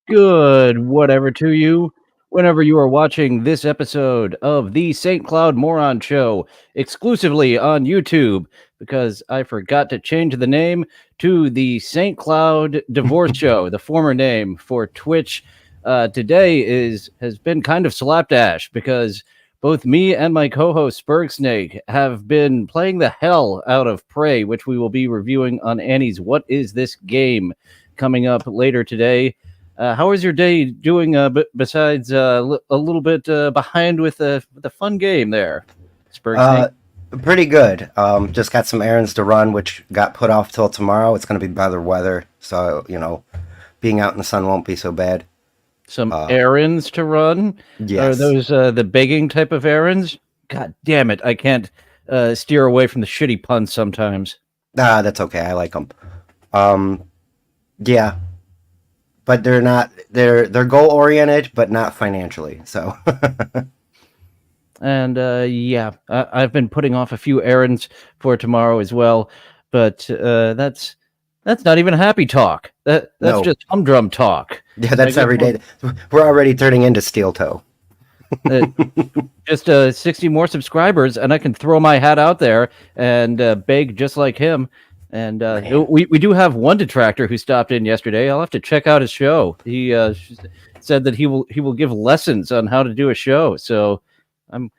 Good whatever to you, whenever you are watching this episode of the St. Cloud Moron Show, exclusively on YouTube, because I forgot to change the name to the St. Cloud Divorce Show, the former name for Twitch. Today has been kind of slapdash because both me and my co-host Spurgsnake have been playing the hell out of Prey, which we will be reviewing on Annie's What Is This Game coming up later today. How is your day doing? Besides a little bit behind with the fun game there, Spurgsnake? Pretty good. Just got some errands to run, which got put off till tomorrow. It's going to be better weather, so being out in the sun won't be so bad. Some errands to run. Yes. Are those the begging type of errands? God damn it! I can't steer away from the shitty puns sometimes. That's okay. I like them. Yeah. But they're not. They're goal oriented, but not financially. So. And I've been putting off a few errands for tomorrow as well. But that's not even happy talk. That's No. just humdrum talk. Yeah, that's every day. We're already turning into steel toe. Just 60 more subscribers, and I can throw my hat out there and beg just like him. And we do have one detractor who stopped in yesterday. I'll have to check out his show. He said that he will give lessons on how to do a show. So I'm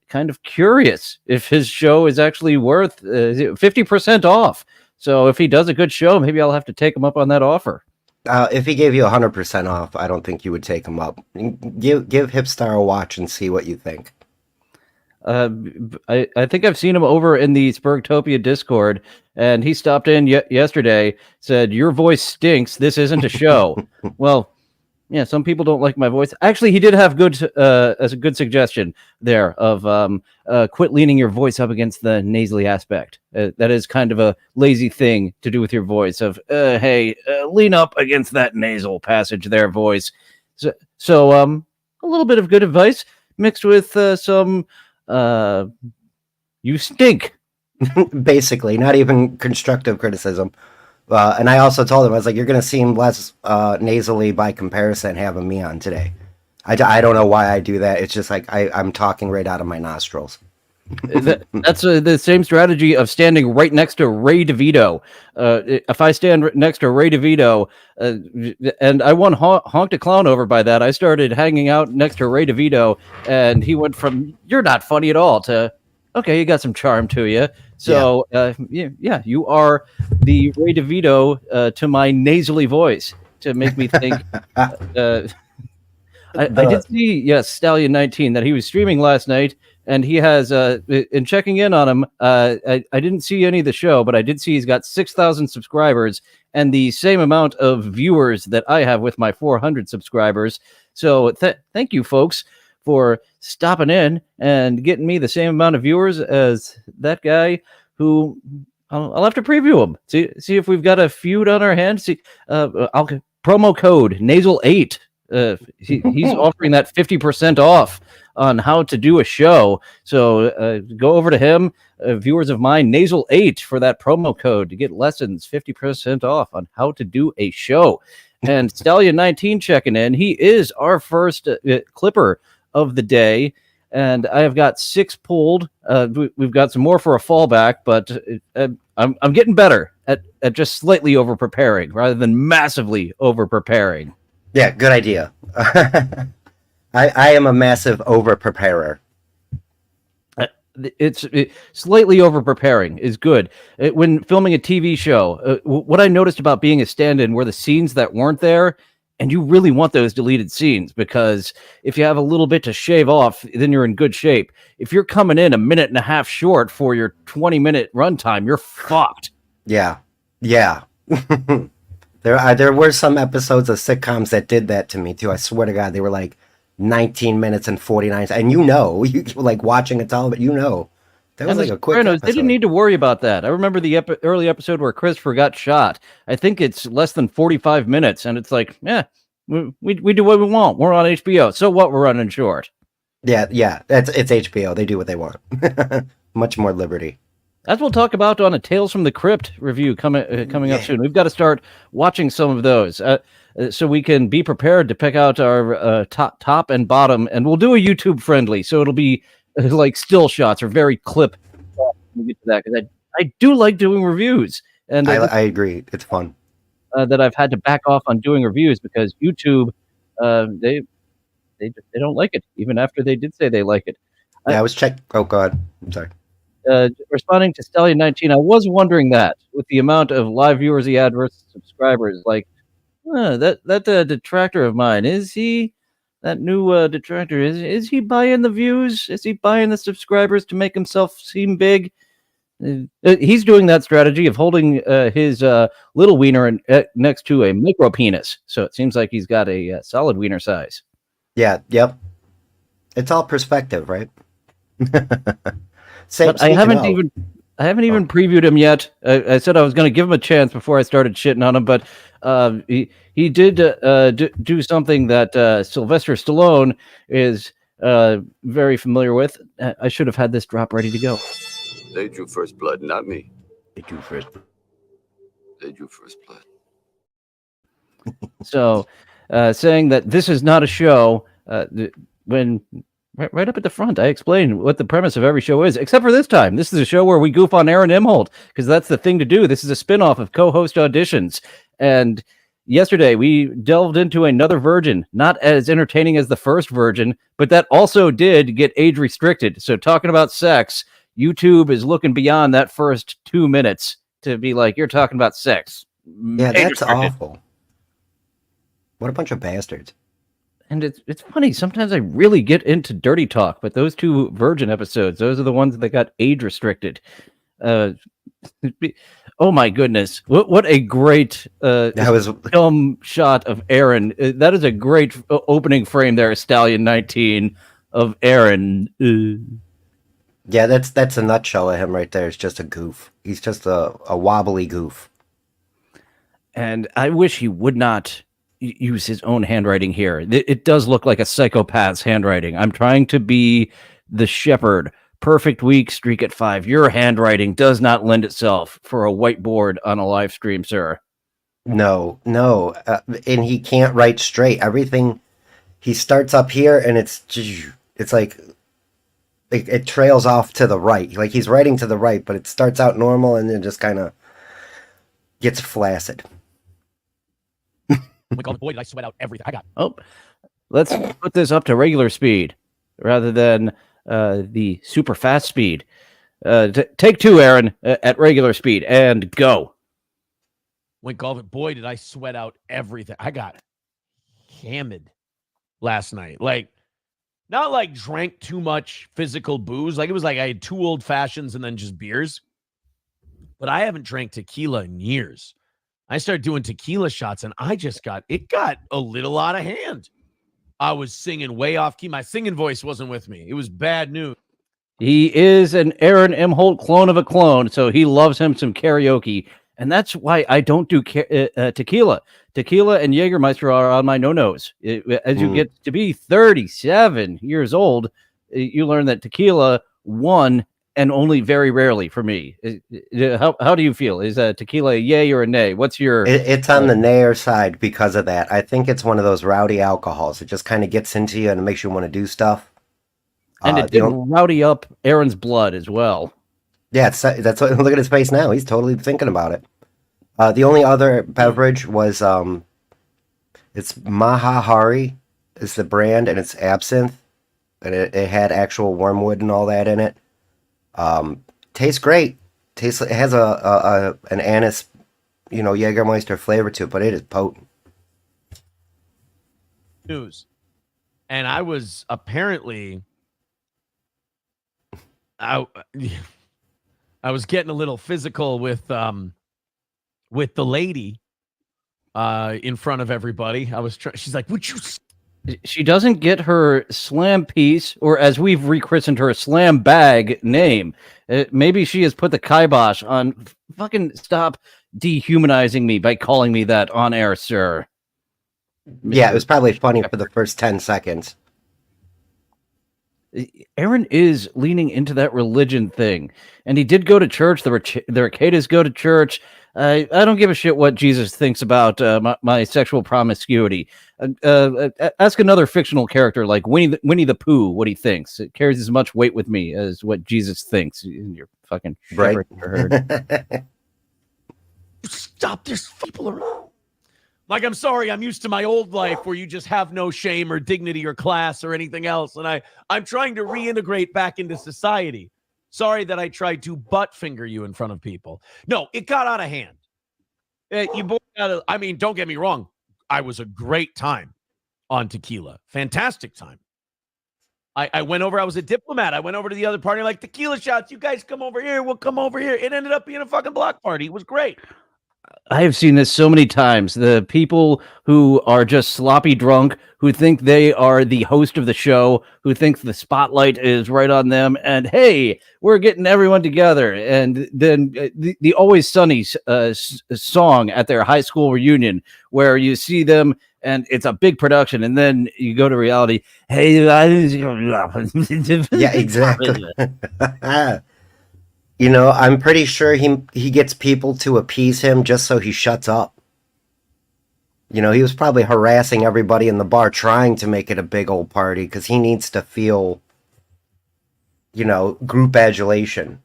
kind of curious if his show is actually worth 50% off. So if he does a good show, maybe I'll have to take him up on that offer. If he gave you 100% off, I don't think you would take him up. Give Hipstar a watch and see what you think. I think I've seen him over in the Spurgtopia Discord, and he stopped in yesterday, said, "Your voice stinks. This isn't a show." Well, yeah, some people don't like my voice. Actually, he did have as a good suggestion there of quit leaning your voice up against the nasally aspect. That is kind of a lazy thing to do with your voice. Of hey, lean up against that nasal passage there, voice. So a little bit of good advice mixed with some. You stink. Basically, not even constructive criticism. And I also told him, I was like, you're going to seem less nasally by comparison having me on today. I don't know why I do that. It's just like I'm talking right out of my nostrils. That's the same strategy of standing right next to Ray DeVito. If I stand next to Ray DeVito, and I won honked a clown over by that, I started hanging out next to Ray DeVito, and he went from "you're not funny at all" to "okay, you got some charm to you." So yeah, you are the Ray DeVito to my nasally voice to make me think. I did see, Stallion 19, that he was streaming last night, and he has, in checking in on him, I didn't see any of the show, but I did see he's got 6,000 subscribers and the same amount of viewers that I have with my 400 subscribers. So thank you, folks, for stopping in and getting me the same amount of viewers as that guy who I'll have to preview him. See if we've got a feud on our hands. See, I'll promo code nasal8. He's offering that 50% off on how to do a show. So go over to him, viewers of mine, nasal8 for that promo code to get lessons 50% off on how to do a show. And Stallion 19 checking in. He is our first clipper of the day. And I have got 6 pulled. We've got some more for a fallback, but I'm getting better at just slightly over preparing rather than massively over preparing. Yeah, good idea. I am a massive over-preparer. It's slightly over-preparing is good. When filming a TV show, what I noticed about being a stand-in were the scenes that weren't there, and you really want those deleted scenes, because if you have a little bit to shave off, then you're in good shape. If you're coming in a minute and a half short for your 20-minute runtime, you're fucked. Yeah. There were some episodes of sitcoms that did that to me too. I swear to God, they were like 19 minutes and 49. And you like watching a television, that was like a quick episode. They didn't need to worry about that. I remember the early episode where Christopher got shot. I think it's less than 45 minutes, and it's like, we do what we want. We're on HBO, so what? We're running short. Yeah, it's HBO. They do what they want. Much more liberty. As we'll talk about on a Tales from the Crypt review coming up soon. We've got to start watching some of those. so we can be prepared to pick out our top and bottom, and we'll do a YouTube friendly, so it'll be like still shots or very clip. We'll get to that because I do like doing reviews, and I agree. It's fun. that I've had to back off on doing reviews because YouTube, they don't like it, even after they did say they like it. Yeah, I was check. Oh God, I'm sorry. Responding to Stallion 19, I was wondering that with the amount of live viewers he had versus subscribers, like that detractor of mine, is he that new detractor? Is he buying the views? Is he buying the subscribers to make himself seem big? He's doing that strategy of holding his little wiener next to a micro penis, so it seems like he's got a solid wiener size. Yeah. Yep. It's all perspective, right? But I haven't even previewed him yet. I said I was going to give him a chance before I started shitting on him, but he did do something that Sylvester Stallone is very familiar with. I should have had this drop ready to go. They drew first blood, not me. They drew first blood. So, saying that this is not a show, when right up at the front, I explained what the premise of every show is, except for this time. This is a show where we goof on Aaron Imholte, because that's the thing to do. This is a spinoff of co-host auditions. And yesterday, we delved into another virgin, not as entertaining as the first virgin, but that also did get age restricted. So talking about sex, YouTube is looking beyond that first 2 minutes to be like, you're talking about sex. Yeah, that's awful. What a bunch of bastards. And it's funny, sometimes I really get into dirty talk, but those two virgin episodes, those are the ones that got age restricted. Oh my goodness. What a great film shot of Aaron. That is a great opening frame there, Stallion 19 of Aaron. Yeah, that's a nutshell of him right there. It's just a goof. He's just a wobbly goof. And I wish he would not use his own handwriting here. It does look like a psychopath's handwriting. I'm trying to be the shepherd. Perfect week, streak at 5. Your handwriting does not lend itself for a whiteboard on a live stream, sir. No. And he can't write straight. Everything, he starts up here and it's like it trails off to the right. Like he's writing to the right, but it starts out normal and then just kind of gets flaccid. Oh my God, boy, did I sweat out everything. I got. Oh, let's put this up to regular speed rather than the super fast speed. Take 2, Aaron, at regular speed, and go. Went golfing. Boy, did I sweat out everything. I got hammered last night. Like, not like drank too much physical booze. Like, it was like I had 2 old fashions and then just beers. But I haven't drank tequila in years. I started doing tequila shots, and it got a little out of hand. I was singing way off key. My singing voice wasn't with me. It was bad news. He is an Aaron Imholte clone of a clone, so he loves him some karaoke. And that's why I don't do tequila. Tequila and Jägermeister are on my no-nos. As you get to be 37 years old, you learn that tequila won, and only very rarely for me. How do you feel? Is tequila a yay or a nay? What's your... It's on the nayer side because of that. I think it's one of those rowdy alcohols. It just kind of gets into you and it makes you want to do stuff. And it did rowdy up Aaron's blood as well. Yeah, that's what, look at his face now. He's totally thinking about it. The only other beverage was it's Mahahari is the brand, and it's absinthe, and it had actual wormwood and all that in it. Tastes great. It has an anise, Jägermeister flavor to it, but it is potent. News. And I was apparently I was getting a little physical with the lady in front of everybody. She's like, "Would you?" She doesn't get her slam piece, or as we've rechristened her, slam bag name. Maybe she has put the kibosh on. Fucking stop dehumanizing me by calling me that on air, sir. Yeah, it was probably funny for the first 10 seconds. Aaron is leaning into that religion thing, and he did go to church. The Recadas go to church. I don't give a shit what Jesus thinks about my sexual promiscuity. Ask another fictional character like Winnie the Pooh what he thinks. It carries as much weight with me as what Jesus thinks. You're fucking Right. Stop, there's people around. Like, I'm sorry, I'm used to my old life where you just have no shame or dignity or class or anything else. And I'm trying to reintegrate back into society. Sorry that I tried to butt finger you in front of people. No, it got out of hand. You both I mean, don't get me wrong. I was a great time on tequila. Fantastic time. I went over, I was a diplomat. I went over to the other party, like, tequila shots. You guys come over here. We'll come over here. It ended up being a fucking block party. It was great. I have seen this so many times. The people who are just sloppy drunk, who think they are the host of the show, who think the spotlight is right on them, and hey, we're getting everyone together. And then the Always Sunny song at their high school reunion, where you see them and it's a big production, and then you go to reality. Hey, yeah, exactly. You know, I'm pretty sure he gets people to appease him just so he shuts up. You know, he was probably harassing everybody in the bar trying to make it a big old party because he needs to feel, you know, group adulation.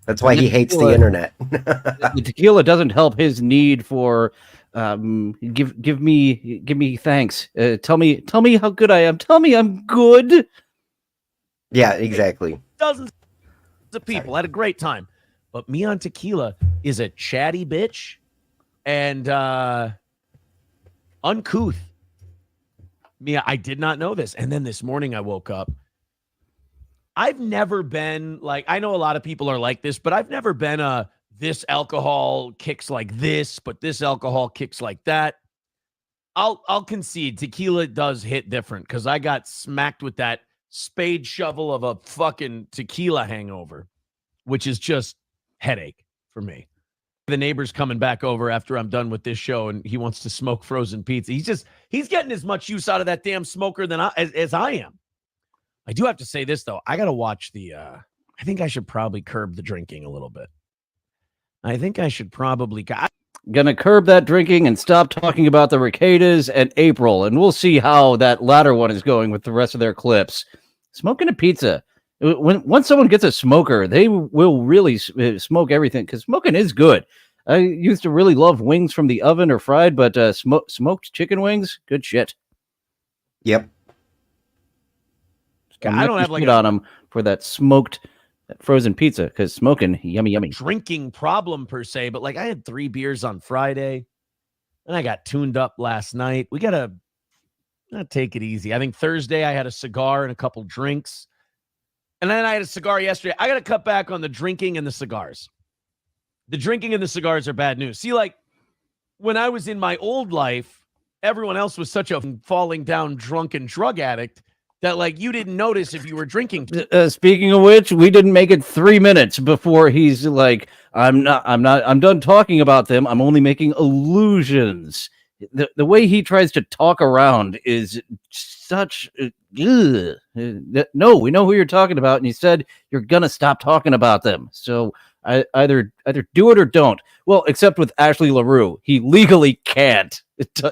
That's why he hates the internet. The tequila doesn't help his need for give me thanks. Tell me how good I am. Tell me I'm good. Yeah, exactly. Dozens of people had a great time, but me on tequila is a chatty bitch and uncouth. Mia, I did not know this, and then this morning I woke up. I've never been like, I know a lot of people are like this, but I've never been this alcohol kicks like this, but this alcohol kicks like that. I'll concede tequila does hit different because I got smacked with that spade shovel of a fucking tequila hangover, which is just headache for me. The neighbor's coming back over after I'm done with this show, and he wants to smoke frozen pizza. He's getting as much use out of that damn smoker as I am. I do have to say this though. I got to watch I think I should probably curb the drinking a little bit. I think I should probably Gonna curb that drinking and stop talking about the Recadas and April, and we'll see how that latter one is going with the rest of their clips. Smoking a pizza. Once someone gets a smoker, they will really smoke everything because smoking is good. I used to really love wings from the oven or fried, but smoked chicken wings, good shit. Yep. I don't have like on them for that smoked frozen pizza because smoking, yummy. Drinking problem per se, but like I had 3 beers on Friday, and I got tuned up last night. We gotta take it easy. I think Thursday I had a cigar and a couple drinks. And then I had a cigar yesterday. I got to cut back on the drinking and the cigars. The drinking and the cigars are bad news. See, like when I was in my old life, everyone else was such a falling down drunken drug addict that like you didn't notice if you were drinking. Speaking of which, we didn't make it 3 minutes before he's like, I'm done talking about them. I'm only making illusions. The way he tries to talk around is such no, we know who you're talking about, and you said you're gonna stop talking about them, so either do it or don't. Well, except with Ashley LaRue, he legally can't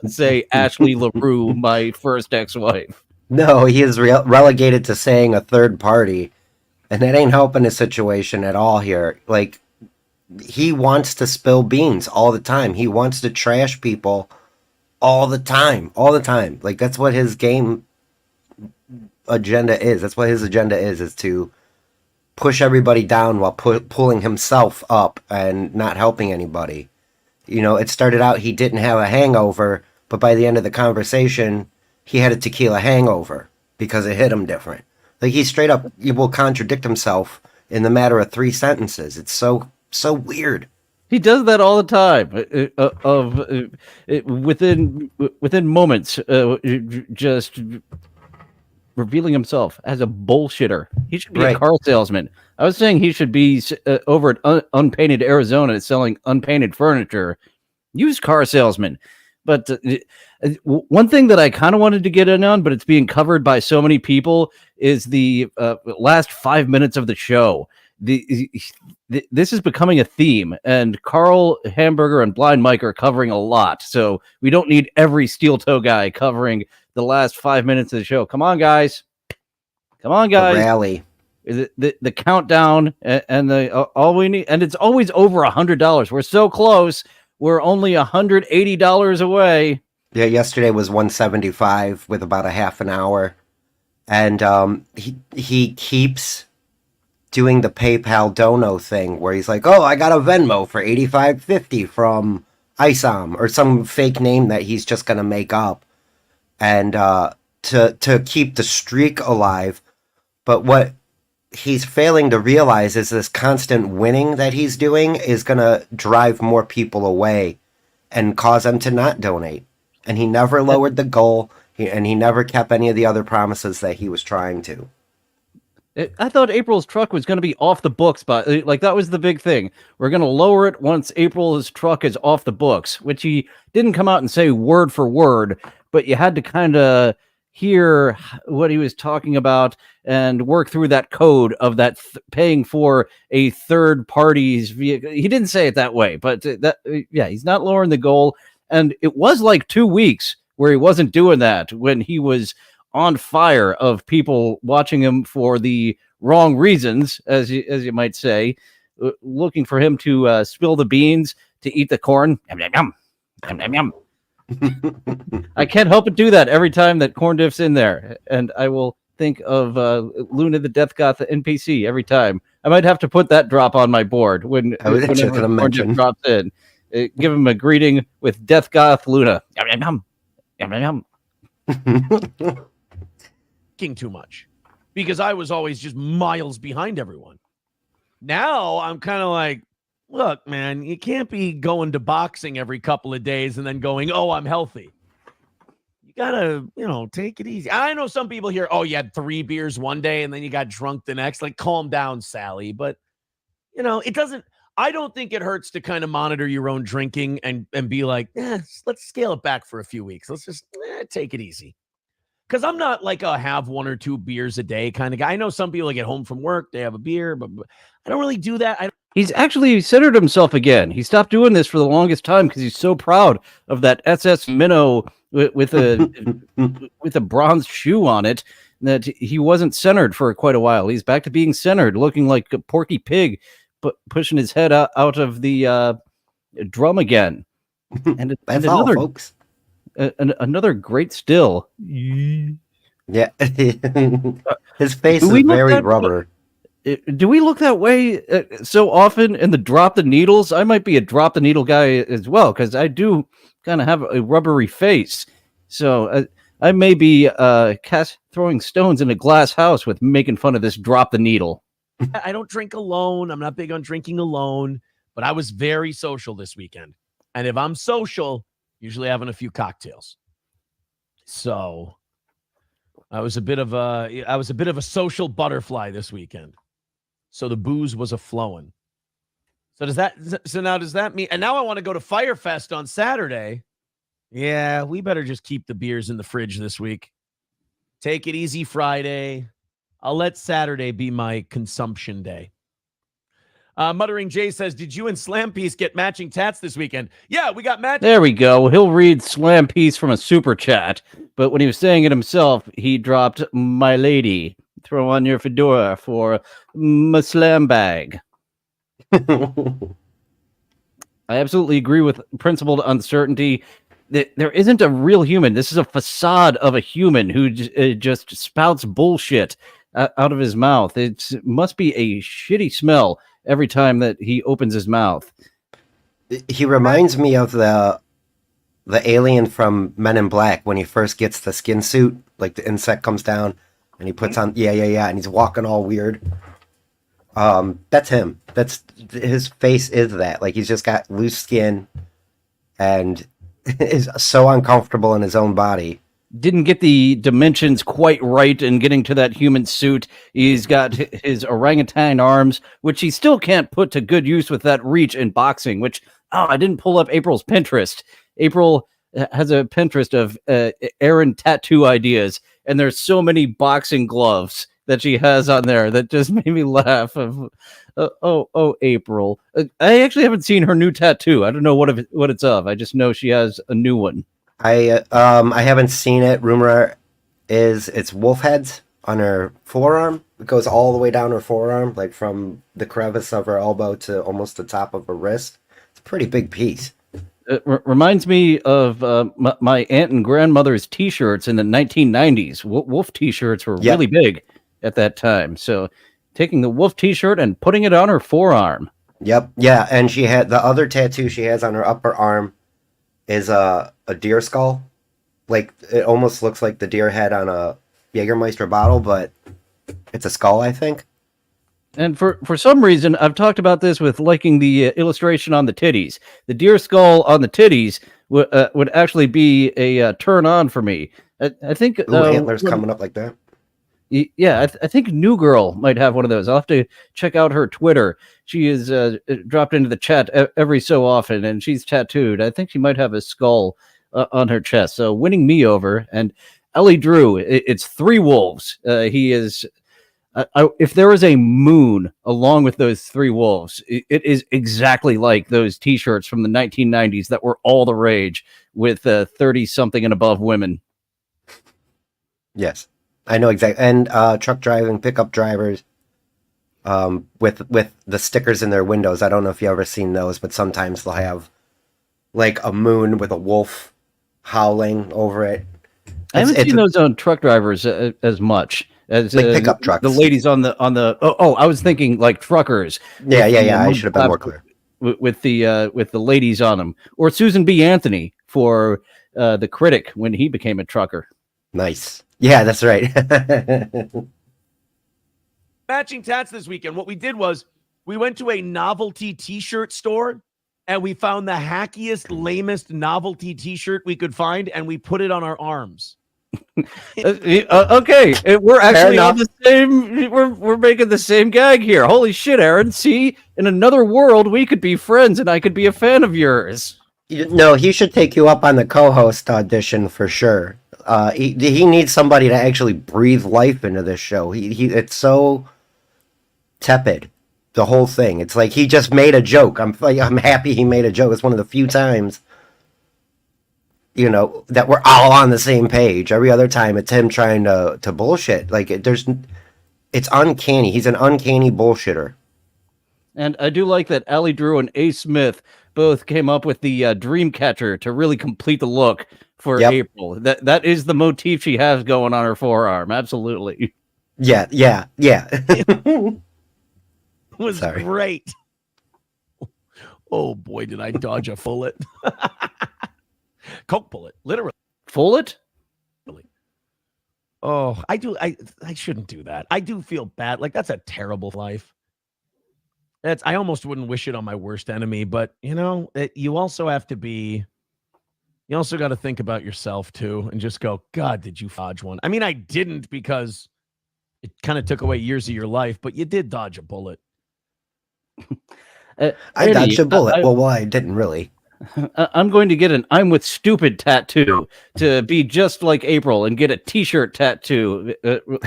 say Ashley LaRue, my first ex-wife. No, he is relegated to saying a third party, and that ain't helping his situation at all here. Like, he wants to spill beans all the time. He wants to trash people all the time. Like, that's what his game agenda is. That's what his agenda is to push everybody down while pulling himself up and not helping anybody. You know, it started out he didn't have a hangover, but by the end of the conversation, he had a tequila hangover because it hit him different. Like, he straight up will contradict himself in the matter of 3 sentences. It's so weird. He does that all the time. Within moments, just revealing himself as a bullshitter. He should be a car salesman. I was saying he should be over at Unpainted Arizona selling unpainted furniture. Used car salesman. But one thing that I kind of wanted to get in on, but it's being covered by so many people, is the last 5 minutes of the show. This is becoming a theme, and Carl Hamburger and Blind Mike are covering a lot. So we don't need every steel toe guy covering the last 5 minutes of the show. Come on, guys. Come on, guys. The rally. The countdown and the all we need, and it's always over $100. We're so close. We're only $180 away. Yeah, yesterday was 175 with about a half an hour, and he keeps doing the PayPal dono thing where he's like, "Oh, I got a Venmo for $85.50 from ISOM," or some fake name that he's just gonna make up, and to keep the streak alive. But what he's failing to realize is this constant winning that he's doing is going to drive more people away and cause them to not donate. And he never lowered the goal, and he never kept any of the other promises that he was trying to. I thought April's truck was going to be off the books, but like that was the big thing. We're going to lower it once April's truck is off the books, which he didn't come out and say word for word, but you had to kind of hear what he was talking about and work through that code of that paying for a third party's vehicle. He didn't say it that way, but he's not lowering the goal. And it was like 2 weeks where he wasn't doing that, when he was on fire of people watching him for the wrong reasons, as you might say, looking for him to spill the beans, to eat the corn. Yum, yum, yum. Yum, yum, yum. I can't help but do that every time that corn diff's in there, and I will think of Luna the Death Goth NPC every time. I might have to put that drop on my board when corn diff drops in. Give him a greeting with Death Goth Luna. Yum yum yum yum yum. Too much, because I was always just miles behind everyone. Now I'm kind of like, look, man, you can't be going to boxing every couple of days and then going, oh, I'm healthy. You gotta, take it easy. I know some people here, oh, you had 3 beers one day and then you got drunk the next. Like, calm down, Sally. But, it doesn't, I don't think it hurts to kind of monitor your own drinking and be like, let's scale it back for a few weeks. Let's just take it easy. Because I'm not like a have 1 or 2 beers a day kind of guy. I know some people get home from work, they have a beer, but I don't really do that. He's actually centered himself again. He stopped doing this for the longest time because he's so proud of that SS Minnow with a bronze shoe on it that he wasn't centered for quite a while. He's back to being centered, looking like a Porky Pig, but pushing his head out of the drum again. And that's all, folks. Another great still. Yeah. His face is very rubber. Do we look that way so often in the Drop the Needles? I might be a Drop the Needle guy as well, because I do kind of have a rubbery face. So I may be throwing stones in a glass house with making fun of this Drop the Needle. I don't drink alone. I'm not big on drinking alone, but I was very social this weekend. And if I'm social, usually having a few cocktails. So I was a bit of a social butterfly this weekend. So the booze was a-flowing. So does that mean, and now I want to go to Firefest on Saturday. Yeah, we better just keep the beers in the fridge this week. Take it easy Friday. I'll let Saturday be my consumption day. Muttering Jay says, did you and Slam Piece get matching tats this weekend? Yeah, we got matching. There we go. He'll read Slam Piece from a super chat, but when he was saying it himself, he dropped "my lady." Throw on your fedora for my slam bag. I absolutely agree with principled uncertainty. There isn't a real human. This is a facade of a human who just spouts bullshit out of his mouth. It must be a shitty smell every time that he opens his mouth. He reminds me of the alien from Men in Black when he first gets the skin suit, like the insect comes down and he puts on, and he's walking all weird. That's him. That's his face is that. Like, he's just got loose skin and is so uncomfortable in his own body. Didn't get the dimensions quite right in getting to that human suit. He's got his orangutan arms, which he still can't put to good use with that reach in boxing, which, I didn't pull up April's Pinterest. April has a Pinterest of Aaron tattoo ideas, and there's so many boxing gloves that she has on there that just made me laugh. April. I actually haven't seen her new tattoo. I don't know what it's of. I just know she has a new one. I haven't seen it. Rumor is it's wolf heads on her forearm. It goes all the way down her forearm, like from the crevice of her elbow to almost the top of her wrist. It's a pretty big piece. It reminds me of my aunt and grandmother's T-shirts in the 1990s. Wolf T-shirts were really big at that time. So taking the wolf T-shirt and putting it on her forearm. Yep. Yeah, and she had the other tattoo she has on her upper arm is a deer skull. Like, it almost looks like the deer head on a Jägermeister bottle, but it's a skull, I think. And for some reason, I've talked about this with liking the illustration on the titties. The deer skull on the titties would actually be a turn on for me. I think antlers coming up like that. Yeah, I think New Girl might have one of those. I'll have to check out her Twitter. She is dropped into the chat every so often, and she's tattooed. I think she might have a skull on her chest. So winning me over. And Ellie Drew, it's three wolves. He is... if there is a moon along with those three wolves, it is exactly like those T-shirts from the 1990s that were all the rage with 30-something and above women. Yes, I know exactly. And truck driving, pickup drivers with the stickers in their windows. I don't know if you've ever seen those, but sometimes they'll have like a moon with a wolf howling over it. I haven't seen those on truck drivers as much. As like pickup trucks. The ladies on the I was thinking like truckers. Yeah. I should have been more clear. With the ladies on them, or Susan B. Anthony for the Critic when he became a trucker. Nice. Yeah, that's right. Matching tats this weekend. What we did was we went to a novelty T-shirt store and we found the hackiest, lamest novelty T-shirt we could find, and we put it on our arms. Okay, we're actually on the same. We're making the same gag here. Holy shit, Aaron! See, in another world, we could be friends, and I could be a fan of yours. No, he should take you up on the co-host audition for sure. He needs somebody to actually breathe life into this show. It's so tepid, the whole thing. It's like he just made a joke. I'm happy he made a joke. It's one of the few times, that we're all on the same page. Every other time it's him trying to bullshit. Like it's uncanny. He's an uncanny bullshitter. And I do like that Allie Drew and A. Smith both came up with the dream catcher to really complete the look for April. That is the motif she has going on her forearm. Absolutely. Yeah. It was great. Oh boy, did I dodge a bullet. Coke bullet, literally. Bullet? Oh, I shouldn't do that. I do feel bad. Like, that's a terrible life. I almost wouldn't wish it on my worst enemy, but you also have to be, you also got to think about yourself too and just go, God, did you dodge one? I mean, I didn't, because it kind of took away years of your life, but you did dodge a bullet. I dodged a bullet. Well, I didn't really. I'm going to get an I'm with stupid tattoo to be just like April and get a T-shirt tattoo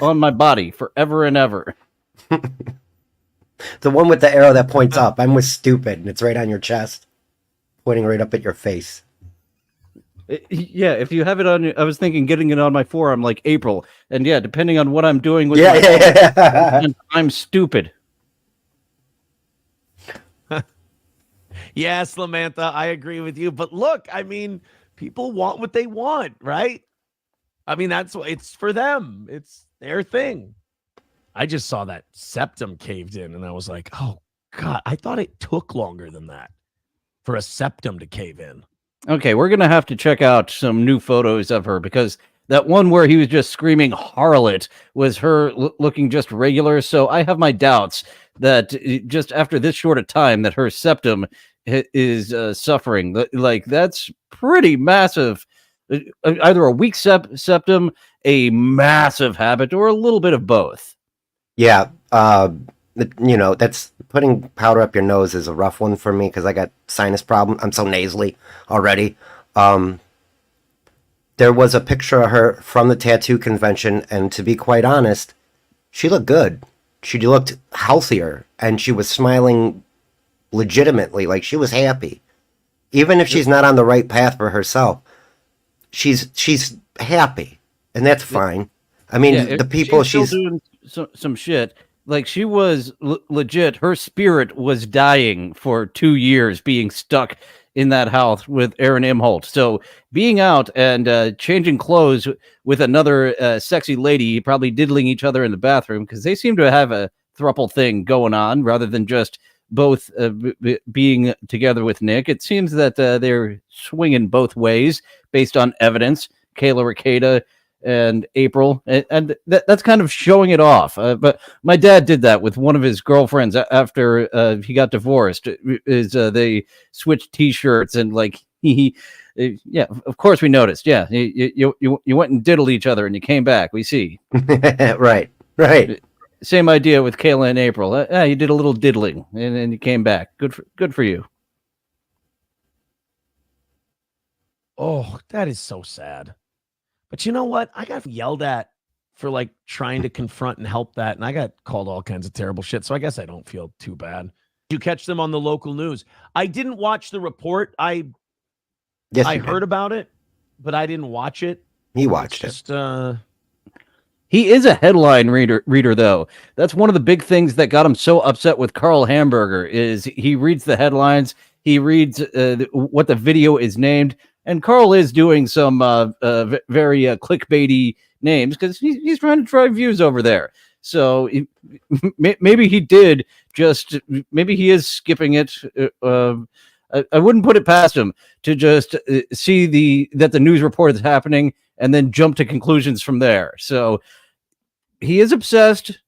on my body forever and ever. The one with the arrow that points up. I'm with stupid, and it's right on your chest, pointing right up at your face. Yeah, if you have it on, I was thinking getting it on my forearm like April, and yeah, depending on what I'm doing with I'm stupid. Yes, Lamantha, I agree with you. But look, I mean, people want what they want, right? I mean, that's what it's for them. It's their thing. I just saw that septum caved in, and I was like, oh, God, I thought it took longer than that for a septum to cave in. Okay, we're going to have to check out some new photos of her, because that one where he was just screaming harlot was her looking just regular. So I have my doubts that just after this short a time that her septum is suffering. Like, that's pretty massive. Either a weak septum, a massive habit, or a little bit of both. Yeah. That's putting powder up your nose is a rough one for me because I got sinus problem. I'm so nasally already. there was a picture of her from the tattoo convention, and to be quite honest, she looked good. She looked healthier, and she was smiling legitimately, like she was happy. Even if she's not on the right path for herself, she's happy, and that's fine. I mean, the people she's still doing some shit. Like she was legit. Her spirit was dying for 2 years, being stuck in that house with Aaron Imholte. So being out and changing clothes with another sexy lady, probably diddling each other in the bathroom, because they seem to have a throuple thing going on rather than just both being together with Nick. It seems that they're swinging both ways based on evidence. Kayla Ricada and April, and that's kind of showing it off. But my dad did that with one of his girlfriends after he got divorced. They switched T-shirts and like yeah, of course we noticed. Yeah, you went and diddled each other and you came back. We see. Right. Same idea with Kayla and April. You did a little diddling and you came back. Good for you. Oh, that is so sad. But you know what? I got yelled at for like trying to confront and help that. And I got called all kinds of terrible shit. So I guess I don't feel too bad. You catch them on the local news. I didn't watch the report. I heard about it, but I didn't watch it. He watched it. He is a headline reader, though. That's one of the big things that got him so upset with Carl Hamburger is he reads the headlines. He reads what the video is named. And Carl is doing some very clickbaity names because he's trying to drive views over there. So maybe he did maybe he is skipping it. I wouldn't put it past him to just see that the news report is happening and then jump to conclusions from there. So he is obsessed.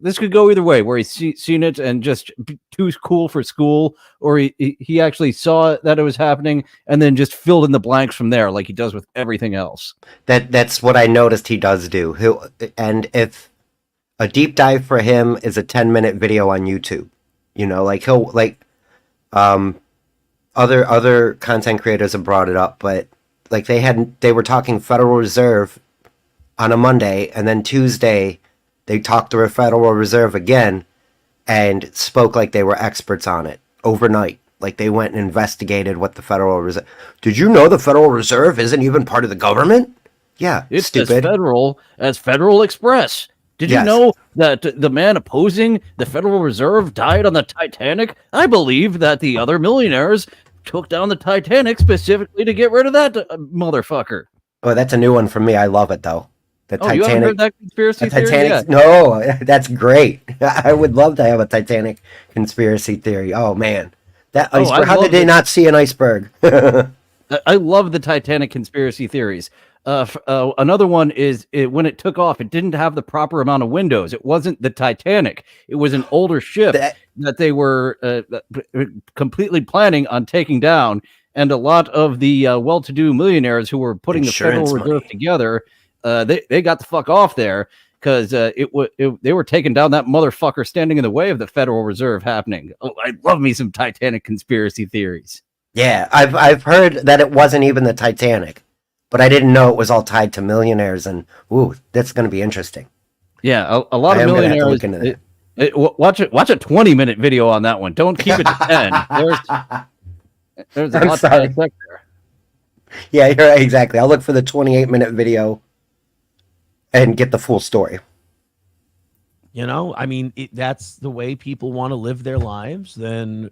This could go either way, where he's seen it and just too cool for school, or he actually saw that it was happening and then just filled in the blanks from there, like he does with everything else. That's what I noticed he does do. And if a deep dive for him is a 10-minute video on YouTube, like he'll other content creators have brought it up, but like they were talking Federal Reserve on a Monday, and then Tuesday they talked to the Federal Reserve again and spoke like they were experts on it overnight. Like they went and investigated what the Federal Reserve. Did you know the Federal Reserve isn't even part of the government? Yeah, it's stupid. as federal as Federal Express. Did you know that the man opposing the Federal Reserve died on the Titanic? I believe that the other millionaires took down the Titanic specifically to get rid of that motherfucker. Oh, that's a new one for me. I love it though. Titanic, you haven't heard that conspiracy theory? Titanic, no, that's great. I would love to have a Titanic conspiracy theory. Oh man, that iceberg. How did they not see an iceberg? I love the Titanic conspiracy theories. Another one is when it took off, it didn't have the proper amount of windows. It wasn't the Titanic. It was an older ship that they were completely planning on taking down. And a lot of the well-to-do millionaires who were putting the Federal Reserve together, they got the fuck off there because they were taking down that motherfucker standing in the way of the Federal Reserve happening. Oh, I love me some Titanic conspiracy theories. Yeah, I've heard that it wasn't even the Titanic, but I didn't know it was all tied to millionaires. And ooh, that's going to be interesting. Yeah, a lot of millionaires. Look into that. Watch a 20-minute video on that one. Don't keep it to 10. There's a lot to dissect there. Yeah, you're right, exactly. I'll look for the 28-minute video and get the full story. I mean, that's the way people want to live their lives. Then,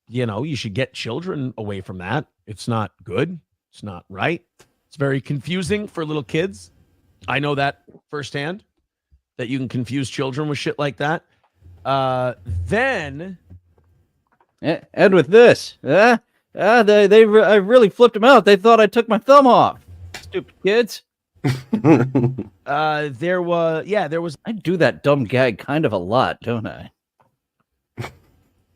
you should get children away from that. It's not good. It's not right. It's very confusing for little kids. I know that firsthand, that you can confuse children with shit like that. Then... And with this, I really flipped them out. They thought I took my thumb off. Stupid kids. There was. I do that dumb gag kind of a lot, don't I?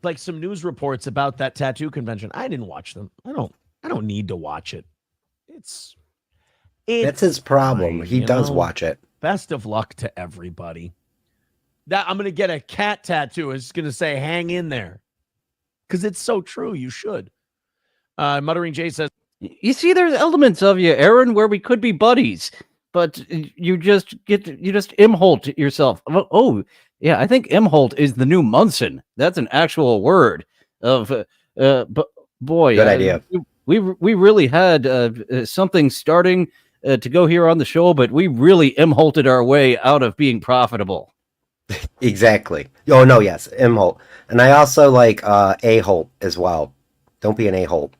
Like some news reports about that tattoo convention. I didn't watch them. I don't need to watch it. It's that's his problem. He does watch it. Best of luck to everybody. That I'm gonna get a cat tattoo. It's gonna say "Hang in there." Because it's so true. You should. Muttering Jay says, You see, there's elements of you, Aaron, where we could be buddies, but you just Imholte yourself. Yeah, I think Imholte is the new Munson. That's an actual word of, but boy, Good idea. We really had something starting to go here on the show, but we really Imholted our way out of being profitable. Exactly. Oh no, yes, Imholte. And I also like A-Holt as well. Don't be an A-Holt.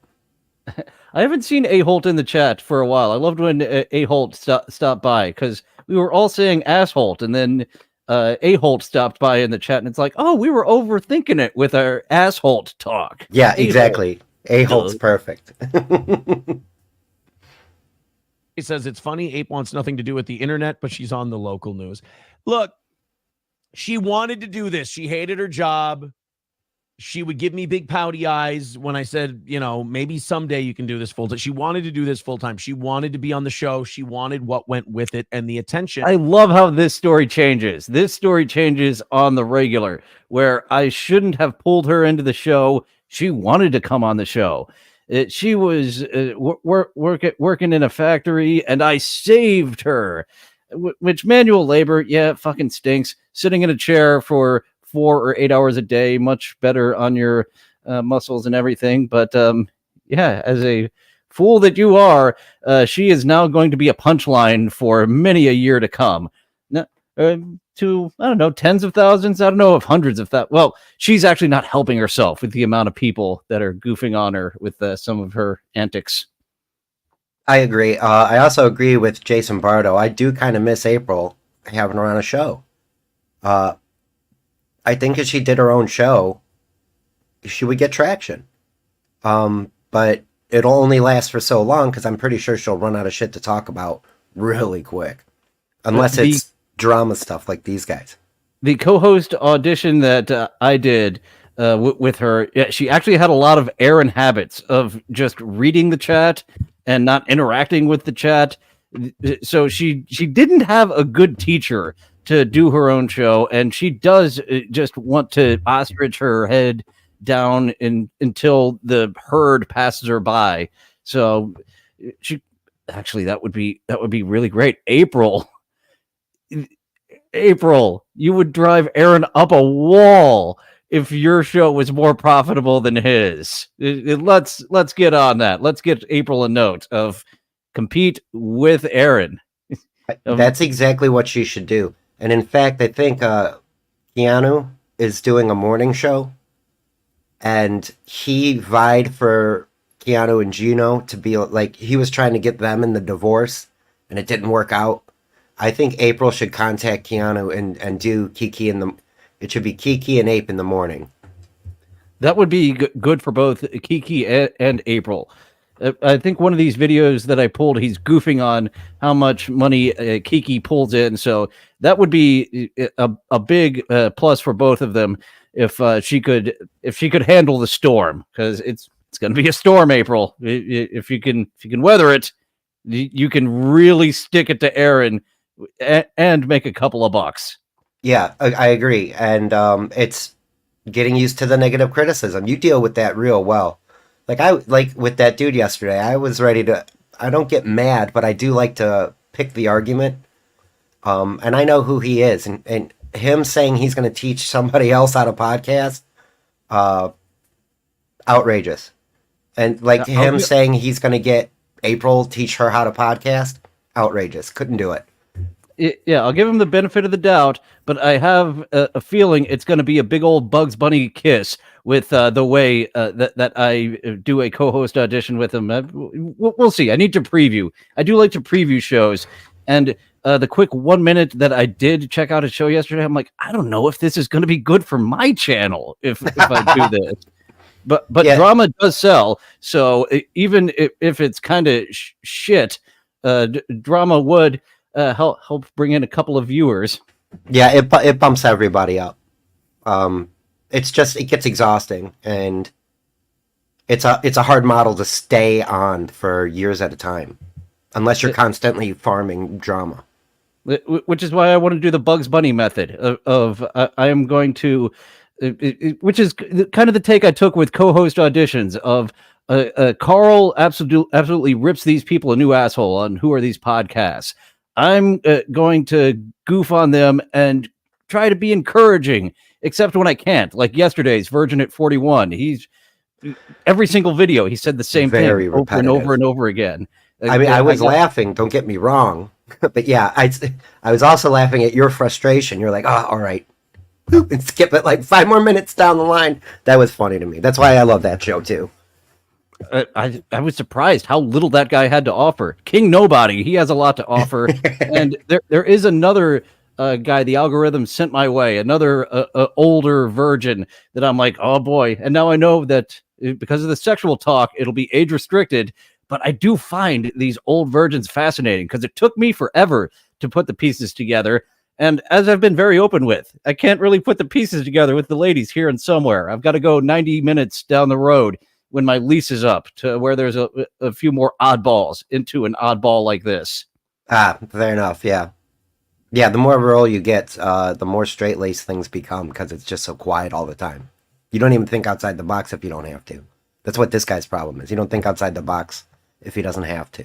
I haven't seen A-Holt in the chat for a while. I loved when A-Holt stopped by, because we were all saying Assholt, and then A-Holt stopped by in the chat, and it's like, oh, we were overthinking it with our Assholt talk. Yeah, A-Holt. exactly. A-Holt's perfect. He says it's funny. Ape wants nothing to do with the internet, but she's on the local news. Look, she wanted to do this. She hated her job. She would give me big pouty eyes when I said, maybe someday you can do this full time. She wanted to do this full time. She wanted to be on the show. She wanted what went with it and the attention. I love how this story changes. This story changes on the regular, where I shouldn't have pulled her into the show. She wanted to come on the show. She was working in a factory, and I saved her. Which manual labor, yeah, fucking stinks. Sitting in a chair for 4 or 8 hours a day, much better on your muscles and everything. But yeah, as a fool that you are, she is now going to be a punchline for many a year to come. Now, to, I don't know, tens of thousands. I don't know if hundreds of that. Well, she's actually not helping herself with the amount of people that are goofing on her with some of her antics. I agree. I also agree with Jason Bardo. I do kind of miss April having her on a show. I think if she did her own show, she would get traction. But it'll only last for so long, because I'm pretty sure she'll run out of shit to talk about really quick. Unless it's drama stuff like these guys. The co-host audition that I did with her, yeah, she actually had a lot of Aaron habits of just reading the chat and not interacting with the chat. So she didn't have a good teacher to do her own show, and she does just want to ostrich her head down until the herd passes her by. So she actually, that would be really great. April, you would drive Aaron up a wall if your show was more profitable than his. Let's get on that. Let's get April a note of compete with Aaron. That's exactly what she should do. And in fact, I think Keanu is doing a morning show, and he vied for Keanu and Gino to be like, he was trying to get them in the divorce, and it didn't work out. I think April should contact Keanu and do Kiki it should be Kiki and Ape in the morning. That would be good for both Kiki and April. I think one of these videos that I pulled, he's goofing on how much money Kiki pulls in. So that would be a big plus for both of them if she could handle the storm, because it's going to be a storm, April. If you can weather it, you can really stick it to Aaron and make a couple of bucks. Yeah, I agree. And it's getting used to the negative criticism. You deal with that real well. Like with that dude yesterday, I was ready to, I don't get mad, but I do like to pick the argument. And I know who he is, and him saying he's going to teach somebody else how to podcast, outrageous. And like him saying he's going to get April, teach her how to podcast, outrageous. Couldn't do it. Yeah, I'll give him the benefit of the doubt, but I have a feeling it's going to be a big old Bugs Bunny kiss with the way that I do a co-host audition with him. We'll see. I need to preview. I do like to preview shows, and the quick 1 minute that I did check out a show yesterday, I'm like, I don't know if this is going to be good for my channel if I do this. But yeah. Drama does sell, so even if it's kind of shit, drama would help bring in a couple of viewers. Yeah, it bumps everybody up. It's just, it gets exhausting, and it's a hard model to stay on for years at a time, unless you're constantly farming drama. Which is why I want to do the Bugs Bunny method of I am going to, which is kind of the take I took with co-host auditions of Carl absolutely rips these people a new asshole on Who Are These Podcasts. I'm going to goof on them and try to be encouraging, except when I can't. Like yesterday's Virgin at 41. He's every single video he said the same Very thing over and over and over again. I mean, I was laughing, don't get me wrong. But yeah, I was also laughing at your frustration. You're like, oh, all right. And skip it like 5 more minutes down the line. That was funny to me. That's why I love that show too. I was surprised how little that guy had to offer. King Nobody, he has a lot to offer. And there is another guy the algorithm sent my way, another older virgin that I'm like, oh boy. And now I know that because of the sexual talk, it'll be age restricted. But I do find these old virgins fascinating because it took me forever to put the pieces together. And as I've been very open with, I can't really put the pieces together with the ladies here and somewhere. I've got to go 90 minutes down the road when my lease is up to where there's a few more oddballs into an oddball like this. Ah, fair enough. Yeah. Yeah. The more rural you get, the more straight laced things become because it's just so quiet all the time. You don't even think outside the box if you don't have to. That's what this guy's problem is. You don't think outside the box if he doesn't have to.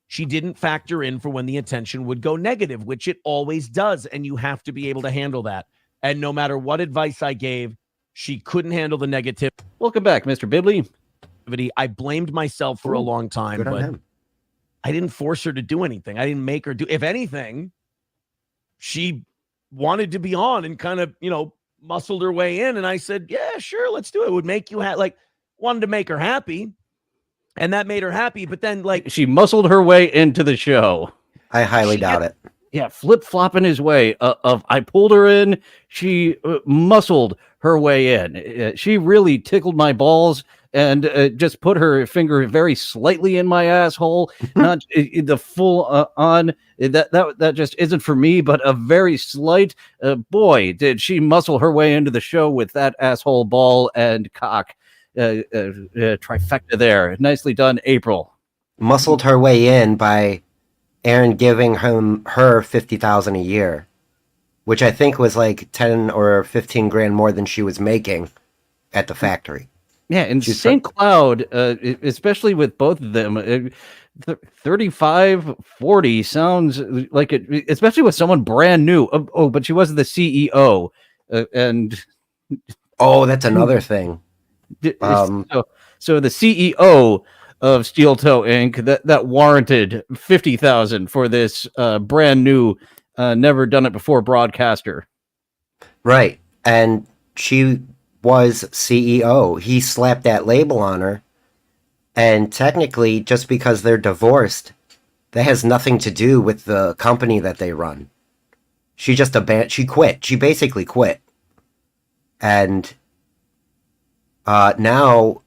She didn't factor in for when the attention would go negative, which it always does. And you have to be able to handle that. And no matter what advice I gave, she couldn't handle the negativity. Welcome back, Mr. Bibley. I blamed myself for a long time, but I didn't force her to do anything. I didn't make her do. If anything, she wanted to be on and kind of, muscled her way in. And I said, yeah, sure, let's do it. It would make you wanted to make her happy. And that made her happy. But then she muscled her way into the show. I highly doubt it. Yeah, flip-flopping his way I pulled her in. She muscled her way in. She really tickled my balls and just put her finger very slightly in my asshole. Not the full on. That just isn't for me, but a very slight. Boy, did she muscle her way into the show with that asshole, ball, and cock. Trifecta there. Nicely done, April. Muscled her way in by Aaron giving her $50,000 a year, which I think was like 10 or 15 grand more than she was making at the factory. Yeah, and St. Cloud, especially with both of them, 35, 40 sounds like it, especially with someone brand new. Oh, but she wasn't the CEO, and that's another thing. So the CEO of Steel Toe Inc. that warranted $50,000 for this brand new, never done it before broadcaster. Right, and she was CEO. He slapped that label on her, and technically, just because they're divorced, that has nothing to do with the company that they run. She just she quit. She basically quit, and now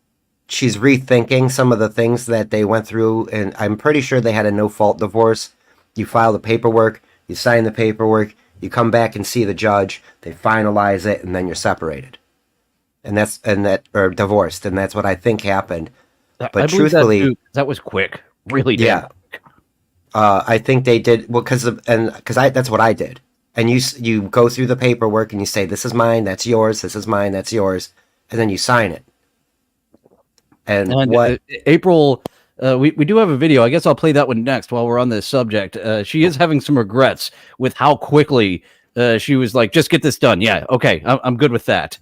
she's rethinking some of the things that they went through, and I'm pretty sure they had a no-fault divorce. You file the paperwork, you sign the paperwork, you come back and see the judge, they finalize it, and then you're separated. Or divorced, and that's what I think happened. But truthfully, that was quick, really. Yeah, I think they did because that's what I did. And you go through the paperwork and you say, "This is mine, that's yours. This is mine, that's yours," and then you sign it. And what April? We do have a video. I guess I'll play that one next while we're on this subject. She is having some regrets with how quickly she was like, "Just get this done." Yeah, okay, I'm good with that.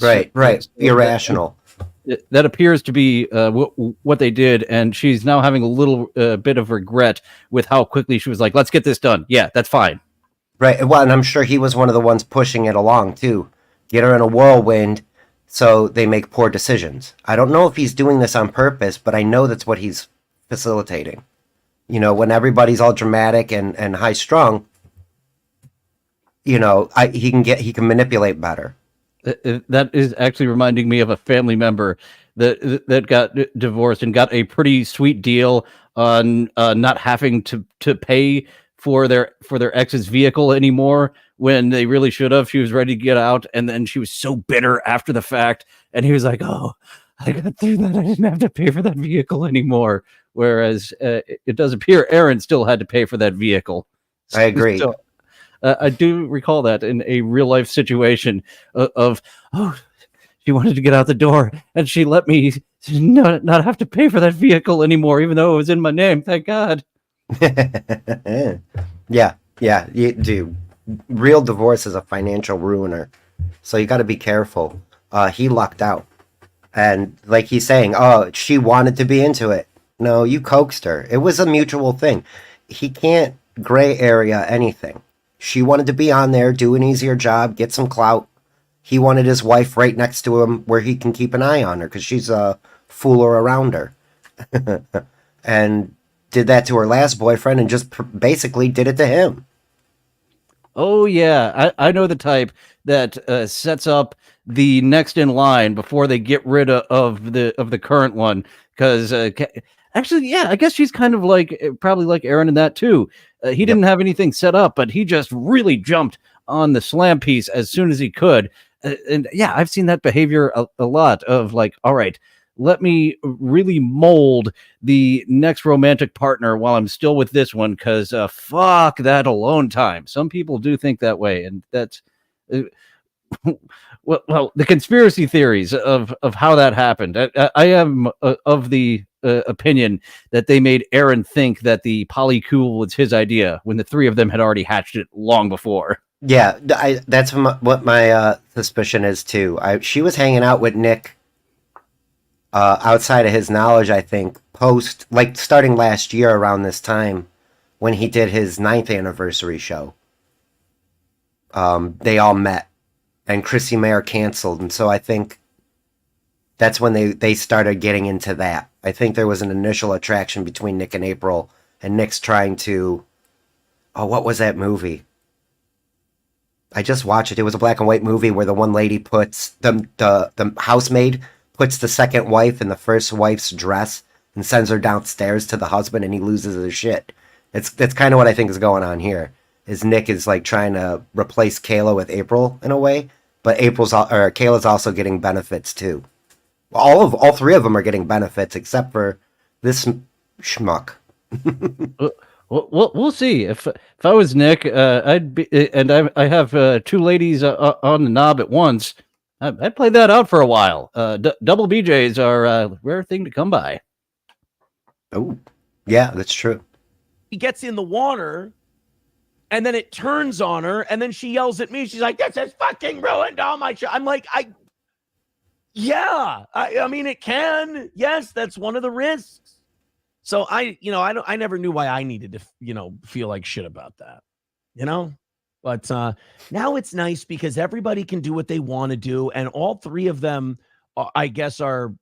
Right. Irrational. That appears to be what they did, and she's now having a little bit of regret with how quickly she was like, "Let's get this done." Yeah, that's fine. Right. Well, and I'm sure he was one of the ones pushing it along too. Get her in a whirlwind, so they make poor decisions. I don't know if he's doing this on purpose, but I know that's what he's facilitating. When everybody's all dramatic and high strung, he can manipulate better. That is actually reminding me of a family member that got divorced and got a pretty sweet deal on not having to pay for their ex's vehicle anymore when they really should have. She was ready to get out, and then she was so bitter after the fact, and he was like, "Oh, I got through that. I didn't have to pay for that vehicle anymore." Whereas it does appear Aaron still had to pay for that vehicle. I agree. So, I do recall that in a real life situation of she wanted to get out the door, and she let me not have to pay for that vehicle anymore, even though it was in my name. Thank God. Yeah, dude. Real divorce is a financial ruiner, so you got to be careful. He lucked out, and like he's saying, oh, she wanted to be into it. No, you coaxed her. It was a mutual thing. He can't gray area anything. She wanted to be on there, do an easier job, get some clout. He wanted his wife right next to him where he can keep an eye on her because she's a fooler around her. And did that to her last boyfriend and just basically did it to him. Oh yeah, I know the type that sets up the next in line before they get rid of the current one. Because actually, yeah, I guess she's kind of like probably like Aaron in that too. He didn't have anything set up, but he just really jumped on the slam piece as soon as he could. And yeah, I've seen that behavior a lot of like, all right, let me really mold the next romantic partner while I'm still with this one, because fuck that alone time. Some people do think that way, and that's well, the conspiracy theories of how that happened. I am of the opinion that they made Aaron think that the polycule was his idea when the three of them had already hatched it long before. Yeah, that's what my suspicion is too. She was hanging out with Nick outside of his knowledge, I think, starting last year around this time when he did his 9th anniversary show. They all met, and Chrissy Mayer canceled, and so I think that's when they started getting into that. I think there was an initial attraction between Nick and April, and Nick's trying to... Oh, what was that movie? I just watched it. It was a black and white movie where the one lady puts... The housemaid puts the second wife in the first wife's dress and sends her downstairs to the husband, and he loses his shit. That's kind of what I think is going on here. Is Nick is like trying to replace Kayla with April in a way, but Kayla's also getting benefits too. All three of them are getting benefits except for this schmuck. We'll see. If I was Nick, I'd be, and I have two ladies on the knob at once. I'd play that out for a while. Double BJs are a rare thing to come by. Oh, yeah, that's true. He gets in the water, and then it turns on her, and then she yells at me. She's like, "This has fucking ruined all my show." I'm like, I mean, it can. Yes, that's one of the risks. So I never knew why I needed to, feel like shit about that, But now it's nice because everybody can do what they want to do, and all three of them, I guess, are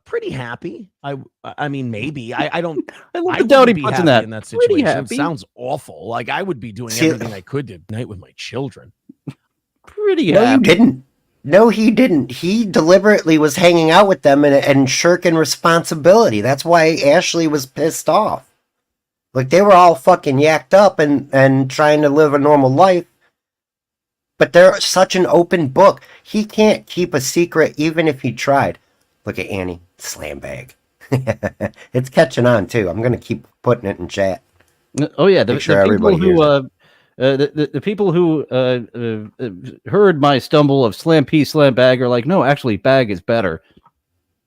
pretty happy. I mean, maybe I don't. I love the doubt he puts in that situation. It sounds awful. Like I would be doing everything I could tonight with my children. Pretty happy. No, you didn't. No, he didn't. He deliberately was hanging out with them and shirking responsibility. That's why Ashley was pissed off. Like, they were all fucking yacked up and trying to live a normal life. But they're such an open book. He can't keep a secret even if he tried. Look at Annie. Slam bag. It's catching on, too. I'm going to keep putting it in chat. Oh, yeah. The people who heard my stumble of slam P, slam bag are like, no, actually, bag is better.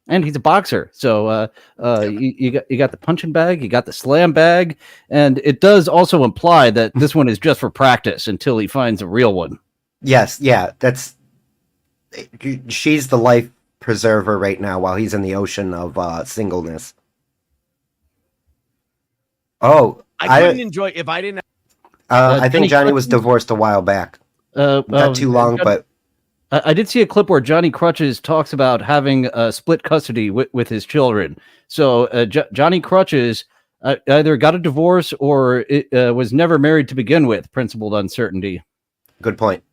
And he's a boxer, so you got the punching bag, you got the slam bag, and it does also imply that this one is just for practice until he finds a real one. Yes, yeah, she's the life preserver right now while he's in the ocean of singleness. Oh, I couldn't enjoy if I didn't. I think Johnny was divorced a while back. Not too long, but. I did see a clip where Johnny Crutches talks about having split custody with his children. So Johnny Crutches either got a divorce or was never married to begin with. Principled uncertainty. Good point.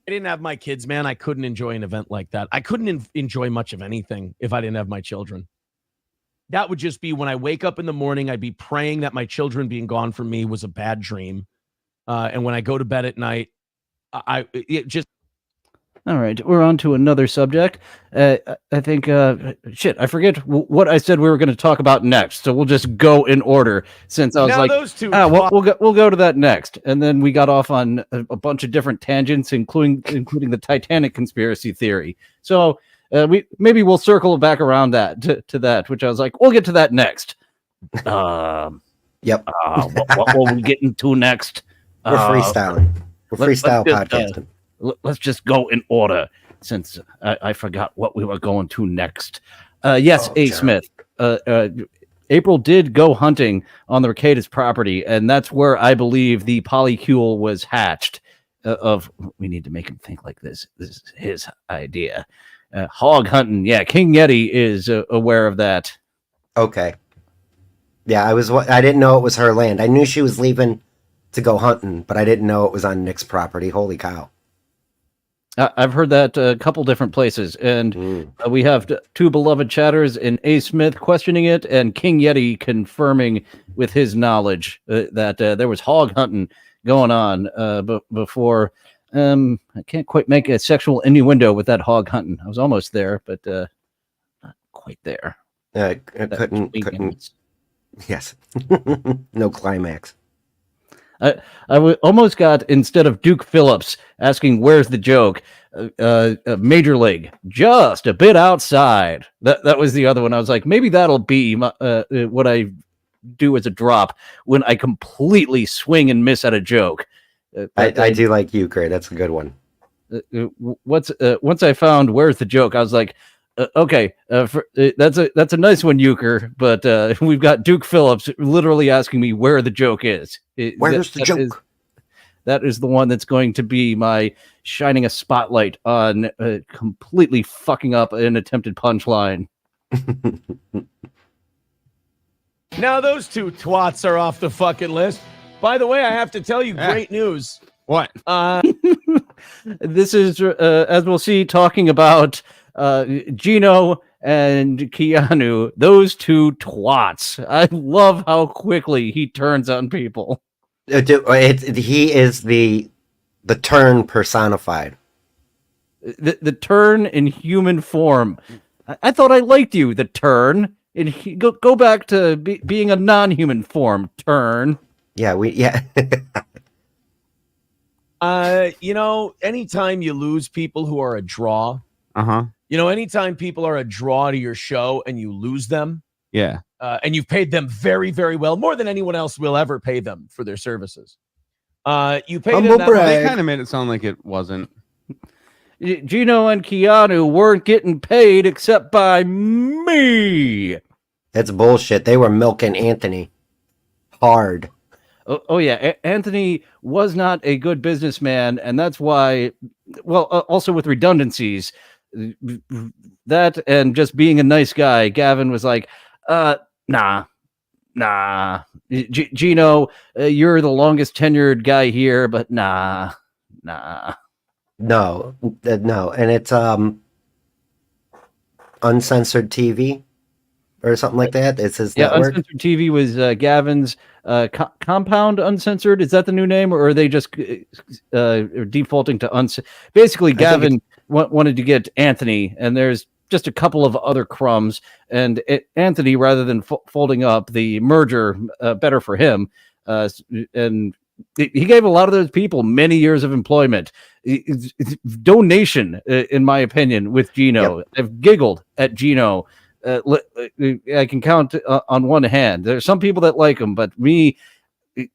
I didn't have my kids, man. I couldn't enjoy an event like that. I couldn't enjoy much of anything if I didn't have my children. That would just be when I wake up in the morning, I'd be praying that my children being gone from me was a bad dream. And when I go to bed at night, All right, we're on to another subject. I think, I forget what I said we were going to talk about next. So we'll just go in order. Since I was Now like, those two we'll go to that next, and then we got off on a bunch of different tangents, including the Titanic conspiracy theory. So we'll circle back around that to that, which I was like, we'll get to that next. Yep. What will we get into next? We're freestyling. We're freestyle podcasting. Let's just go in order, since I forgot what we were going to next. Yes, A. Smith. April did go hunting on the Recatus property, and that's where I believe the polycule was hatched. We need to make him think like this. This is his idea. Hog hunting. Yeah, King Yeti is aware of that. Okay. Yeah, I didn't know it was her land. I knew she was leaving to go hunting, but I didn't know it was on Nick's property. Holy cow. I've heard that a couple different places, and we have two beloved chatters in A. Smith questioning it, and King Yeti confirming with his knowledge that there was hog hunting going on before. I can't quite make a sexual innuendo with that hog hunting. I was almost there, but not quite there. I couldn't. Yes. No climax. I almost got, instead of Duke Phillips asking where's the joke, Major League, just a bit outside. That was the other one. I was like, maybe that'll be what I do as a drop when I completely swing and miss at a joke. I do like euchre. That's a good one. Once I found where's the joke, I was like, okay, that's a nice one, euchre. But we've got Duke Phillips literally asking me where the joke is. Where's the joke? That is the one that's going to be my shining a spotlight on completely fucking up an attempted punchline. Now those two twats are off the fucking list. By the way, I have to tell you, great news. What? This is, as we'll see, talking about Gino and Keanu, those two twats. I love how quickly he turns on people. He is the turn personified. The turn in human form. I thought I liked you, the turn. Go back to being a non-human form, turn. Yeah, anytime you lose people who are a draw, anytime people are a draw to your show and you lose them, and you've paid them very, very well, more than anyone else will ever pay them for their services. You pay them that way. They kind of made it sound like it wasn't. Gino and Keanu weren't getting paid except by me. That's bullshit. They were milking Anthony hard. Oh yeah, Anthony was not a good businessman, and that's why. Well, also with redundancies, that and just being a nice guy, Gavin was like, nah. Gino, you're the longest tenured guy here, but nah. No, and it's uncensored TV or something like that. It's his network. Uncensored TV was Gavin's Compound Uncensored. Is that the new name, or are they just defaulting to uncensored? Basically, Gavin wanted to get Anthony, and there's just a couple of other crumbs, and Anthony, rather than folding up the merger, better for him, and he gave a lot of those people many years of employment. Donation, in my opinion, with Gino. Yep. I've giggled at Gino. I can count on one hand. There's some people that like him, but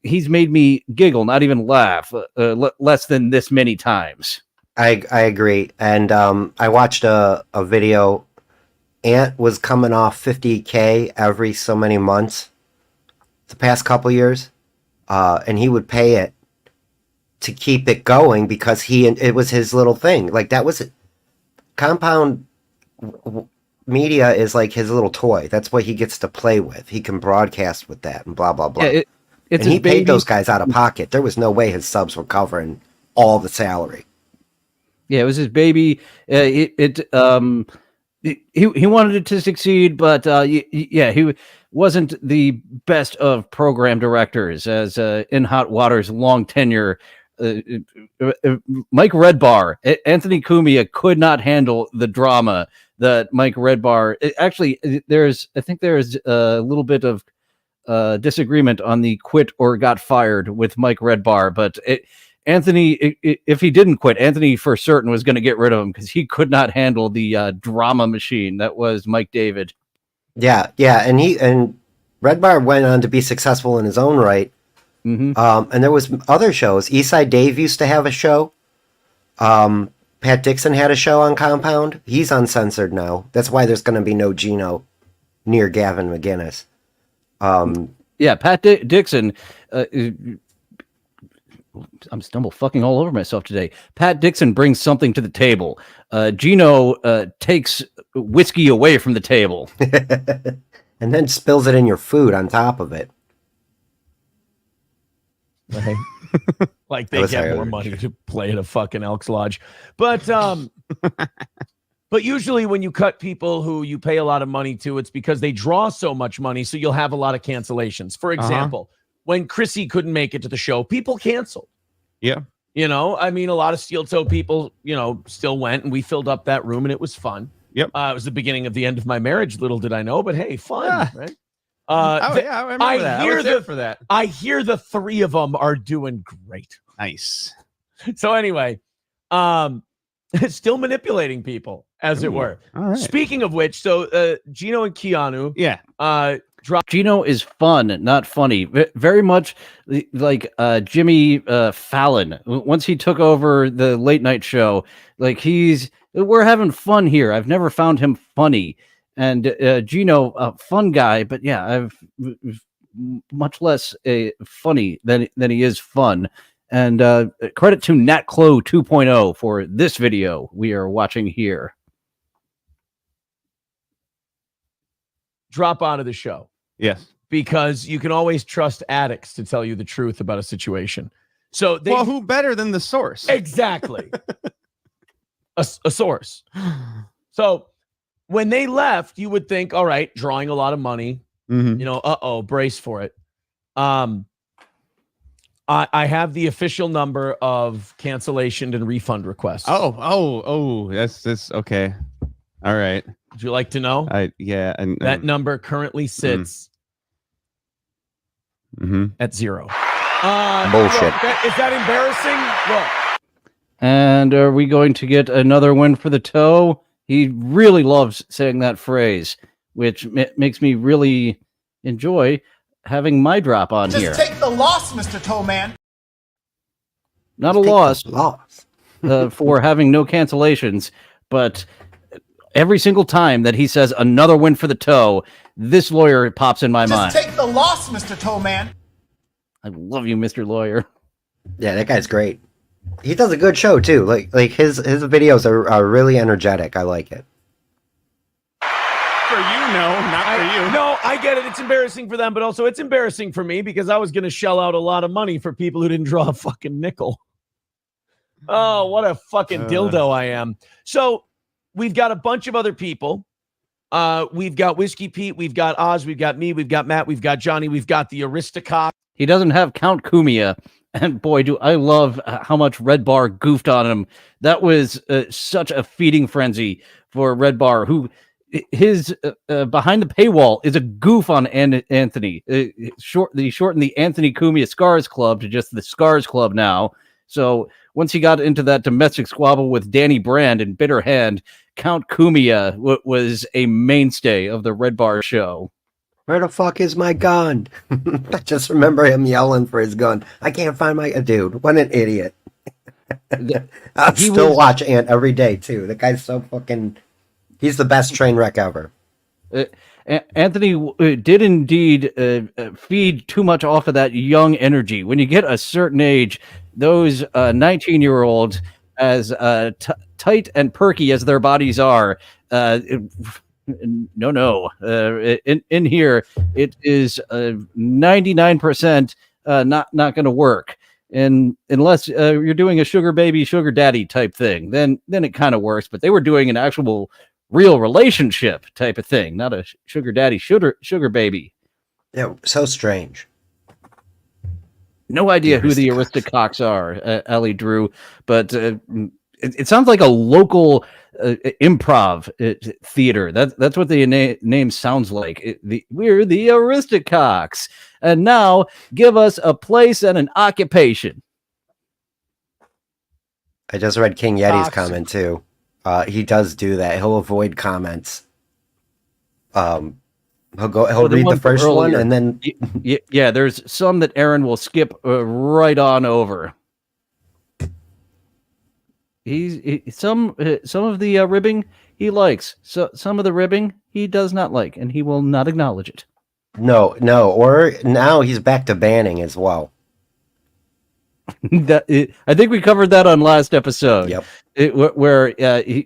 he's made me giggle, not even laugh, less than this many times. I agree. And I watched a video. Ant was coming off 50K every so many months the past couple years. And he would pay it to keep it going because it was his little thing. Like that was it. Compound Media is like his little toy. That's what he gets to play with. He can broadcast with that and blah, blah, blah. Yeah, and he paid those guys out of pocket. There was no way his subs were covering all the salary. Yeah, it was his baby. He wanted it to succeed, but he wasn't the best of program directors, as In Hot Water's long tenure Mike Redbar, Anthony Cumia could not handle the drama that Mike Redbar. Actually, I think there's a little bit of disagreement on the quit or got fired with Mike Redbar, but Anthony, if he didn't quit, Anthony for certain was going to get rid of him because he could not handle the drama machine that was Mike David. Yeah, and Redbar went on to be successful in his own right. Mm-hmm. And there was other shows. Eastside Dave used to have a show. Pat Dixon had a show on Compound. He's uncensored now. That's why there's going to be no Gino near Gavin McGinnis. Yeah, Pat Dixon. I'm stumble fucking all over myself today. Pat Dixon brings something to the table. Gino takes whiskey away from the table. And then spills it in your food on top of it. Right. Like they get more money to play at a fucking Elks Lodge. But but usually when you cut people who you pay a lot of money to, it's because they draw so much money, so you'll have a lot of cancellations. For example, when Chrissy couldn't make it to the show, people canceled. Yeah. You know, I mean, a lot of steel toe people, you know, still went, and we filled up that room, and it was fun. Yep. It was the beginning of the end of my marriage. Little did I know, but hey, fun, right? I remember that. I was there for that. I hear the three of them are doing great. Nice. So anyway, still manipulating people, as it were. All right. Speaking of which, so Gino and Keanu, Gino is fun, not funny. Very much like Jimmy Fallon. Once he took over the late night show, like we're having fun here. I've never found him funny. And Gino, a fun guy, but yeah, I've much less funny than he is fun. And credit to NatClo 2.0 for this video we are watching here. Drop out of the show. Yes. Because you can always trust addicts to tell you the truth about a situation. So who better than the source? Exactly. a source. So when they left, you would think, all right, drawing a lot of money, you know, brace for it. I have the official number of cancellation and refund requests. That's okay. All right. Would you like to know? And that number currently sits at 0. Bullshit. Is that embarrassing? Look. And are we going to get another win for the toe? He really loves saying that phrase, which makes me really enjoy having my drop on here. Just take the loss, Mr. Toe Man. Not a loss for having no cancellations, but every single time that he says another win for the toe, this lawyer pops in my mind. Just take the loss, Mr. Toe Man. I love you, Mr. Lawyer. Yeah, that guy's great. He does a good show too. Like his videos are really energetic. I like it. For you, no, not for you. No, I get it. It's embarrassing for them, but also it's embarrassing for me because I was going to shell out a lot of money for people who didn't draw a fucking nickel. Oh, what a fucking dildo I am. So we've got a bunch of other people. We've got Whiskey Pete. We've got Oz. We've got me. We've got Matt. We've got Johnny. We've got the Aristocrat. He doesn't have Count Cumia. And boy, do I love how much Red Bar goofed on him. That was such a feeding frenzy for Red Bar, who his behind the paywall is a goof on Anthony. He shortened the Anthony Cumia Scars Club to just the Scars Club now. So once he got into that domestic squabble with Danny Brand and Bitter Hand, Count Cumia was a mainstay of the Red Bar show. Where the fuck is my gun? I just remember him yelling for his gun. I can't find my dude. What an idiot. I still watch Ant every day too. The guy's so fucking. He's the best train wreck ever. Anthony did indeed feed too much off of that young energy. When you get a certain age, those 19-year-olds, as tight and perky as their bodies are, no. In here, it is 99% not going to work. And unless you're doing a sugar baby, sugar daddy type thing, then it kind of works. But they were doing an actual real relationship type of thing, not a sugar daddy, sugar baby. Yeah, so strange. No idea who the Aristococks are, Ellie Drew, but it sounds like a local improv theater. That's what the name sounds like. We're the Aristococks, and now give us a place and an occupation. I just read King Yeti's comment too. He does do that. He'll avoid comments. He'll read the first one and then yeah, there's some that Aaron will skip right on over. Some of the ribbing he likes. So some of the ribbing he does not like, and he will not acknowledge it. No. Or now he's back to banning as well. I think we covered that on last episode. Yep. Where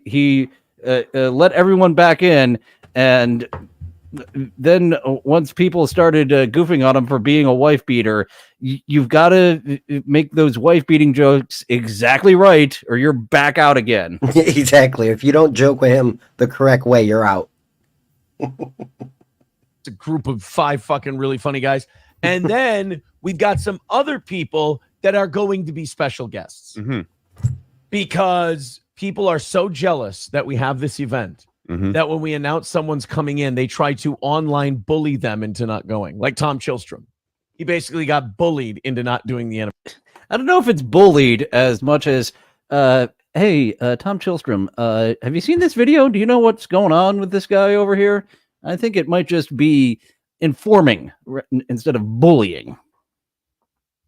he let everyone back in, and then once people started goofing on him for being a wife beater, you've got to make those wife beating jokes exactly right, or you're back out again. Exactly. If you don't joke with him the correct way, you're out. It's a group of 5 fucking really funny guys. And then we've got some other people that are going to be special guests because people are so jealous that we have this event that when we announce someone's coming in, they try to online bully them into not going. Like Tom Chilstrom. He basically got bullied into not doing the anniversary. I don't know if it's bullied as much as, hey, Tom Chilstrom, have you seen this video? Do you know what's going on with this guy over here? I think it might just be informing instead of bullying.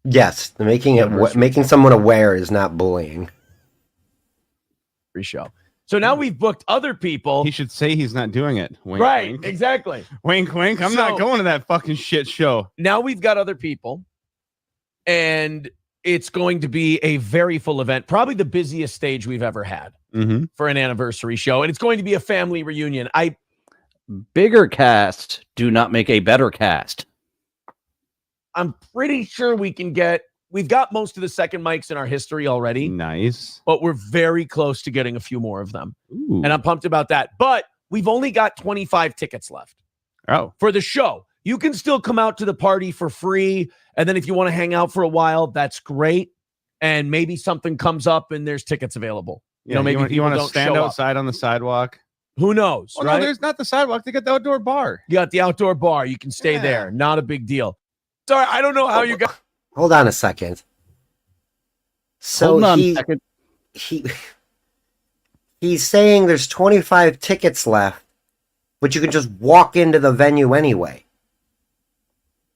Yes, making someone aware is not bullying. Pre-show. So now we've booked other people. He should say he's not doing it. Wink, right, wink. exactly. Wink, wink. I'm not going to that fucking shit show. Now we've got other people, and it's going to be a very full event, probably the busiest stage we've ever had for an anniversary show, and it's going to be a family reunion. Bigger casts do not make a better cast. I'm pretty sure we've got most of the second mics in our history already. Nice. But we're very close to getting a few more of them. Ooh. And I'm pumped about that. But we've only got 25 tickets left. For the show. You can still come out to the party for free. And then if you want to hang out for a while, that's great. And maybe something comes up and there's tickets available. Yeah, maybe you want to stand outside on the sidewalk. Who knows? Well, right? No, there's not the sidewalk. They got the outdoor bar. You got the outdoor bar. You can stay there. Not a big deal. Sorry, I don't know how you got. Hold on a second. So Hold on a second. He's saying there's 25 tickets left, but you can just walk into the venue anyway.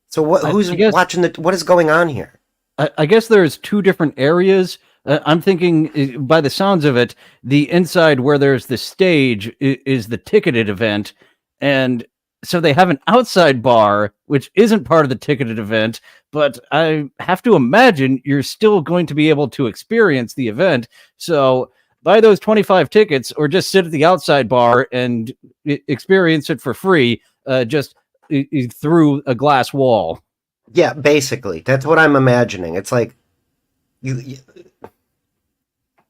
So who's watching what is going on here? I guess there's 2 different areas. I'm thinking, by the sounds of it, the inside where there's the stage is the ticketed event, and so they have an outside bar, which isn't part of the ticketed event, but I have to imagine you're still going to be able to experience the event. So buy those 25 tickets or just sit at the outside bar and experience it for free, just through a glass wall. Yeah, basically. That's what I'm imagining. It's like,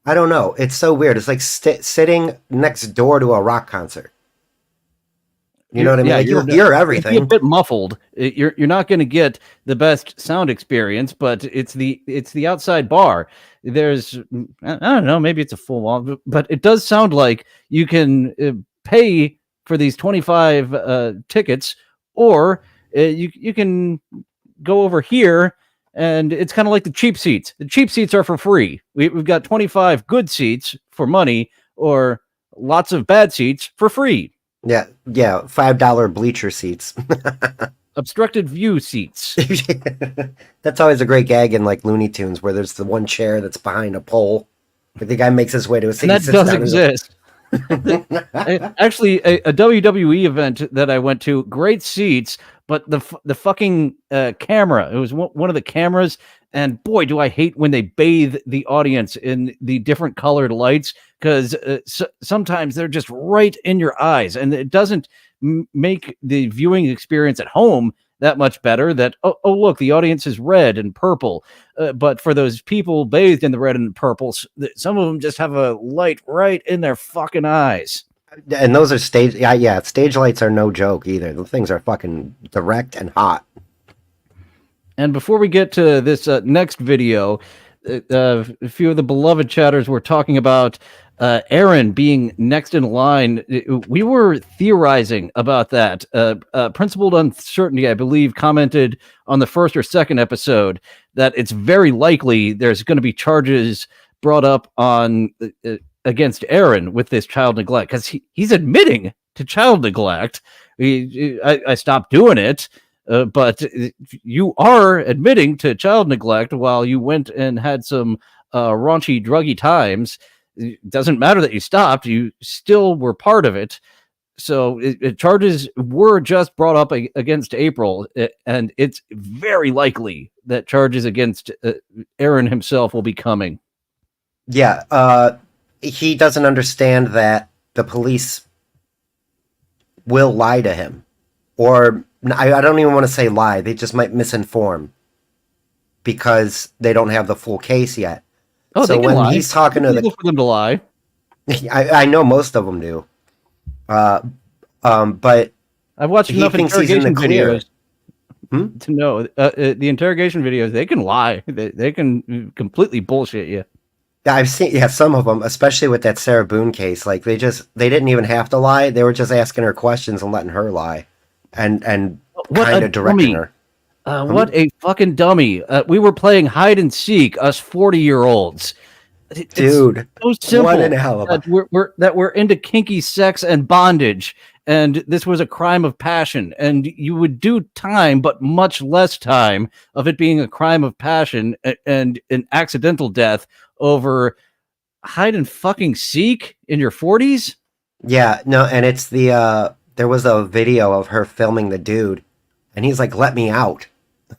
I don't know. It's so weird. It's like sitting next door to a rock concert. You know what I mean? Yeah, like you hear everything. You're a bit muffled. You're not going to get the best sound experience, but it's the outside bar. There's, I don't know, maybe it's a full wall, but it does sound like you can pay for these 25 tickets, or you can go over here, and it's kind of like the cheap seats. The cheap seats are for free. We've got 25 good seats for money, or lots of bad seats for free. Yeah, $5 bleacher seats. Obstructed view seats. That's always a great gag in like Looney Tunes, where there's the one chair that's behind a pole. Like the guy makes his way to a seat. And that does exist. Actually, a WWE event that I went to, great seats, but the fucking camera. It was one of the cameras, and boy, do I hate when they bathe the audience in the different colored lights, because sometimes they're just right in your eyes, and it doesn't make the viewing experience at home that much better. That oh look, the audience is red and purple, but for those people bathed in the red and purples, some of them just have a light right in their fucking eyes. And those are stage. Yeah. Stage lights are no joke either. The things are fucking direct and hot. And before we get to this next video, a few of the beloved chatters were talking about Aaron being next in line. We were theorizing about that. Principled Uncertainty, I believe, commented on the first or second episode that it's very likely there's going to be charges brought up on against Aaron with this child neglect, because he's admitting to child neglect. I stopped doing it. But you are admitting to child neglect while you went and had some raunchy, druggy times. It doesn't matter that you stopped. You still were part of it. So charges were just brought up against April, and it's very likely that charges against Aaron himself will be coming. Yeah, he doesn't understand that the police will lie to him. Or I don't even want to say lie. They just might misinform because they don't have the full case yet. Oh, so they can when lie. he's talking to for them to lie. I know most of them do. But I've watched enough thinks he's in the interrogation clear. videos to know the interrogation videos. They can lie. They can completely bullshit you. Yeah, I've seen some of them, especially with that Sarah Boone case. Like they didn't even have to lie. They were just asking her questions and letting her lie. And kind of directing her. What a fucking dummy. We were playing hide and seek, us 40-year-olds. Dude, so simple what an alibi. that we're into kinky sex and bondage, and this was a crime of passion, and you would do time, but much less time of it being a crime of passion and an accidental death over hide and fucking seek in your 40s? Yeah, no, and it's the there was a video of her filming the dude, and he's like, "Let me out."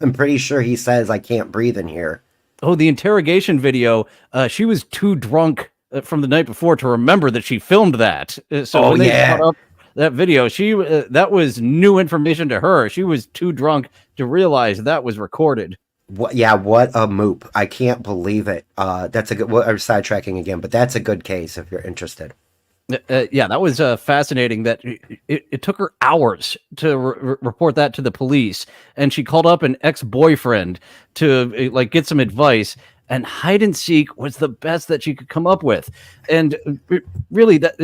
I'm pretty sure he says, "I can't breathe in here." Oh, the interrogation video. She was too drunk from the night before to remember that she filmed that. So when they brought up that video, that was new information to her. She was too drunk to realize that was recorded. What a moop. I can't believe it. That's a good, I'm sidetracking again, but that's a good case if you're interested. Yeah, that was fascinating. That it took her hours to report that to the police, and she called up an ex-boyfriend to get some advice. And hide and seek was the best that she could come up with. And really, that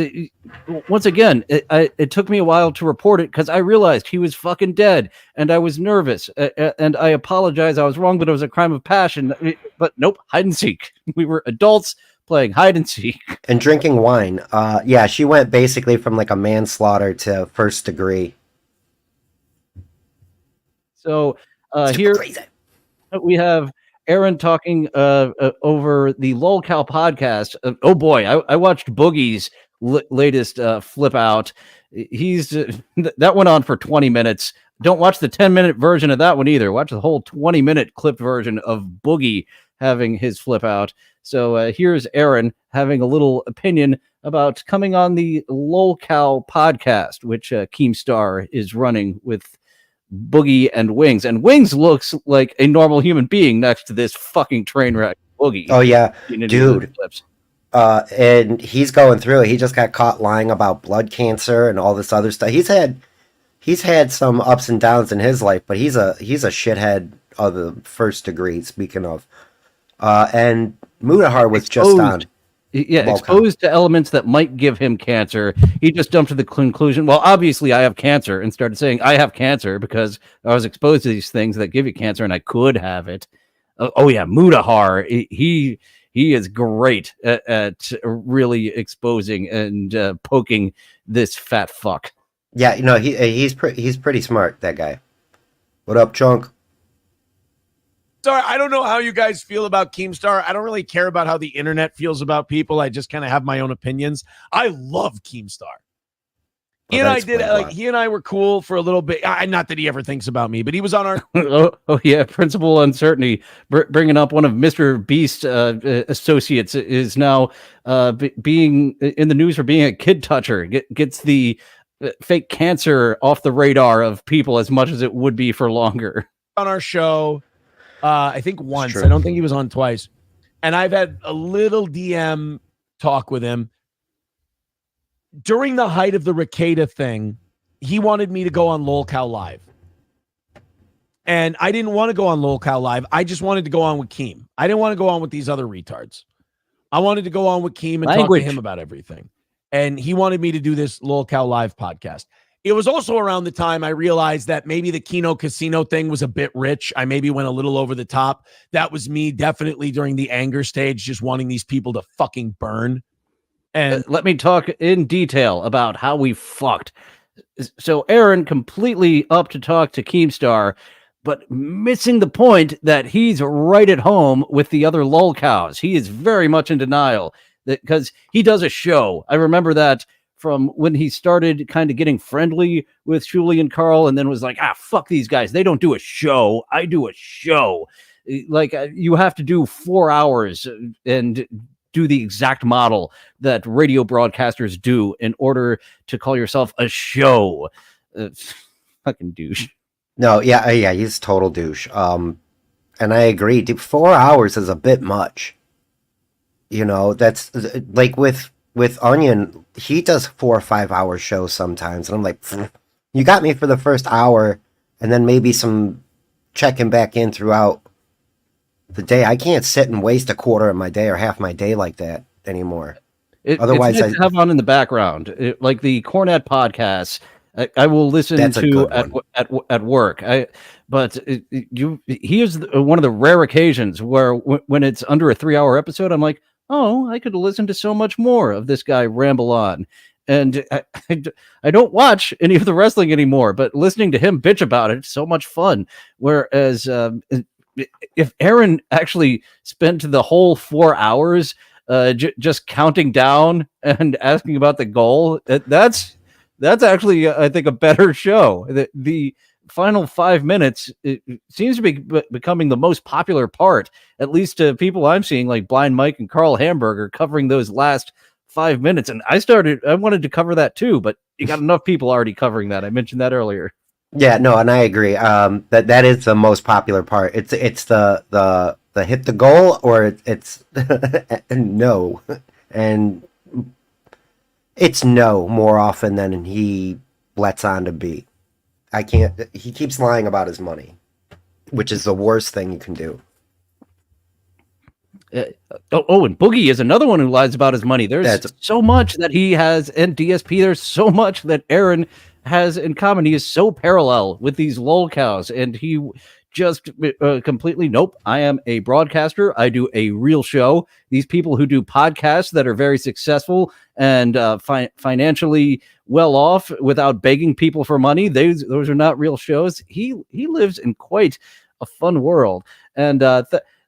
once again, it took me a while to report it because I realized he was fucking dead, and I was nervous. And I apologize, I was wrong, but it was a crime of passion. But nope, hide and seek. We were adults playing hide and seek and drinking wine. Yeah, she went basically from like a manslaughter to first degree. So here crazy. We have Aaron talking over the Lolcow podcast. Oh boy, I watched Boogie's latest flip out. He's that went on for 20 minutes. Don't watch the 10-minute version of that one either. Watch the whole 20-minute clipped version of Boogie having his flip out. So here's Aaron having a little opinion about coming on the Lolcow podcast, which Keemstar is running with Boogie and Wings. And Wings looks like a normal human being next to this fucking train wreck Boogie. Oh, yeah. Dude. And he's going through it. He just got caught lying about blood cancer and all this other stuff. He's had some ups and downs in his life, but he's a shithead of the first degree, speaking of. And Mudahar was just on. Yeah, exposed to elements that might give him cancer. He just jumped to the conclusion, well, obviously I have cancer, and started saying I have cancer because I was exposed to these things that give you cancer and I could have it. Oh yeah, Mudahar, he is great at really exposing and poking this fat fuck. Yeah, he's pretty smart, that guy. What up, Chunk? Sorry, I don't know how you guys feel about Keemstar. I don't really care about how the internet feels about people. I just kind of have my own opinions. I love Keemstar. He and I were cool for a little bit. Not that he ever thinks about me, but he was on our. oh yeah, Principal Uncertainty bringing up one of Mr. Beast's associates is now being in the news for being a kid toucher. Gets the fake cancer off the radar of people as much as it would be for longer. On our show. I think once. I don't think he was on twice. And I've had a little DM talk with him. During the height of the Ricada thing, he wanted me to go on Lolcow Live. And I didn't want to go on Lolcow Live. I just wanted to go on with Keem. I didn't want to go on with these other retards. I wanted to go on with Keem and talk to him about everything. And he wanted me to do this Lolcow Live podcast. It was also around the time I realized that maybe the Keno Casino thing was a bit rich. I maybe went a little over the top. That was me definitely during the anger stage, just wanting these people to fucking burn. And let me talk in detail about how we fucked. So Aaron completely up to talk to Keemstar, but missing the point that he's right at home with the other Lolcows. He is very much in denial because he does a show. I remember that from when he started kind of getting friendly with Shuli and Carl, and then was like, fuck these guys. They don't do a show. I do a show. Like, you have to do 4 hours and do the exact model that radio broadcasters do in order to call yourself a show. Fucking douche. No, yeah, he's total douche. And I agree. 4 hours is a bit much. You know, that's like with Onion, he does 4 or 5 hour shows sometimes, and I'm like, you got me for the first hour, and then maybe some checking back in throughout the day. I can't sit and waste a quarter of my day or half my day like that anymore. Otherwise, it's nice to have on in the background, like the Cornet podcasts. I will listen to at work. He is one of the rare occasions where when it's under a 3 hour episode, I'm like, oh, I could listen to so much more of this guy ramble on. And I don't watch any of the wrestling anymore, but listening to him bitch about it, so much fun. Whereas if Aaron actually spent the whole 4 hours just counting down and asking about the goal, that's actually, I think, a better show. The final 5 minutes, it seems to be becoming the most popular part, at least to people I'm seeing, like Blind Mike and Carl Hamburger, covering those last 5 minutes. And I wanted to cover that too, but you got enough people already covering that. I mentioned that earlier. Yeah, no, and I agree. That is the most popular part. It's the hit the goal, or it's no, and it's no more often than he lets on to be. He keeps lying about his money, which is the worst thing you can do. And Boogie is another one who lies about his money. There's so much that he has in DSP. There's so much that Aaron has in common. He is so parallel with these Lolcows, and he just completely, nope, I am a broadcaster. I do a real show. These people who do podcasts that are very successful and financially well off without begging people for money, those are not real shows. He lives in quite a fun world. And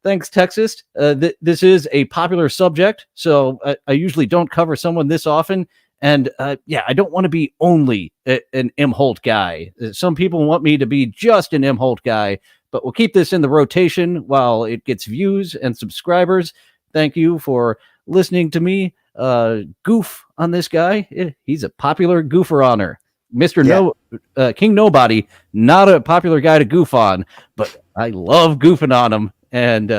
thanks, Texas. This is a popular subject, so I usually don't cover someone this often. And I don't want to be only an Imholte guy. Some people want me to be just an Imholte guy, but we'll keep this in the rotation while it gets views and subscribers. Thank you for listening to me goof on this guy. He's a popular goofer honor. Mr. King Nobody, not a popular guy to goof on, but I love goofing on him, and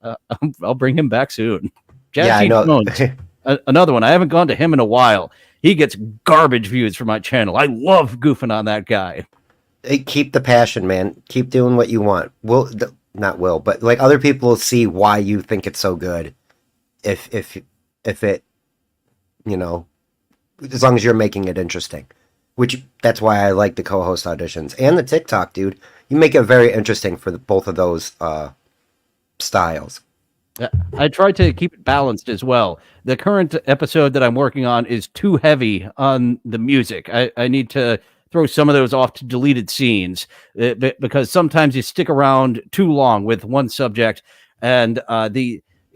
I'll bring him back soon. I know. Another one. I haven't gone to him in a while. He gets garbage views for my channel. I love goofing on that guy. Hey, keep the passion, man. Keep doing what you want. But like other people will see why you think it's so good. If it, you know, as long as you're making it interesting, that's why I like the co-host auditions and the TikTok, dude. You make it very interesting for both of those styles. I try to keep it balanced as well. The current episode that I'm working on is too heavy on the music. I need to throw some of those off to deleted scenes because sometimes you stick around too long with one subject. And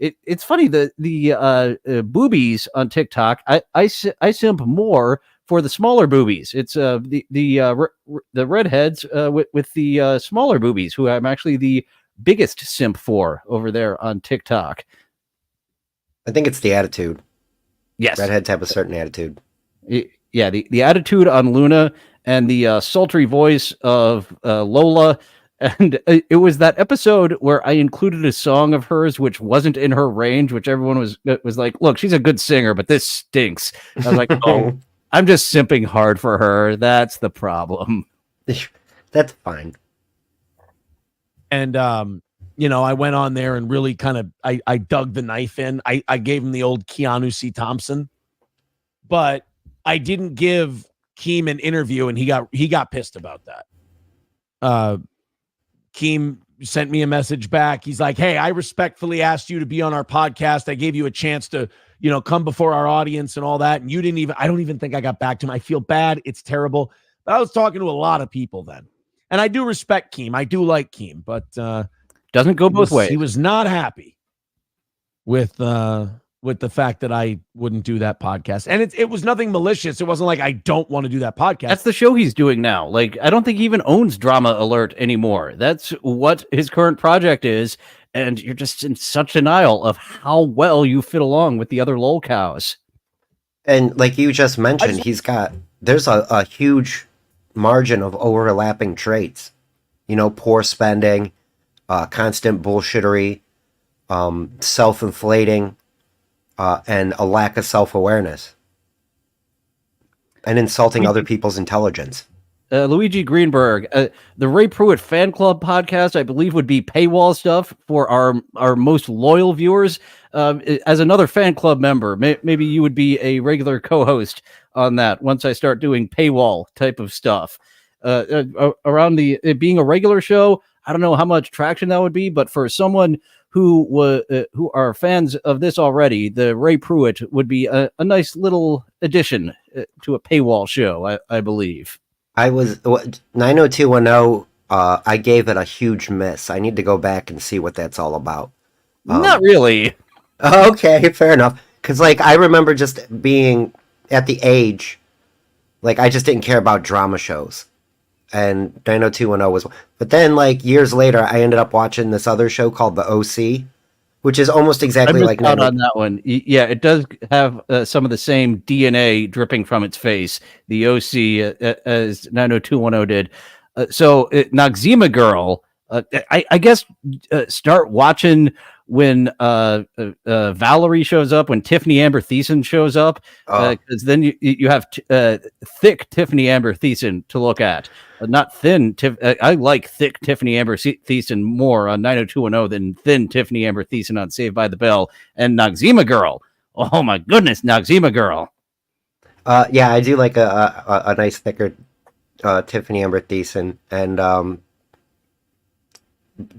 it's funny, the boobies on TikTok, I simp more for the smaller boobies. It's the redheads with the smaller boobies, who I'm actually the biggest simp for over there on TikTok. I think it's the attitude. Yes. Redheads have a certain attitude. Yeah, the attitude on Luna and the sultry voice of Lola. And it was that episode where I included a song of hers which wasn't in her range, which everyone was like, look, she's a good singer, but this stinks. I was like, oh, I'm just simping hard for her. That's the problem. That's fine. And, I went on there and really kind of, I dug the knife in. I gave him the old Keanu C. Thompson, but I didn't give Keem an interview, and he got pissed about that. Keem sent me a message back. He's like, hey, I respectfully asked you to be on our podcast. I gave you a chance to, come before our audience and all that. And you didn't even, I don't even think I got back to him. I feel bad. It's terrible. But I was talking to a lot of people then. And I do respect Keem. I do like Keem, but doesn't go both ways. He was not happy with the fact that I wouldn't do that podcast. And it was nothing malicious. It wasn't like I don't want to do that podcast. That's the show he's doing now. Like, I don't think he even owns Drama Alert anymore. That's what his current project is. And you're just in such denial of how well you fit along with the other Lolcows. And like you just mentioned, there's a huge margin of overlapping traits. Poor spending, constant bullshittery, self-inflating, and a lack of self-awareness, and insulting other people's intelligence. Luigi Greenberg, the Ray Pruitt fan club podcast, I believe, would be paywall stuff for our most loyal viewers. As another fan club member, maybe you would be a regular co-host on that once I start doing paywall type of stuff. Around it being a regular show, I don't know how much traction that would be, but for someone who are fans of this already, the Ray Pruitt would be a nice little addition to a paywall show, I believe. I was 90210. I gave it a huge miss. I need to go back and see what that's all about. Not really. Okay, fair enough. Because I remember just being at the age, I just didn't care about drama shows. And 90210 was, but then years later, I ended up watching this other show called The OC, which is almost exactly like out on that one. Yeah, it does have some of the same DNA dripping from its face. The OC, as 90210 did. So Noxzema Girl, I guess start watching when Valerie shows up, when Tiffany Amber Thiessen shows up, because then you have thick Tiffany Amber Thiessen to look at. Not thin. I like thick Tiffany Amber Thiessen more on 90210 than thin Tiffany Amber Thiessen on Saved by the Bell. And Noxzema Girl. Oh my goodness, Noxzema Girl. Yeah, I do like a nice thicker Tiffany Amber Thiessen, and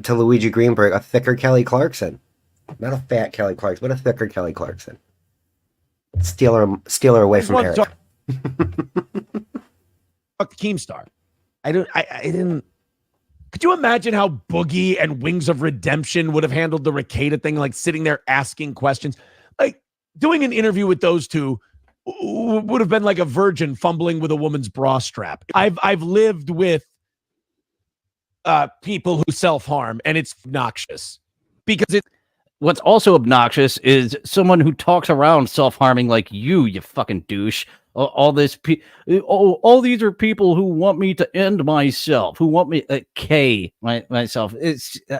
to Luigi Greenberg, a thicker Kelly Clarkson. Not a fat Kelly Clarkson, but a thicker Kelly Clarkson. Steal her away from Eric. Fuck the Keemstar. I didn't. Could you imagine how Boogie and Wings of Redemption would have handled the Rekieta thing? Sitting there asking questions, doing an interview with those two would have been like a virgin fumbling with a woman's bra strap. I've lived with people who self-harm, and it's obnoxious because what's also obnoxious is someone who talks around self-harming like you fucking douche. All these are people who want me to end myself, who want me myself.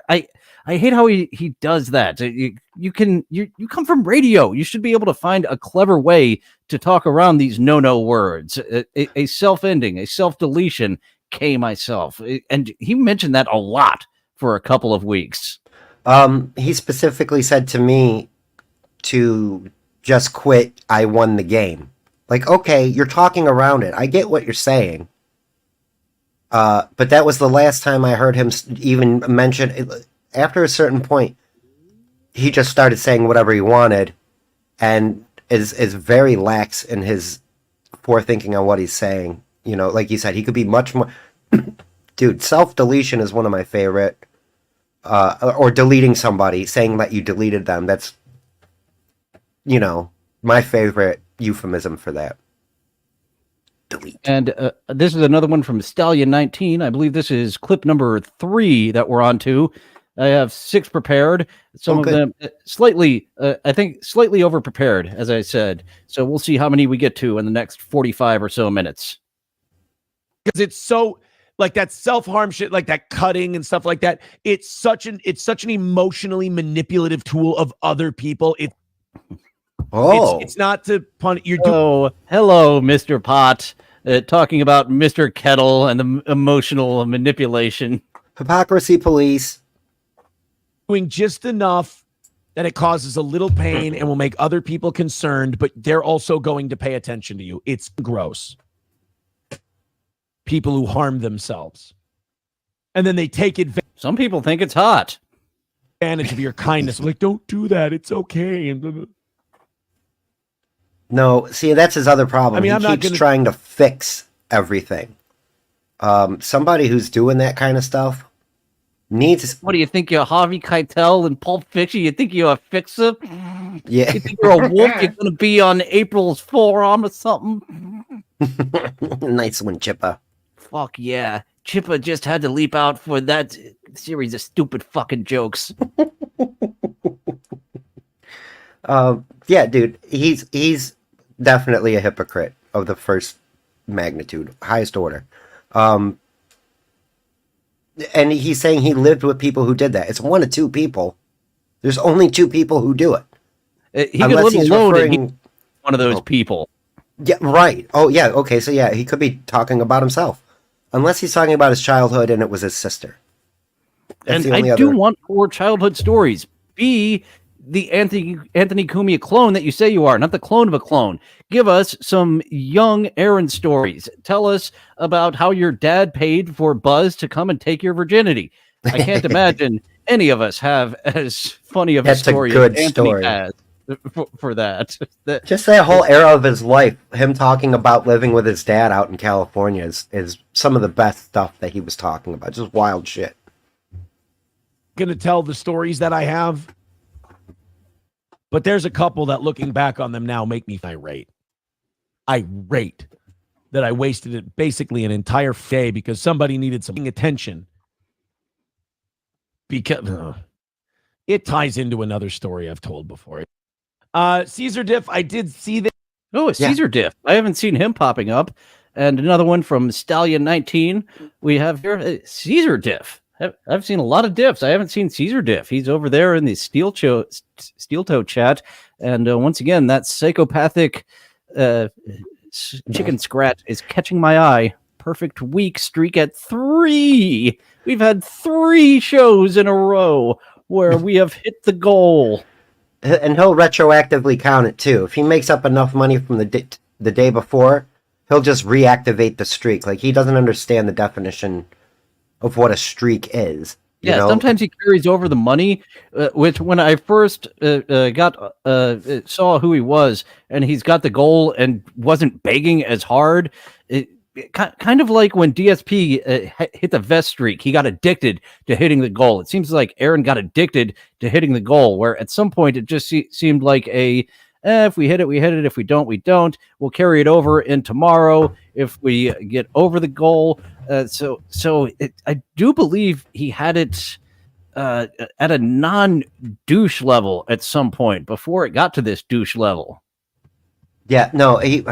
I hate how he does that. You come from radio. You should be able to find a clever way to talk around these no words. A self-ending, a self-deletion, myself. And he mentioned that a lot for a couple of weeks. He specifically said to me to just quit. I won the game. Okay, you're talking around it. I get what you're saying. But that was the last time I heard him even mention it. After a certain point, he just started saying whatever he wanted, and is very lax in his forethinking on what he's saying. Like you said, he could be much more. Dude, self-deletion is one of my favorite. Or deleting somebody, saying that you deleted them. That's, my favorite euphemism for that. Delete. And this is another one from Stallion 19. I believe this is clip number 3 that we're on to. I have 6 prepared. Some of them slightly over-prepared, as I said. So we'll see how many we get to in the next 45 or so minutes. Because it's so... that self-harm shit, that cutting and stuff like that. It's such an emotionally manipulative tool of other people. It's not to punish. Hello, Mr. Pot. Talking about Mr. Kettle and the emotional manipulation. Hypocrisy police. Doing just enough that it causes a little pain and will make other people concerned, but they're also going to pay attention to you. It's gross. People who harm themselves. And then they take advantage Some people think it's hot. of your kindness. Like, don't do that. It's okay. And blah, blah. No, see, that's his other problem. I mean, he I'm not keeps gonna- trying to fix everything. Somebody who's doing that kind of stuff needs. What do you think you're Harvey Keitel in Pulp Fiction? You think you're a fixer? Yeah. You think you're a wolf? You're gonna be on April's forearm or something? Nice one, Chippa. Fuck yeah. Chipper just had to leap out for that series of stupid fucking jokes. Yeah, dude, he's definitely a hypocrite of the first magnitude, highest order. And he's saying he lived with people who did that. It's one of two people. There's only two people who do it. He could live he's alone and referring- he's one of those people. Yeah, right. Oh, yeah. Okay, so yeah, he could be talking about himself. Unless he's talking about his childhood and it was his sister. That's And the only I do other- want more childhood stories. Be the Anthony Cumia clone that you say you are, not the clone of a clone. Give us some young Aaron stories. Tell us about how your dad paid for Buzz to come and take your virginity. I can't imagine any of us have as funny of That's a story a good as Anthony story. has for that. Just that whole era of his life, him talking about living with his dad out in California is some of the best stuff that he was talking about. Just wild shit. Going to tell the stories that I have. But there's a couple that looking back on them now make me irate. Irate that I wasted it basically an entire day because somebody needed some attention. Because it ties into another story I've told before. Caesar Diff, I did see this. Oh, a Caesar Diff. I haven't seen him popping up. And another one from Stallion19. We have here Caesar Diff. I've seen a lot of diffs. I haven't seen Caesar Diff. He's over there in the Steel Toe chat. And once again, that psychopathic chicken scratch is catching my eye. Perfect week streak at 3. We've had 3 shows in a row where we have hit the goal. And he'll retroactively count it too. If he makes up enough money from the day before, he'll just reactivate the streak. Like, he doesn't understand the definition of what a streak is. You know? Sometimes he carries over the money, which when I first saw who he was, and he's got the goal and wasn't begging as hard. Kind of like when DSP hit the vest streak, he got addicted to hitting the goal. It seems like Aaron got addicted to hitting the goal, where at some point it just seemed like if we hit it, we hit it. If we don't, we don't. We'll carry it over in tomorrow if we get over the goal. I do believe he had it at a non-douche level at some point before it got to this douche level. Yeah, no, he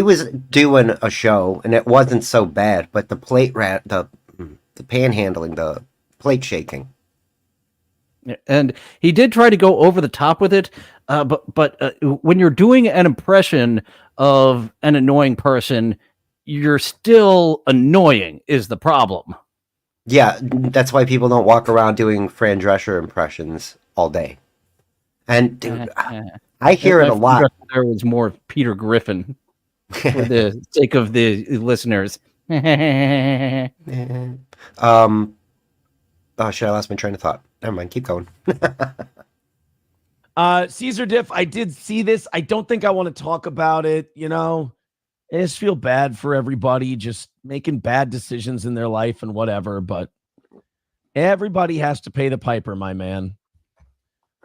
was doing a show and it wasn't so bad, but the the panhandling, the plate shaking. And he did try to go over the top with it, but when you're doing an impression of an annoying person, you're still annoying is the problem. Yeah, that's why people don't walk around doing Fran Drescher impressions all day. And dude, I hear it a lot. There was more Peter Griffin for the sake of the listeners. Oh shit, I lost my train of thought. Never mind, keep going. Caesar Diff, I did see this. I don't think I want to talk about it. You know, I just feel bad for everybody just making bad decisions in their life and whatever, but everybody has to pay the piper, my man.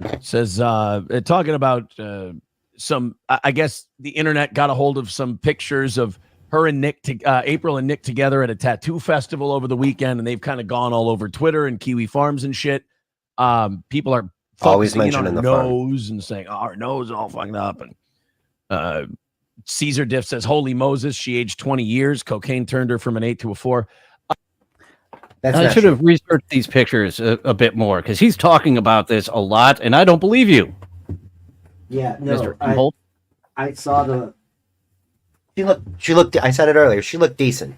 It says, talking about I guess the internet got a hold of some pictures of her and Nick, April and Nick together at a tattoo festival over the weekend, and they've kind of gone all over Twitter and Kiwi Farms and shit. People are always focusing mentioning on her the farm. nose and saying, "Oh, her nose is all fucked up." And Caesar Diff says, "Holy Moses, she aged 20 years. Cocaine turned her from an 8 to a 4." I should have researched these pictures a bit more because he's talking about this a lot, and I don't believe you. Yeah, Mr. Imholte. I saw the. She looked. I said it earlier. She looked decent.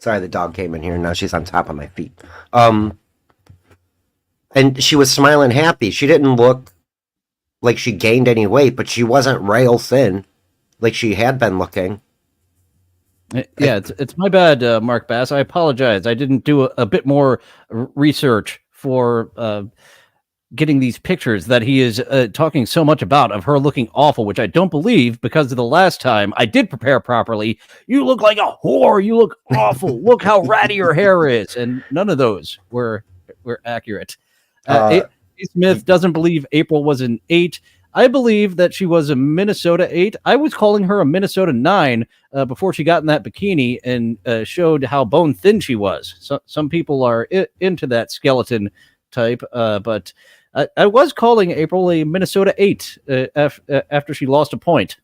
Sorry, the dog came in here and now she's on top of my feet. And she was smiling happy. She didn't look like she gained any weight, but she wasn't rail thin like she had been looking. Yeah, it's my bad, Mark Bass. I apologize. I didn't do a bit more research for getting these pictures that he is talking so much about of her looking awful, which I don't believe because of the last time I did prepare properly. You look like a whore. You look awful. Look how ratty your hair is. And none of those were accurate. A. Smith doesn't believe April was an 8. I believe that she was a Minnesota 8. I was calling her a Minnesota 9 before she got in that bikini and showed how bone thin she was. So, some people are into that skeleton type, but I was calling April a Minnesota 8 after she lost a point.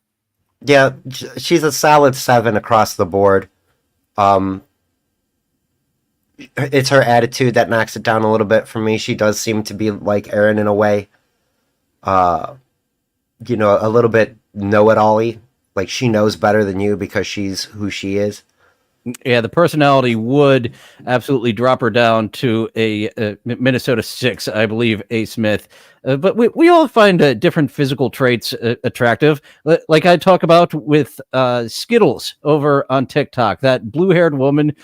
Yeah, she's a solid 7 across the board. It's her attitude that knocks it down a little bit for me. She does seem to be like Aaron in a way. A little bit know-it-all-y. Like she knows better than you because she's who she is. Yeah, the personality would absolutely drop her down to a Minnesota 6, I believe, A. Smith. But we all find different physical traits attractive. Like I talk about with Skittles over on TikTok, that blue-haired woman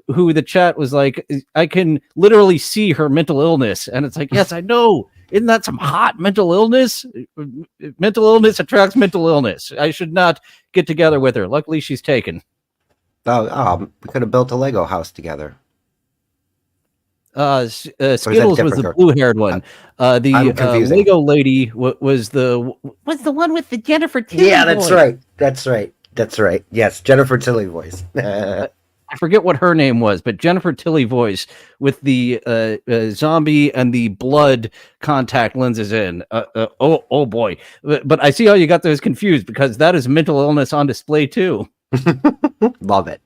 who the chat was like, I can literally see her mental illness. And it's like, yes, I know. Isn't that some hot mental illness? Mental illness attracts mental illness. I should not get together with her. Luckily, she's taken. Oh, we could have built a Lego house together. Skittles was the blue-haired one. The Lego lady was the one with the Jennifer Tilly Yeah, voice. That's right. Yes, Jennifer Tilly voice. I forget what her name was, but Jennifer Tilly voice with the zombie and the blood contact lenses in. Oh boy. But I see how you got those confused because that is mental illness on display too. Love it.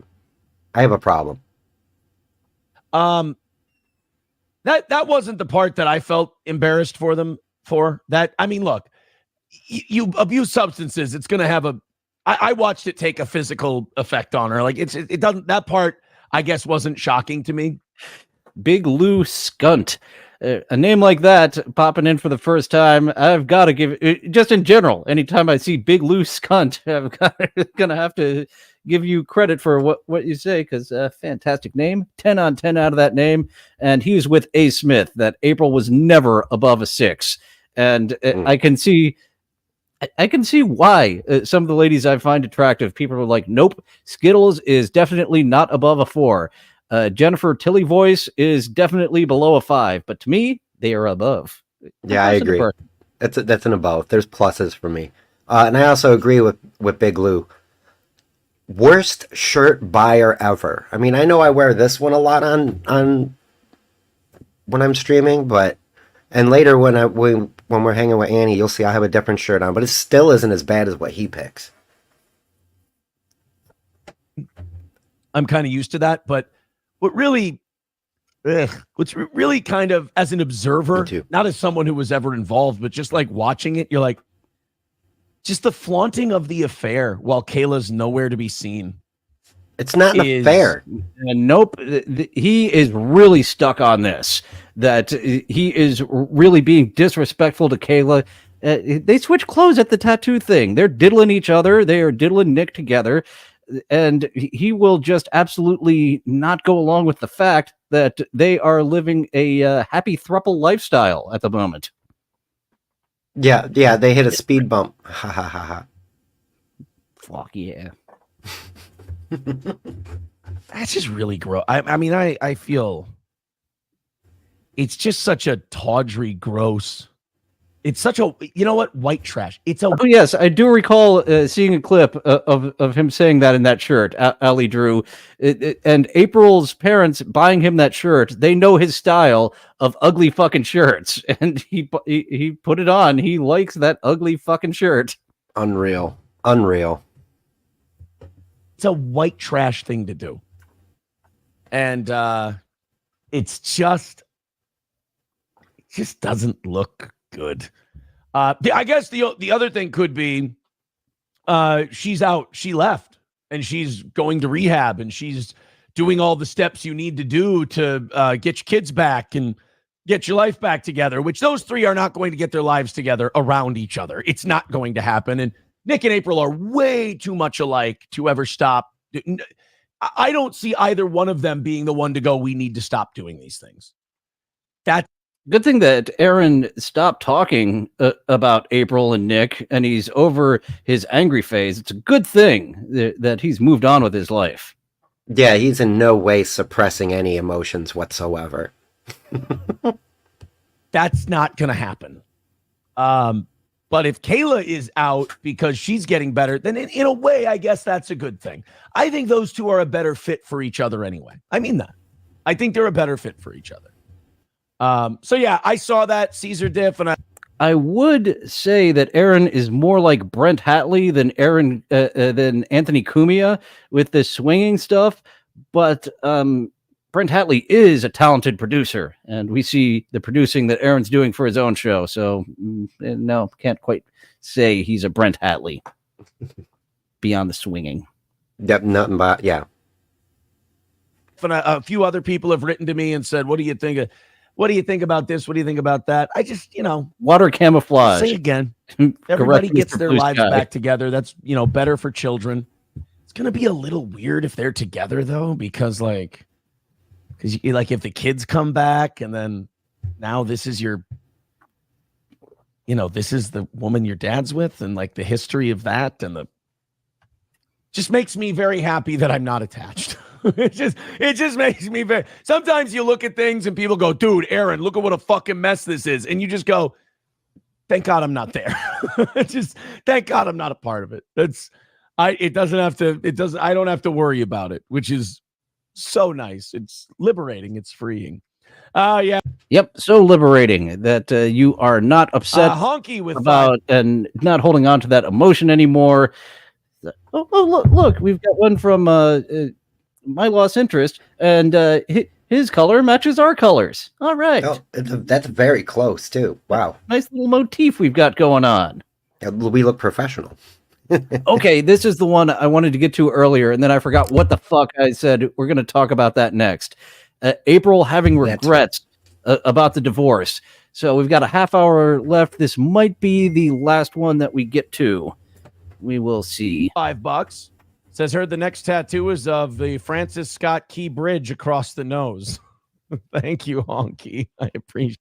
I have a problem. That wasn't the part that I felt embarrassed for them for. That, I mean, look, you abuse substances, it's going to have I watched it take a physical effect on her. Like it doesn't, that part I guess wasn't shocking to me. Big Lou Skunt. A name like that popping in for the first time, I've got to give it, just in general, anytime I see Big Lou Skunt, I'm going to have to give you credit for what you say, because fantastic name. 10 on 10 out of that name. And he's with A. Smith, that April was never above a 6. And I can see why some of the ladies I find attractive, people are like, nope, Skittles is definitely not above a 4. Jennifer Tilly voice is definitely below a 5, but to me, they are above. Yeah, I agree. That's an above. There's pluses for me. And I also agree with Big Lou. Worst shirt buyer ever. I mean, I know I wear this one a lot on when I'm streaming, and later when we're hanging with Annie, you'll see I have a different shirt on, but it still isn't as bad as what he picks. I'm kind of used to that, but what's really kind of, as an observer, not as someone who was ever involved, but just like watching it, you're like, just the flaunting of the affair while Kayla's nowhere to be seen. It's not an affair. Nope. He is really stuck on this, that he is really being disrespectful to Kayla. They switch clothes at the tattoo thing. They're diddling each other. They are diddling Nick together. And he will just absolutely not go along with the fact that they are living a happy throuple lifestyle at the moment. Yeah, they hit a speed bump. Ha ha ha ha. Fuck yeah. That's just really gross. I mean, I feel it's just such a tawdry, gross. It's such a, you know what, white trash. It's a. Oh yes, I do recall seeing a clip of him saying that in that shirt, Ali Drew, and April's parents buying him that shirt. They know his style of ugly fucking shirts, and he put it on. He likes that ugly fucking shirt. Unreal. It's a white trash thing to do, and it just doesn't look good. I guess the other thing could be she's out. She left, and she's going to rehab, and she's doing all the steps you need to do to get your kids back and get your life back together, which those three are not going to get their lives together around each other. It's not going to happen. And Nick and April are way too much alike to ever stop. I don't see either one of them being the one to go, we need to stop doing these things. That's good thing that Aaron stopped talking about April and Nick, and he's over his angry phase. It's a good thing that he's moved on with his life. Yeah, he's in no way suppressing any emotions whatsoever. That's not going to happen. But if Kayla is out because she's getting better, then in a way, I guess that's a good thing. I think those two are a better fit for each other anyway. I mean that. I think they're a better fit for each other. So yeah, I saw that Caesar diff, and I would say that Aaron is more like Brent Hatley than Anthony Cumia with this swinging stuff, but Brent Hatley is a talented producer, and we see the producing that Aaron's doing for his own show. So no, can't quite say he's a Brent Hatley beyond the swinging. Yep, nothing but yeah. And a few other people have written to me and said, "What do you think? What do you think about this? What do you think about that?" I just, water camouflage. Say again. Everybody gets their lives back together. That's better for children. It's gonna be a little weird if they're together though, because if the kids come back and then now this is your, this is the woman your dad's with, and like the history of that, and just makes me very happy that I'm not attached. It just makes me very. Sometimes you look at things and people go, "Dude, Aaron, look at what a fucking mess this is," and you just go, "Thank God I'm not there." Thank God I'm not a part of it. I don't have to worry about it, which is so nice. It's liberating. It's freeing. Yeah. Yep. So liberating that you are not upset honky with about and not holding on to that emotion anymore. Oh, look, we've got one from My Lost Interest, and his color matches our colors. All right. Oh, that's very close too. Wow. Nice little motif we've got going on. We look professional. Okay, this is the one I wanted to get to earlier, and then I forgot what the fuck I said. We're going to talk about that next. April having regrets about the divorce. So we've got a half hour left. This might be the last one that we get to. We will see. $5. Says, heard the next tattoo is of the Francis Scott Key Bridge across the nose. Thank you, Honky. I appreciate it.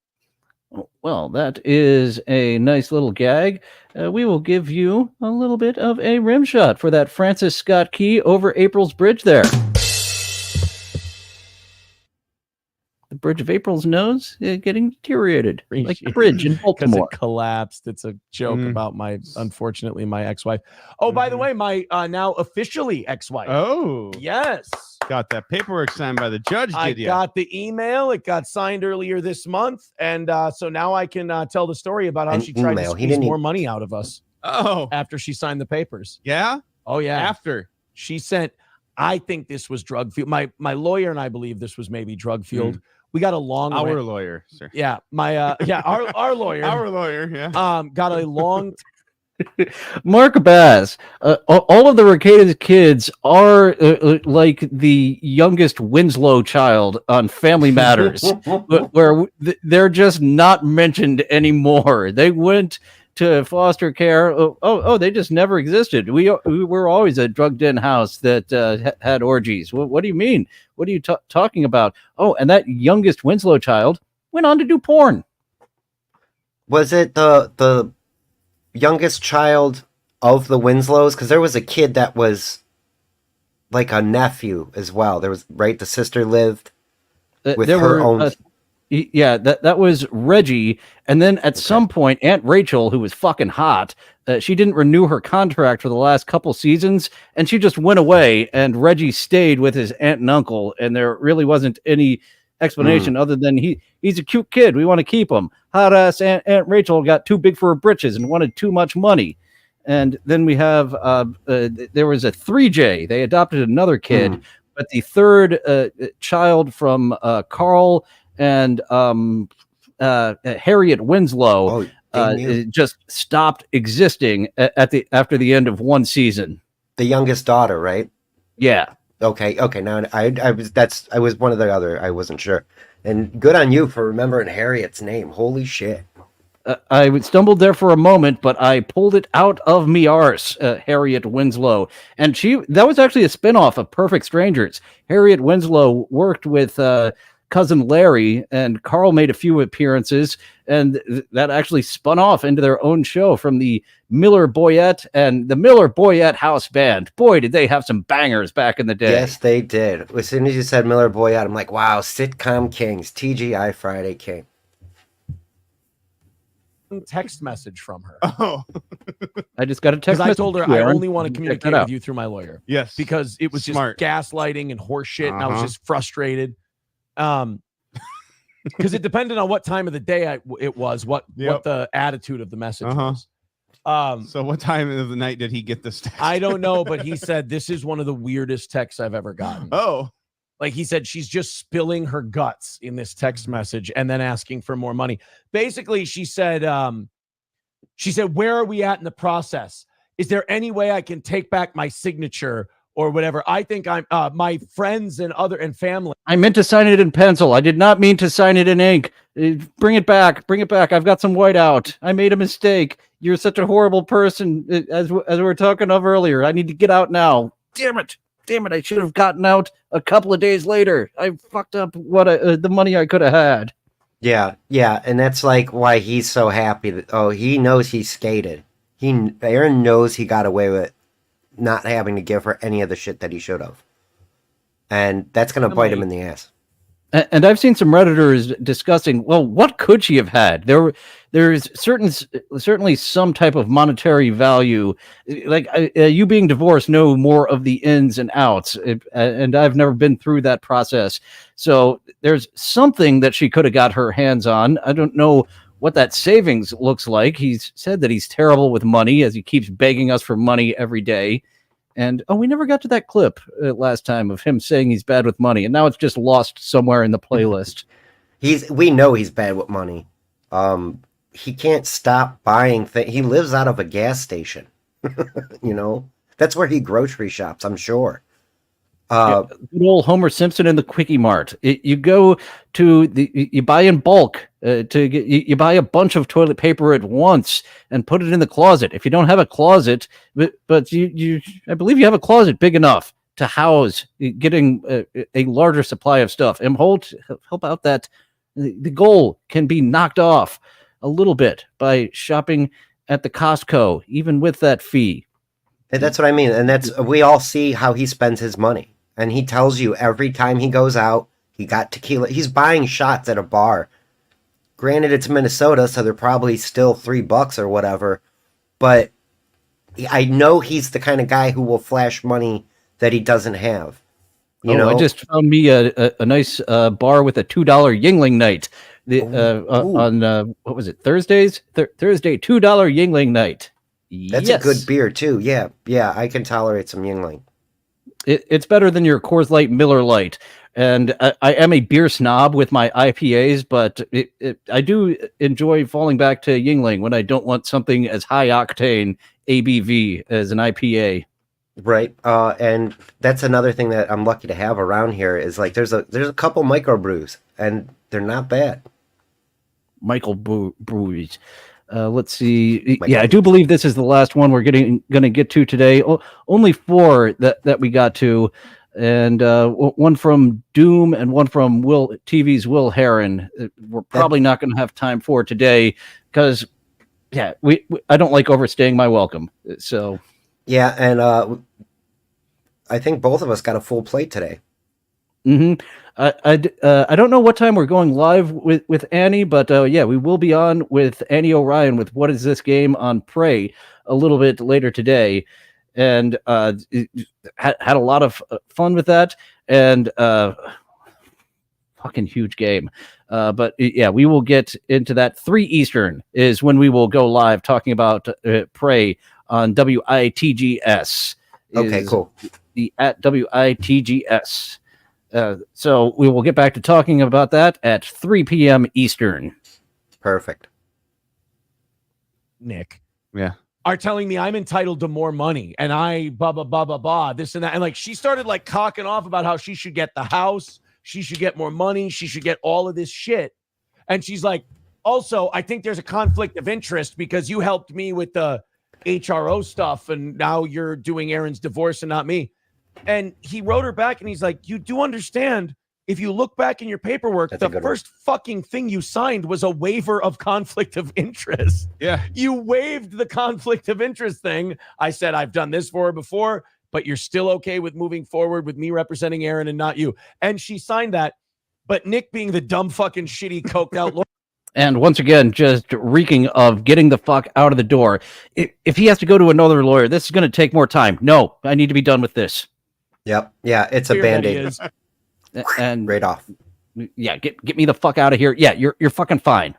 Well, that is a nice little gag. We will give you a little bit of a rim shot for that Francis Scott Key over April's bridge there. The bridge of April's nose getting deteriorated, like the bridge in Baltimore. Because it collapsed. It's a joke about my ex-wife. Oh, by the way, my now officially ex-wife. Oh. Yes. Got that paperwork signed by the judge, I got the email. It got signed earlier this month. And so now I can tell the story about how she tried to squeeze more money out of us. Oh. After she signed the papers. Yeah? Oh, yeah. After. She sent, I think this was drug fueled. My lawyer and I believe this was maybe drug fueled. We got a long lawyer, sir. Yeah, our lawyer. Our lawyer, yeah. Got a long Mark Bass. All of the Recated kids are like the youngest Winslow child on Family Matters, where they're just not mentioned anymore. They went to foster care. They just never existed. We were always a drugged-in house that had orgies. What do you mean? What are you talking about? Oh, and that youngest Winslow child went on to do porn. Was it the youngest child of the Winslows? Because there was a kid that was like a nephew as well. There was, right? The sister lived with her own. Yeah, that was Reggie. And then at some point, Aunt Rachel, who was fucking hot, she didn't renew her contract for the last couple seasons, and she just went away, and Reggie stayed with his aunt and uncle, and there really wasn't any explanation other than he's a cute kid. We want to keep him. Hot ass Aunt Rachel got too big for her britches and wanted too much money. And then we have there was a 3J. They adopted another kid, but the third child from Carl and Harriet Winslow just stopped existing after the end of one season. The youngest daughter, right? Yeah. Okay. Now I was one of the other. I wasn't sure. And good on you for remembering Harriet's name. Holy shit. I stumbled there for a moment, but I pulled it out of me arse, Harriet Winslow. And that was actually a spinoff of Perfect Strangers. Harriet Winslow worked with cousin Larry, and Carl made a few appearances, and that actually spun off into their own show from the Miller Boyette and the Miller Boyette House Band. Boy, did they have some bangers back in the day. Yes, they did. As soon as you said Miller Boyette, I'm like, wow, sitcom kings, TGI Friday king. Text message from her. Oh, I just got a text Because I message. told her too, I Aaron. only want to Check communicate that out. with you through my lawyer. yes. Because it was just Smart. gaslighting and horse shit, and I was Uh-huh. just frustrated. Because it depended on what time of the day it was, what the attitude of the message Uh-huh. was. So what time of the night did he get this text? I don't know, but he said this is one of the weirdest texts I've ever gotten. Oh, Like he said, she's just spilling her guts in this text message and then asking for more money. Basically, she said, where are we at in the process? Is there any way I can take back my signature or whatever? I think I'm my friends and family. I meant to sign it in pencil. I did not mean to sign it in ink. Bring it back. Bring it back. I've got some whiteout. I made a mistake. You're such a horrible person, as we were talking of earlier. I need to get out now. Damn it. I should have gotten out a couple of days later. I fucked up the money I could have had. Yeah, and that's like why he's so happy that he knows he skated. Aaron knows he got away with not having to give her any of the shit that he should have. And that's going to bite him in the ass. And I've seen some Redditors discussing, well, what could she have had? There's certainly some type of monetary value. Like you being divorced know more of the ins and outs, and I've never been through that process. So there's something that she could have got her hands on. I don't know what that savings looks like. He's said that he's terrible with money, as he keeps begging us for money every day. And we never got to that clip last time of him saying he's bad with money, and now it's just lost somewhere in the playlist. We know he's bad with money. He can't stop buying things. He lives out of a gas station. That's where he grocery shops, I'm sure. Good old Homer Simpson in the Quickie Mart. You go to you buy in bulk you buy a bunch of toilet paper at once and put it in the closet. If you don't have a closet, but I believe you have a closet big enough to house getting a larger supply of stuff. Imholte, help out that the goal can be knocked off a little bit by shopping at the Costco, even with that fee. And that's what I mean. And we all see how he spends his money. And he tells you every time he goes out, he got tequila. He's buying shots at a bar. Granted, it's Minnesota, so they're probably still $3 or whatever. But I know he's the kind of guy who will flash money that he doesn't have. You know? I just found me a nice bar with a $2 Yingling night. On what was it, Thursdays? Thursday, $2 Yingling night. That's a good beer too. Yeah, I can tolerate some Yingling. It's better than your Coors Light, Miller Lite. And I am a beer snob with my IPAs, but I do enjoy falling back to Yingling when I don't want something as high octane ABV as an IPA. Right. And that's another thing that I'm lucky to have around here is like there's a couple microbrews and they're not bad. Michael Breweries. Let's see. Yeah, I do believe this is the last one we're going to get to today. Only 4 that we got to, and one from Doom and one from TV's Will Heron. We're probably not going to have time for today because, I don't like overstaying my welcome. So yeah, and I think both of us got a full plate today. Mm-hmm. I don't know what time we're going live with Annie, but we will be on with Annie O'Ryan with What Is This Game on Prey a little bit later today, and had a lot of fun with that, and fucking huge game. But we will get into that. 3 Eastern is when we will go live talking about Prey on WITGS. Okay, cool. The at WITGS. So we will get back to talking about that at 3 p.m. Eastern. Perfect. Nick. Yeah. are telling me I'm entitled to more money and I blah, blah, blah, blah, blah, this and that. And like, she started like cocking off about how she should get the house. She should get more money. She should get all of this shit. And she's like, also, I think there's a conflict of interest because you helped me with the HRO stuff. And now you're doing Aaron's divorce and not me. And he wrote her back and he's like, you do understand, if you look back in your paperwork, the first fucking thing you signed was a waiver of conflict of interest. Yeah. You waived the conflict of interest thing. I said, I've done this for her before, but you're still okay with moving forward with me representing Aaron and not you. And she signed that. But Nick, being the dumb fucking shitty coked out lawyer. And once again, just reeking of getting the fuck out of the door. If he has to go to another lawyer, this is going to take more time. No, I need to be done with this. Yep. Yeah, it's a Band-Aid. And right off. Yeah, get me the fuck out of here. Yeah, you're fucking fine.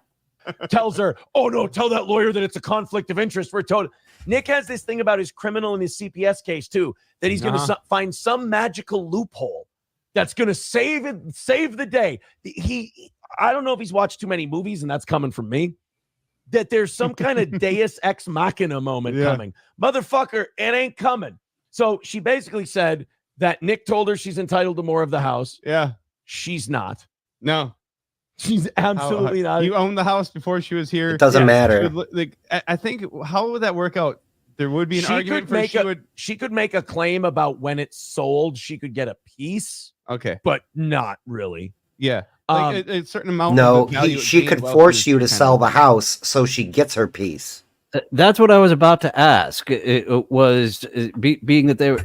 Tells her, oh no, tell that lawyer that it's a conflict of interest. We're told. Nick has this thing about his criminal and his CPS case too, that he's going to find some magical loophole that's going to save the day. I don't know if he's watched too many movies, and that's coming from me, that there's some kind of Deus Ex Machina moment coming. Motherfucker, it ain't coming. So she basically said that Nick told her she's entitled to more of the house. Yeah. She's not. No. She's absolutely not. You owned the house before she was here. It doesn't matter. Like, I think, how would that work out? There would be an argument for she could make a claim about when it's sold. She could get a piece. Okay. But not really. Yeah. Like a certain amount. No, she could force you to sell the house so she gets her piece. That's what I was about to ask. It was being that they were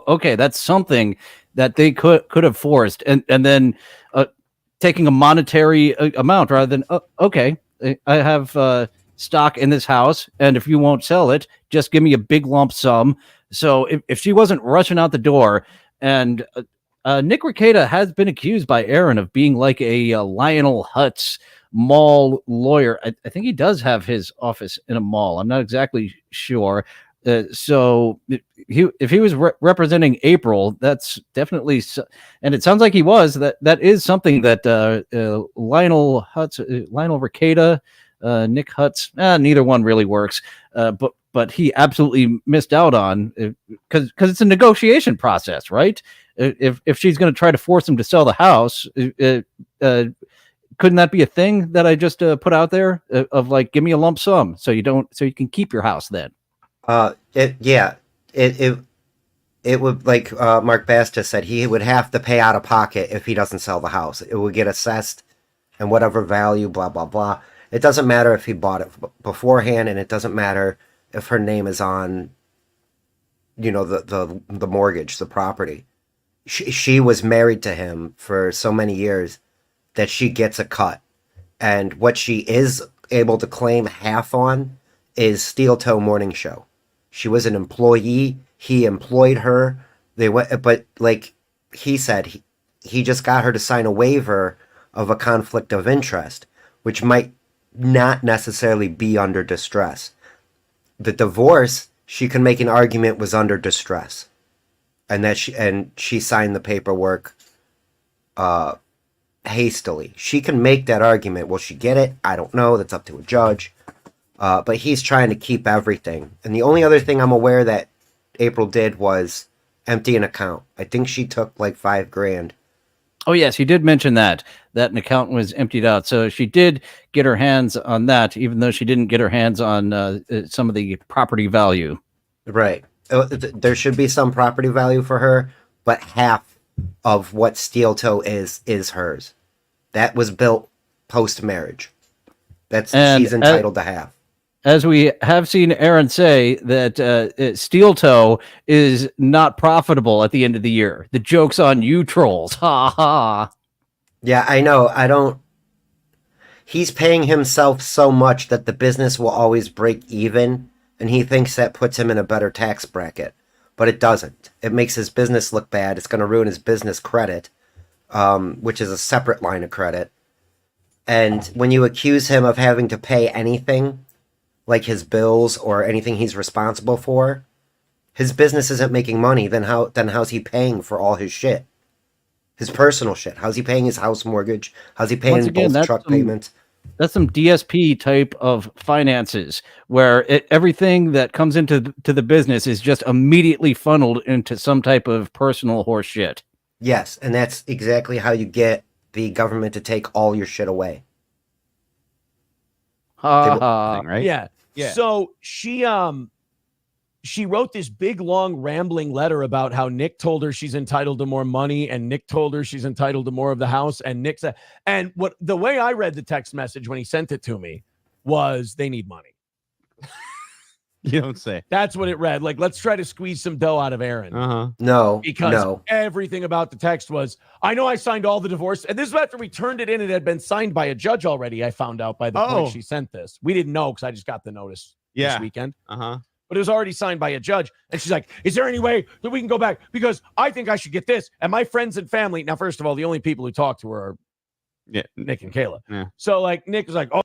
okay. That's something that they could have forced, and then taking a monetary amount rather than okay, I have stock in this house, and if you won't sell it, just give me a big lump sum. So if she wasn't rushing out the door, and Nick Rekieta has been accused by Aaron of being like a Lionel Hutz mall lawyer. I think he does have his office in a mall. I'm not exactly sure. So if he was representing April, that's definitely, and it sounds like he was. That is something that Lionel Rekieta, Nick Hutz, neither one really works. But he absolutely missed out on because it's a negotiation process, right? If she's going to try to force him to sell the house, couldn't that be a thing that I just put out there of like, give me a lump sum so you can keep your house then? It would, like Mark Basta said, he would have to pay out of pocket if he doesn't sell the house. It would get assessed and whatever value, blah, blah, blah. It doesn't matter if he bought it beforehand, and it doesn't matter if her name is on, the mortgage, the property. She was married to him for so many years that she gets a cut. And what she is able to claim half on is Steel Toe Morning Show. She was an employee. He employed her. They went, but like he said, he just got her to sign a waiver of a conflict of interest, which might not necessarily be under distress. The divorce, she can make an argument, was under distress, and that she signed the paperwork hastily. She can make that argument. Will she get it? I don't know. That's up to a judge. But he's trying to keep everything. And the only other thing I'm aware that April did was empty an account. I think she took like $5,000. Oh yes, he did mention that an account was emptied out. So she did get her hands on that, even though she didn't get her hands on some of the property value. Right. There should be some property value for her, but half of what Steel Toe is hers. That was built post-marriage. She's entitled to half. As we have seen Aaron say that Steel Toe is not profitable at the end of the year. The joke's on you trolls. Ha ha. Yeah, I know. He's paying himself so much that the business will always break even, and he thinks that puts him in a better tax bracket. But it doesn't. It makes his business look bad. It's going to ruin his business credit, which is a separate line of credit. And when you accuse him of having to pay anything, like his bills or anything he's responsible for, his business isn't making money. Then how's he paying for all his shit? His personal shit. How's he paying his house mortgage? How's he paying both truck payments? That's some DSP type of finances where everything that comes into the business is just immediately funneled into some type of personal horse shit. Yes, and that's exactly how you get the government to take all your shit away. Ha ha. Right? Yeah. So she wrote this big, long, rambling letter about how Nick told her she's entitled to more money, and Nick told her she's entitled to more of the house, and Nick said, and what the way I read the text message when he sent it to me was they need money. You don't say. That's what it read. Like, let's try to squeeze some dough out of Aaron. No, Because everything about the text was, I know I signed all the divorce. And this is after we turned it in. It had been signed by a judge already. I found out by the point she sent this. We didn't know because I just got the notice this weekend. But it was already signed by a judge. And she's like, is there any way that we can go back? Because I think I should get this. And my friends and family. Now, first of all, the only people who talk to her are Nick and Kayla. Yeah. So, like, Nick was like, oh.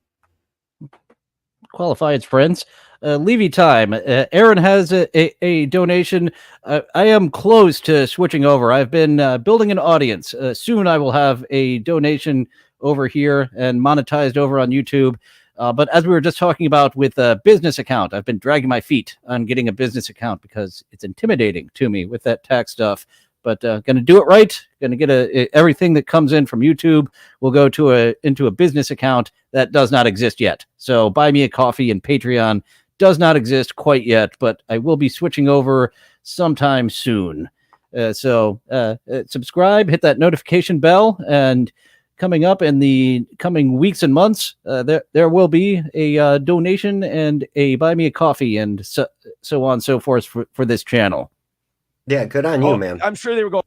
Qualify as friends. Levy time. Aaron has a donation. I am close to switching over. I've been building an audience. Soon I will have a donation over here and monetized over on YouTube. But as we were just talking about with a business account, I've been dragging my feet on getting a business account because it's intimidating to me with that tax stuff. But going to do it right. Going to get everything that comes in from YouTube will go to into a business account that does not exist yet. So Buy Me a Coffee and Patreon does not exist quite yet, but I will be switching over sometime soon. So subscribe, hit that notification bell, and coming up in the coming weeks and months, there will be a donation and a Buy Me a Coffee and so on and so forth for this channel. Yeah, good on you, man. I'm sure they were going.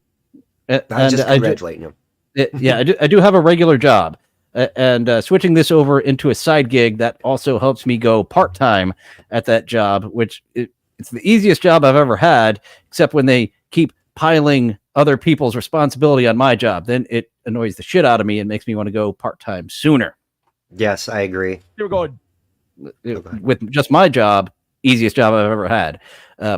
I just congratulate you. I do have a regular job, and switching this over into a side gig that also helps me go part-time at that job, which it's the easiest job I've ever had, except when they keep piling other people's responsibility on my job. Then it annoys the shit out of me and makes me want to go part-time sooner. Yes, I agree. They were going. With just my job, easiest job I've ever had.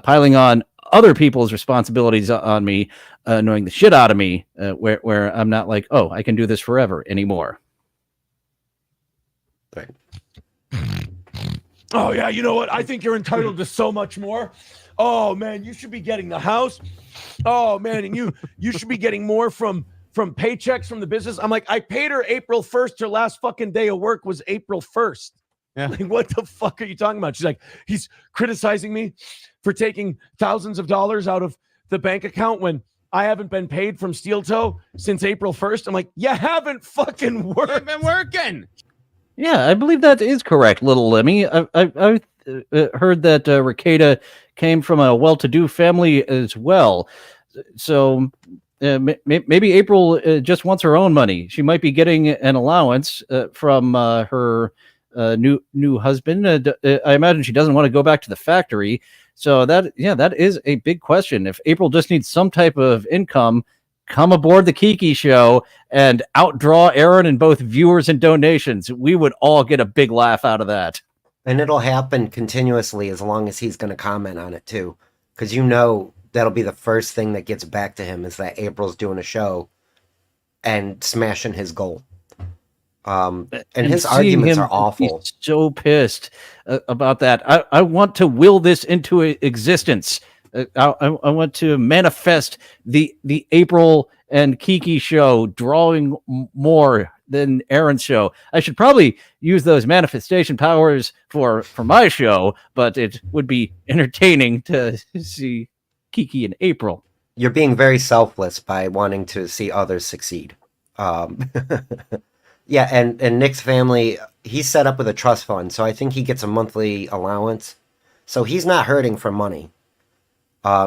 Piling on other people's responsibilities on me, annoying the shit out of me, where I'm not like, oh, I can do this forever anymore. Right. Oh yeah, you know what? I think you're entitled to so much more. Oh man, you should be getting the house. Oh man, and you should be getting more from paychecks from the business. I'm like, I paid her April 1st. Her last fucking day of work was April 1st. Yeah. Like, what the fuck are you talking about? She's like, he's criticizing me for taking thousands of dollars out of the bank account when I haven't been paid from Steel Toe since April 1st. I'm like, you haven't fucking worked. I've been working. Yeah, I believe that is correct, Little Lemmy. I've heard that Ricada came from a well-to-do family as well. So maybe April just wants her own money. She might be getting an allowance from her new husband. I imagine she doesn't want to go back to the factory. So that is a big question. If April just needs some type of income, come aboard the Kiki show and outdraw Aaron in both viewers and donations. We would all get a big laugh out of that. And it'll happen continuously as long as he's going to comment on it too. Because you know that'll be the first thing that gets back to him is that April's doing a show and smashing his goal. And his arguments are awful. He's so pissed about that. I want to will this into existence. I want to manifest the April and Kiki show drawing more than Aaron's show. I should probably use those manifestation powers for my show, but it would be entertaining to see Kiki and April. You're being very selfless by wanting to see others succeed. Yeah, and Nick's family, he's set up with a trust fund, so I think he gets a monthly allowance. So he's not hurting for money.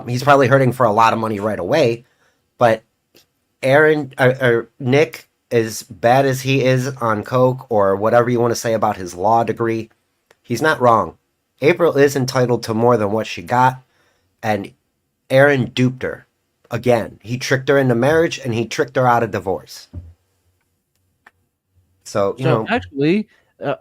He's probably hurting for a lot of money right away, but Nick, as bad as he is on coke or whatever you want to say about his law degree, he's not wrong. April is entitled to more than what she got, and Aaron duped her. Again, he tricked her into marriage, and he tricked her out of divorce. So, you know, actually,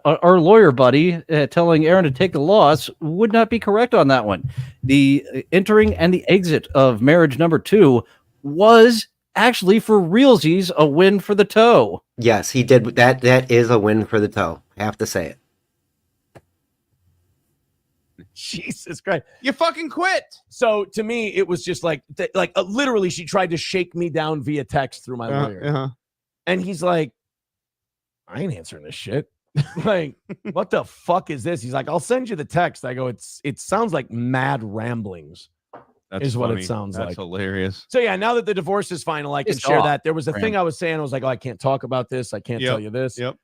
our lawyer buddy telling Aaron to take the loss would not be correct on that one. The entering and the exit of marriage number 2 was actually for realsies a win for the toe. Yes, he did. That is a win for the toe. I have to say it. Jesus Christ. You fucking quit. So to me, it was just like literally she tried to shake me down via text through my lawyer. And he's like, I ain't answering this shit. Like, what the fuck is this? He's like, I'll send you the text. I go, it sounds like mad ramblings. That's what funny. it sounds That's like. hilarious. So yeah, now that the divorce is final, I can share that. There was a thing I was saying. I was like, oh, I can't talk about this. I can't tell you this. Yep.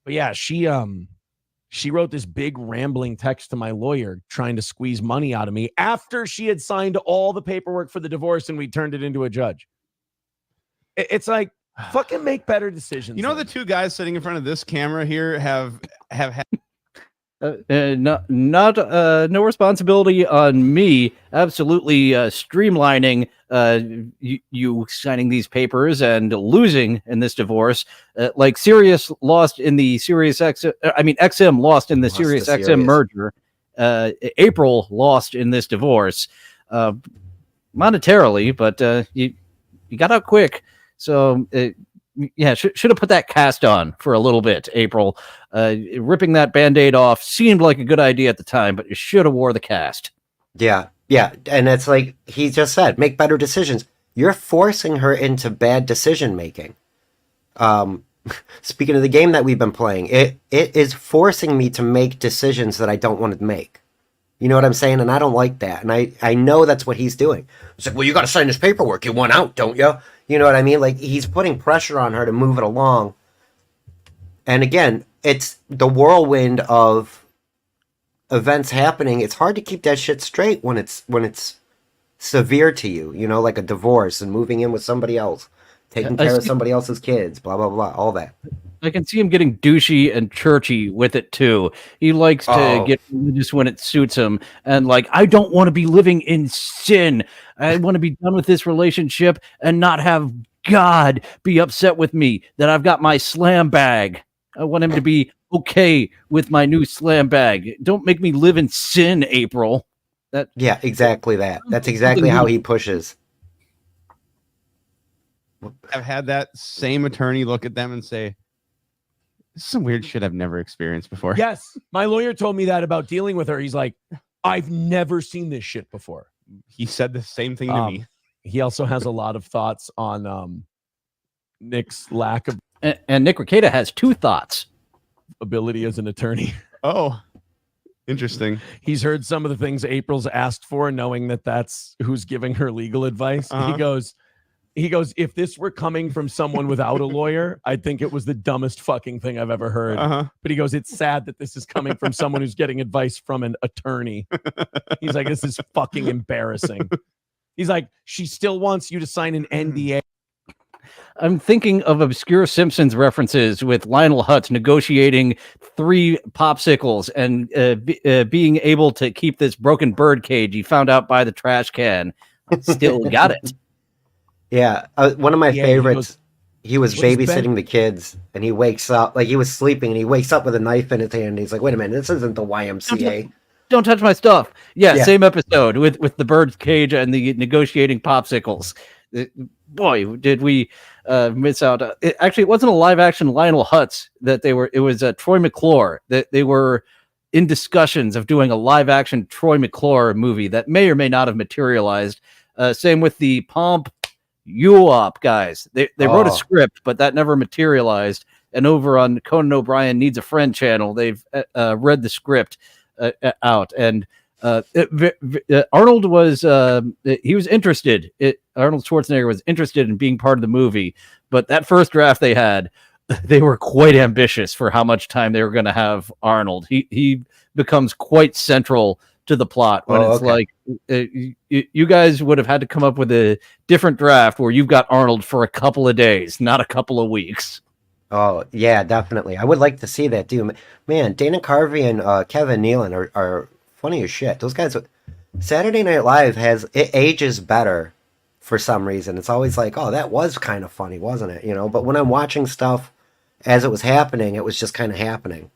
But yeah, she wrote this big rambling text to my lawyer trying to squeeze money out of me after she had signed all the paperwork for the divorce and we turned it into a judge. It's like, fucking make better decisions. You know, the two guys sitting in front of this camera here have had no responsibility on me. Absolutely streamlining you signing these papers and losing in this divorce. Like Sirius lost in the Sirius XM. I mean, XM lost in the Sirius XM merger. April lost in this divorce monetarily, but you got out quick. So. Yeah, should have put that cast on for a little bit, April. Ripping that Band-Aid off seemed like a good idea at the time, but you should have wore the cast. Yeah. And it's like he just said, make better decisions. You're forcing her into bad decision making. Speaking of the game that we've been playing, it is forcing me to make decisions that I don't want to make. You know what I'm saying? And I don't like that. And I know that's what he's doing. It's like, well, you got to sign this paperwork. You want out, don't you? You know what I mean? Like, he's putting pressure on her to move it along. And again, it's the whirlwind of events happening. It's hard to keep that shit straight when it's severe to you, you know, like a divorce and moving in with somebody else, taking care of somebody else's kids, blah, blah, blah, all that. I can see him getting douchey and churchy with it too. He likes to get religious when it suits him. And like, I don't want to be living in sin. I want to be done with this relationship and not have God be upset with me that I've got my slam bag. I want him to be okay with my new slam bag. Don't make me live in sin, April. Yeah, exactly that. That's exactly how he pushes. I've had that same attorney look at them and say, this is some weird shit I've never experienced before. Yes. My lawyer told me that about dealing with her. He's like, I've never seen this shit before. He said the same thing to me. He also has a lot of thoughts on Nick's lack of and Nick Rekieta has two thoughts. Ability as an attorney. Oh, interesting. He's heard some of the things April's asked for, knowing that that's who's giving her legal advice. He goes, if this were coming from someone without a lawyer, I think it was the dumbest fucking thing I've ever heard. But he goes, it's sad that this is coming from someone who's getting advice from an attorney. He's like, this is fucking embarrassing. He's like, she still wants you to sign an NDA. I'm thinking of obscure Simpsons references with Lionel Hutz negotiating 3 popsicles and being able to keep this broken bird cage he found out by the trash can. Still got it. Yeah, one of my favorites, he was babysitting the kids, and he wakes up, like he was sleeping, and he wakes up with a knife in his hand, and he's like, wait a minute, this isn't the YMCA. Don't touch my stuff. Yeah, same episode with the bird cage and the negotiating popsicles. Boy, did we miss out. It wasn't a live-action Lionel Hutz that they were, it was Troy McClure, that they were in discussions of doing a live-action Troy McClure movie that may or may not have materialized. Same with the Pomp U-Op guys. They wrote a script, but that never materialized. And over on Conan O'Brien Needs a Friend channel, they've read the script out. And Arnold was he was interested. Arnold Schwarzenegger was interested in being part of the movie, but that first draft they had, they were quite ambitious for how much time they were going to have Arnold. He becomes quite central to the plot when like you guys would have had to come up with a different draft where you've got Arnold for a couple of days, not a couple of weeks. Oh yeah, definitely. I would like to see that too. Man, Dana Carvey and Kevin Nealon are funny as shit. Those guys. Saturday Night Live it ages better for some reason. It's always like, oh, that was kind of funny, wasn't it? You know. But when I'm watching stuff as it was happening, it was just kind of happening.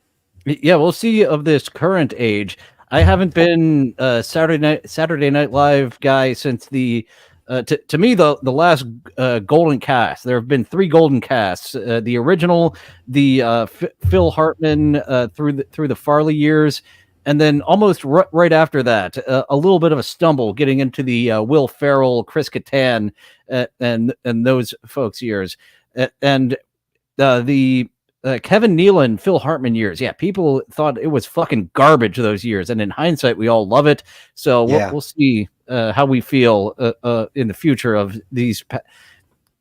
Yeah, we'll see of this current age. I haven't been a Saturday Night Live guy since the to me, the last golden cast. There have been 3 golden casts: the original, the Phil Hartman through the Farley years, and then almost right after that, a little bit of a stumble getting into the Will Ferrell, Chris Kattan, and those folks' years, and the Kevin Nealon, Phil Hartman years. Yeah, people thought it was fucking garbage those years, and in hindsight, we all love it. So we'll see how we feel in the future of these.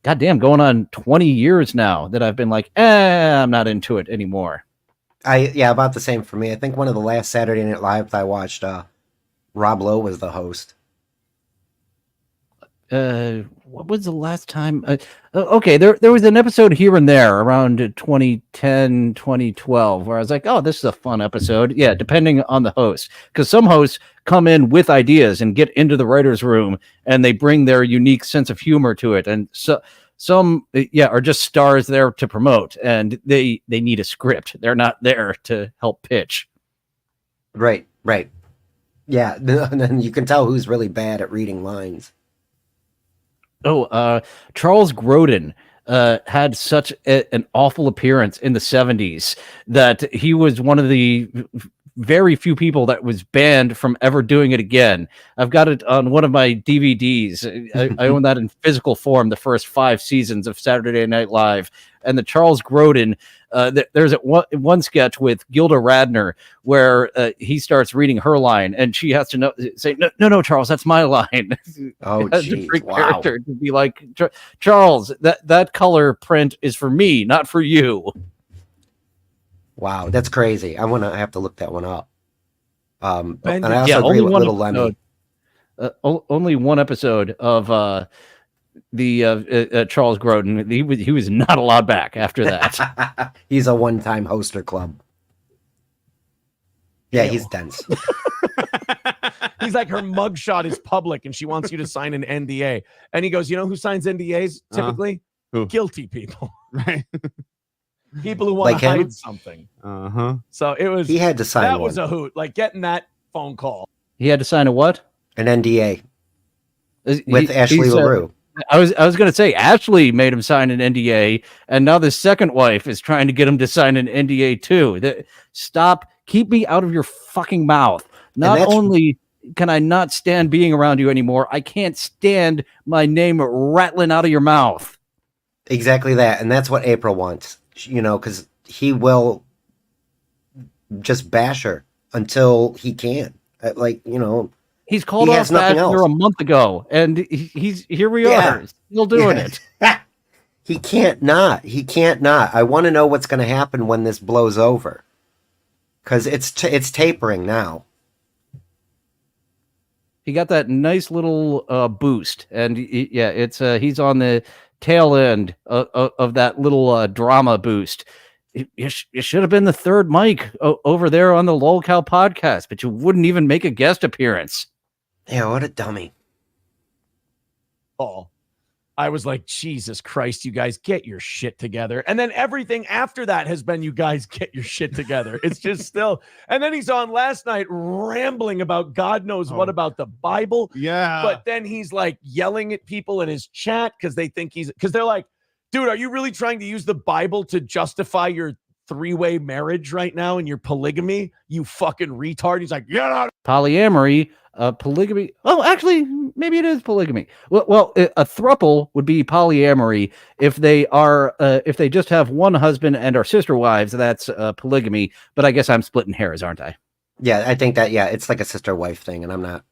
Goddamn, going on 20 years now that I've been like, I'm not into it anymore. About the same for me. I think one of the last Saturday Night Live I watched, Rob Lowe was the host. What was the last time? Okay, there was an episode here and there around 2010, 2012 where I was like, oh, this is a fun episode. Yeah, depending on the host. Because some hosts come in with ideas and get into the writer's room and they bring their unique sense of humor to it. And so some, are just stars there to promote, and they need a script. They're not there to help pitch. Right. Yeah, and then you can tell who's really bad at reading lines. Charles Grodin had such an awful appearance in the 70s that he was one of the very few people that was banned from ever doing it again. I've got it on one of my DVDs. I own that in physical form, the first 5 seasons of Saturday Night Live. And the Charles Grodin, there's one sketch with Gilda Radner where he starts reading her line, and she has to say, no, Charles, that's my line. Oh, geez, wow. Character to be like, Charles, that color print is for me, not for you. Wow, that's crazy. I have to look that one up. And I also yeah, agree with Little Lemmy. Only one episode of the Charles Grodin. He was not allowed back after that. He's a one-time hoster club. Yeah, he's dense. He's like, her mugshot is public and she wants you to sign an NDA. And he goes, you know who signs NDAs typically? Who? Guilty people. Right. People who want Like to him? hide something. Uh-huh. So it was. He had to sign that one. was a hoot. Like getting that phone call. He had to sign a what? An NDA with He Ashley said- LaRue. I was going to say Ashley made him sign an NDA, and now the second wife is trying to get him to sign an NDA too. Stop! Keep me out of your fucking mouth. Not only can I not stand being around you anymore, I can't stand my name rattling out of your mouth. Exactly that, and that's what April wants. Because he will just bash her until he can. He's called He off has nothing Bachelor else. a month ago, and he's here we are, still doing it. He can't not. I want to know what's going to happen when this blows over, because it's tapering now. He got that nice little boost, and he's on the tail end of that little drama boost. It should have been the third mic over there on the Lolcow podcast, but you wouldn't even make a guest appearance. Yeah, what a dummy. Oh, I was like, Jesus Christ, you guys get your shit together. And then everything after that has been, you guys get your shit together. It's just still. And then he's on last night rambling about God knows what about the Bible. Yeah. But then he's like yelling at people in his chat because they're like, dude, are you really trying to use the Bible to justify your 3-way marriage right now and your polygamy? You fucking retard. He's like, yeah. Polyamory, polygamy. Oh, actually, maybe it is polygamy. Well, a throuple would be polyamory if they just have one husband and are sister wives. That's polygamy. But I guess I'm splitting hairs, aren't I? Yeah, I think that. Yeah, it's like a sister wife thing, and I'm not.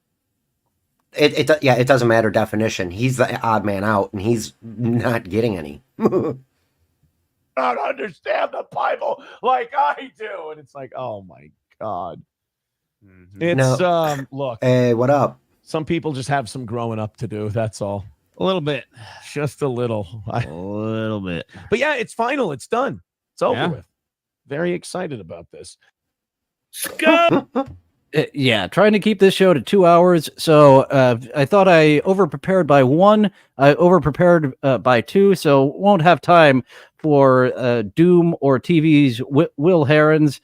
It doesn't matter definition. He's the odd man out, and he's not getting any. Don't understand the Bible like I do. And it's like, oh my God. Mm-hmm. It's look. Hey, what up? Some people just have some growing up to do. That's all. A little bit. Just a little. A little bit. But yeah, it's final. It's done. It's over Yeah. with. Very excited about this. Trying to keep this show to 2 hours. So I thought I overprepared by 1. I overprepared by 2. So won't have time for Doom or TV's Will Herons.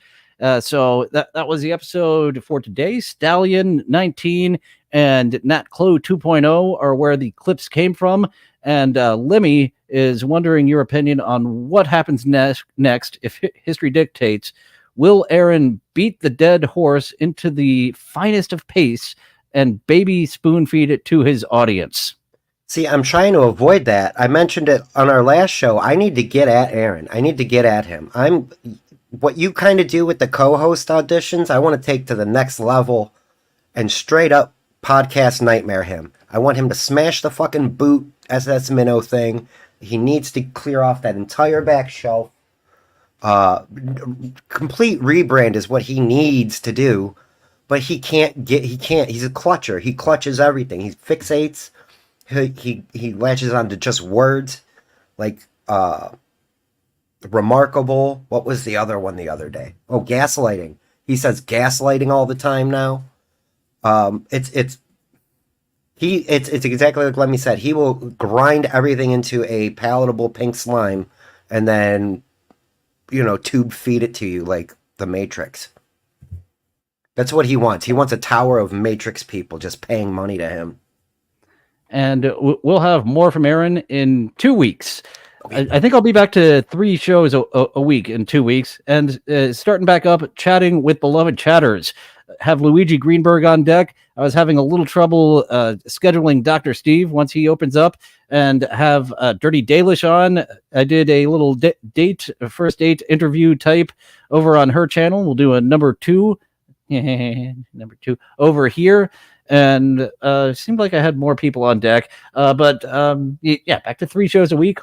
So that was the episode for today. Stallion 19. and Nat Clo 2.0 are where the clips came from. And Lemmy is wondering your opinion on what happens next if history dictates. Will Aaron beat the dead horse into the finest of pace and baby spoon feed it to his audience? See, I'm trying to avoid that. I mentioned it on our last show. I need to get at Aaron. I need to get at him. What you kind of do with the co-host auditions, I want to take to the next level and straight up podcast nightmare him. I want him to smash the fucking boot SS Minnow thing. He needs to clear off that entire back shelf. Complete rebrand is what he needs to do, but he can't. He's a clutcher. He clutches everything. He fixates. He latches onto just words like remarkable. What was the other one the other day? Oh, gaslighting. He says gaslighting all the time now. It's exactly like Lemmy said. He will grind everything into a palatable pink slime and then, tube feed it to you like the Matrix. That's what he wants. He wants a tower of Matrix people just paying money to him. And we'll have more from Aaron in 2 weeks. I think I'll be back to 3 shows a week in 2 weeks, and starting back up chatting with beloved chatters. Have Luigi Greenberg on deck. I was having a little trouble scheduling Dr. Steve once he opens up, and have Dirty Dalish on. I did a little first date interview type over on her channel. We'll do a number 2 over here. And seemed like I had more people on deck. But back to 3 shows a week,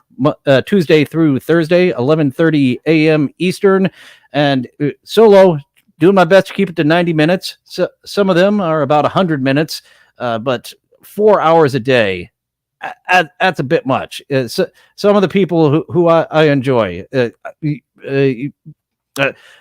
Tuesday through Thursday, 11:30 a.m. Eastern. And solo, doing my best to keep it to 90 minutes. So some of them are about 100 minutes, but 4 hours a day. That's a bit much. So, some of the people who I enjoy,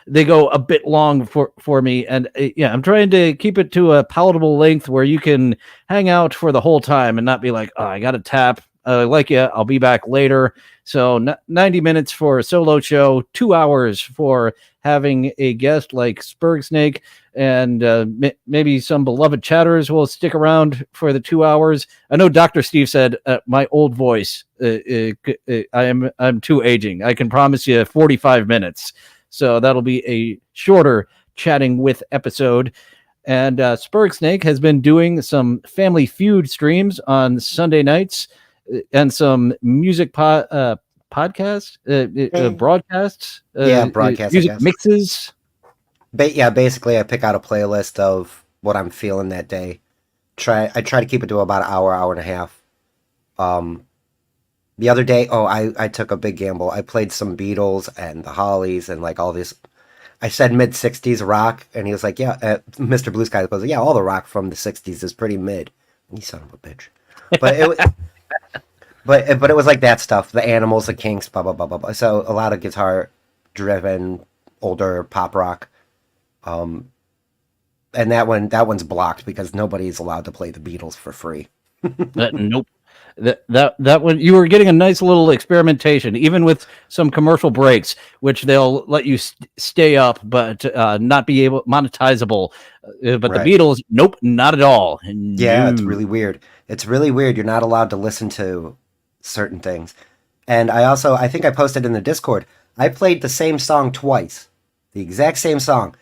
they go a bit long for me, and I'm trying to keep it to a palatable length where you can hang out for the whole time and not be like, oh, I got to tap. I'll be back later. So 90 minutes for a solo show, 2 hours for having a guest like Spurg Snake, and maybe some beloved chatters will stick around for the 2 hours. I know Dr. Steve said my old voice, I'm too aging. I can promise you 45 minutes. So that'll be a shorter chatting with episode. And Spurg Snake has been doing some Family Feud streams on Sunday nights and some music broadcasts. Broadcasts. Music mixes. Basically, I pick out a playlist of what I'm feeling that day. I try to keep it to about an hour and a half. The other day, I took a big gamble. I played some Beatles and the Hollies and like all this. I said mid-60s rock, and he was like, yeah, Mr. Blue Sky goes, yeah, all the rock from the 60s is pretty mid. You son of a bitch. But it was like that stuff, the Animals, the Kinks, blah, blah, blah, blah, blah. So a lot of guitar-driven, older pop rock. And that one's blocked because nobody's allowed to play the Beatles for free. Nope. That one, you were getting a nice little experimentation, even with some commercial breaks, which they'll let you stay up, but not be monetizable. But right. The Beatles, nope, not at all. Yeah, no. It's really weird. It's really weird. You're not allowed to listen to certain things. And I think I posted in the Discord, I played the same song twice, the exact same song.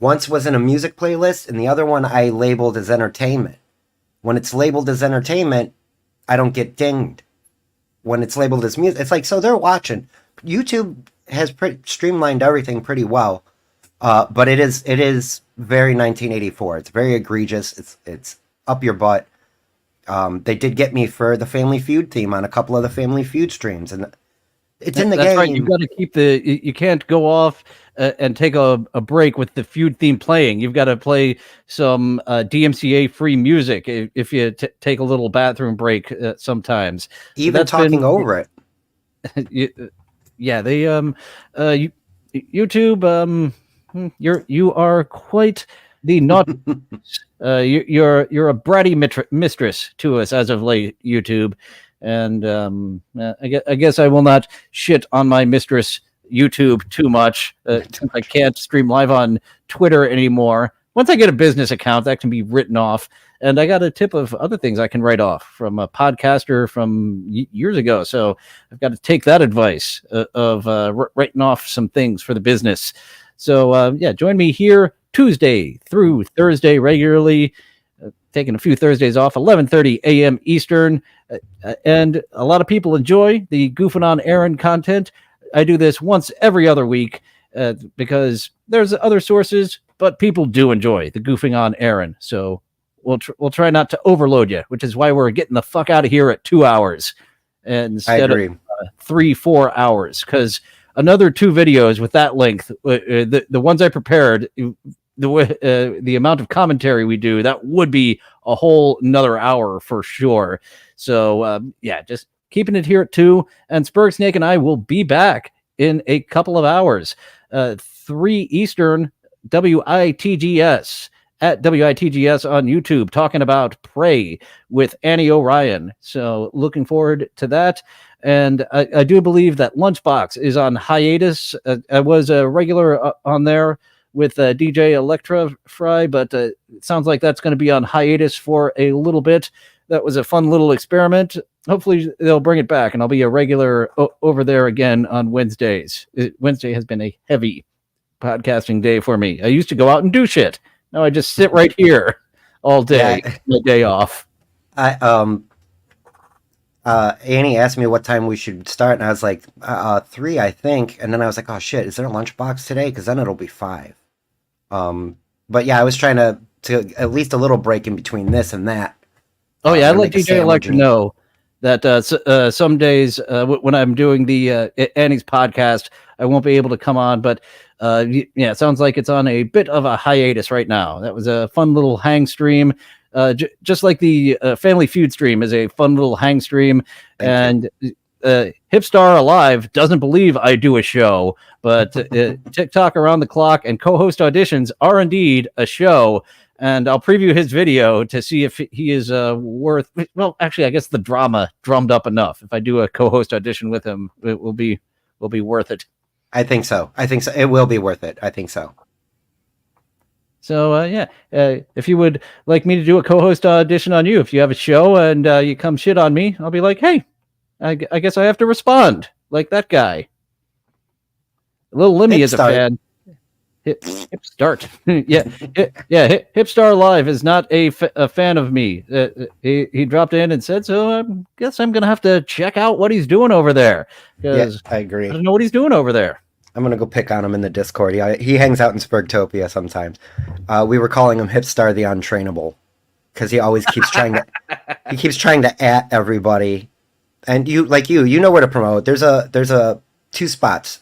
Once was in a music playlist, and the other one I labeled as entertainment. When it's labeled as entertainment, I don't get dinged. When it's labeled as music, it's like, so they're watching. YouTube has streamlined everything pretty well, but it is very 1984. It's very egregious. It's up your butt. They did get me for the Family Feud theme on a couple of the Family Feud streams, and it's in the game. That's right. You've got to keep you can't go off and take a break with the feud theme playing. You've got to play some DMCA free music if you take a little bathroom break sometimes. Even talking over it. Yeah, they YouTube. You are quite the not. You're a bratty mistress to us as of late, YouTube. And I guess I will not shit on my mistress YouTube too much since I can't stream live on Twitter anymore. once I get a business account, that can be written off. And I got a tip of other things I can write off from a podcaster from years ago. So I've got to take that advice of writing off some things for the business. So join me here Tuesday through Thursday regularly, taking a few Thursdays off, 11:30 a.m. Eastern. And a lot of people enjoy the Goofing on Aaron content. I do this once every other week because there's other sources, but people do enjoy the Goofing on Aaron. So we'll try not to overload you, which is why we're getting the fuck out of here at 2 hours instead of 3-4 hours. Because another 2 videos with that length, the ones I prepared, the amount of commentary we do, that would be a whole another hour for sure. So just keeping it here at 2, and Spurg Snake and I will be back in a couple of hours, 3 Eastern, WITGS at WITGS on YouTube, talking about Prey with Annie O'Ryan. So looking forward to that. And I do believe that Lunchbox is on hiatus. I was a regular on there with DJ Electra Fry, but it sounds like that's going to be on hiatus for a little bit. That was a fun little experiment. Hopefully they'll bring it back, and I'll be a regular over there again on Wednesdays. Wednesday has been a heavy podcasting day for me. I used to go out and do shit. Now I just sit right here all day, my day off. Annie asked me what time we should start, and I was like, 3, I think. And then I was like, oh shit, is there a lunchbox today? Because then it'll be 5. But yeah, I was trying to at least a little break in between this and that. Oh yeah, I let DJ Electra know that some days when I'm doing the Annie's podcast, I won't be able to come on. But it sounds like it's on a bit of a hiatus right now. That was a fun little hang stream. Just like the Family Feud stream is a fun little hang stream. And Hipstar Alive doesn't believe I do a show, but TikTok Around the Clock and co-host auditions are indeed a show. And I'll preview his video to see if he is worth. Well, actually, I guess the drama drummed up enough. If I do a co-host audition with him, it will be worth it. I think so. It will be worth it. I think so. So if you would like me to do a co-host audition on you, if you have a show and you come shit on me, I'll be like, hey, I guess I have to respond like that guy. Little Limmy is a fan. Hipstart. Hipstar Live is not a fan of me. He dropped in and said, so I guess I'm going to have to check out what he's doing over there. Yeah, I agree. I don't know what he's doing over there. I'm going to go pick on him in the Discord. He hangs out in Spurgtopia sometimes. We were calling him Hipstar the Untrainable because he always keeps trying to at everybody. And you know where to promote. There's a 2 spots.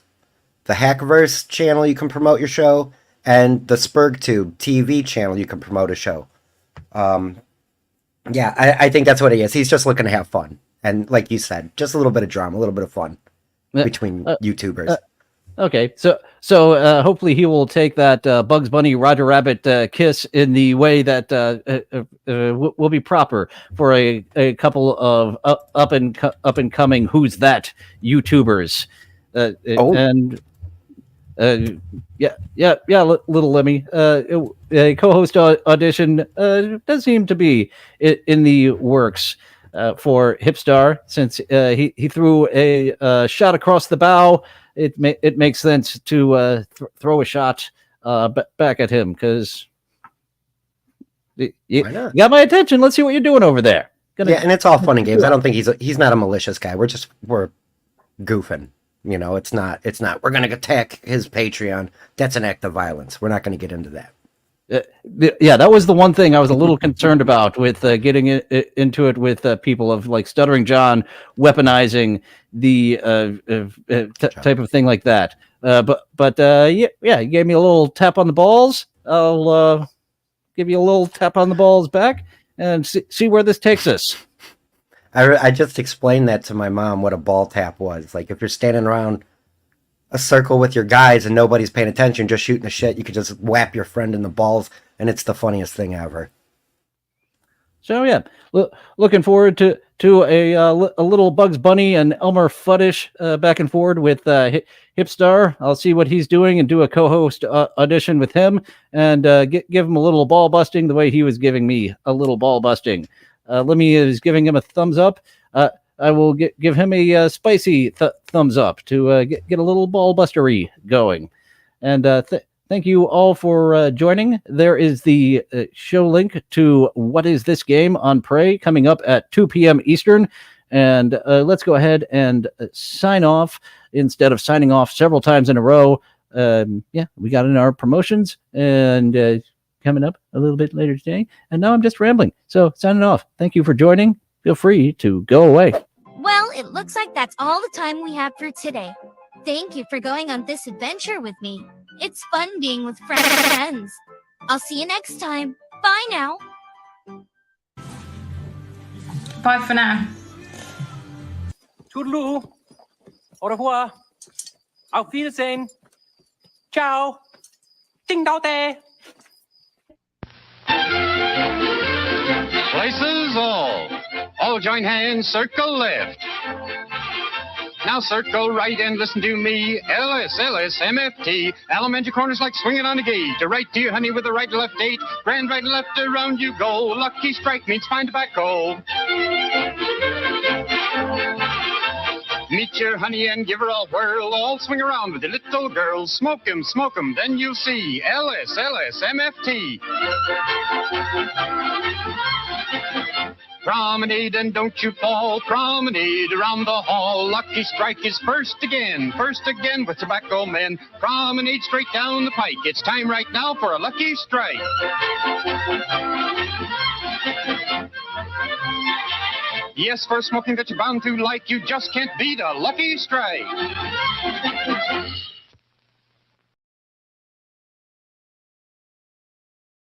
The Hackverse channel you can promote your show, and the SpurgTube TV channel you can promote a show. I think that's what he is. He's just looking to have fun. And like you said, just a little bit of drama, a little bit of fun between YouTubers. Okay, so hopefully he will take that Bugs Bunny Roger Rabbit kiss in the way that will be proper for a couple of up and coming Who's That YouTubers. Little Lemmy. A co-host audition does seem to be in the works for Hipstar, since he threw a shot across the bow. It makes sense to throw a shot back at him, because you got my attention. Let's see what you're doing over there. And it's all fun and games. I don't think he's not a malicious guy. We're goofing. It's not. We're gonna attack his Patreon. That's an act of violence. We're not gonna get into that. That was the one thing I was a little concerned about with getting into it with people of like Stuttering John weaponizing the type of thing like that. You gave me a little tap on the balls. I'll give you a little tap on the balls back and see where this takes us. I just explained that to my mom, what a ball tap was. Like, if you're standing around a circle with your guys and nobody's paying attention, just shooting the shit, you could just whap your friend in the balls, and it's the funniest thing ever. So yeah, looking forward to a little Bugs Bunny and Elmer Fuddish back and forward with Hipstar. I'll see what he's doing and do a co-host audition with him and give him a little ball busting the way he was giving me a little ball busting. Lemmy is giving him a thumbs up. I will give him a spicy thumbs up to get a little ball bustery going. And thank you all for joining. There is the show link to What Is This Game on Prey coming up at 2 p.m. Eastern. And let's go ahead and sign off instead of signing off several times in a row. We got in our promotions and coming up a little bit later today. And now I'm just rambling. So signing off. Thank you for joining. Feel free to go away. Well, it looks like that's all the time we have for today. Thank you for going on this adventure with me. It's fun being with friends. I'll see you next time. Bye now. Bye for now. Toodaloo. Au revoir. Auf Wiedersehen. Ciao. Ding dao day. Places all. All join hands, circle left. Now circle right and listen to me. LSMFT. Elementary corners like swinging on a gate. To right to you, honey, with the right left date. Grand right and left around you go. Lucky strike means fine tobacco. Meet your honey and give her a whirl. All swing around with the little girls. Smoke 'em, then you'll see. LSMFT. Promenade and don't you fall. Promenade around the hall. Lucky strike is first again with tobacco men. Promenade straight down the pike. It's time right now for a lucky strike. Yes, for smoking that you're bound to like, you just can't beat a lucky strike.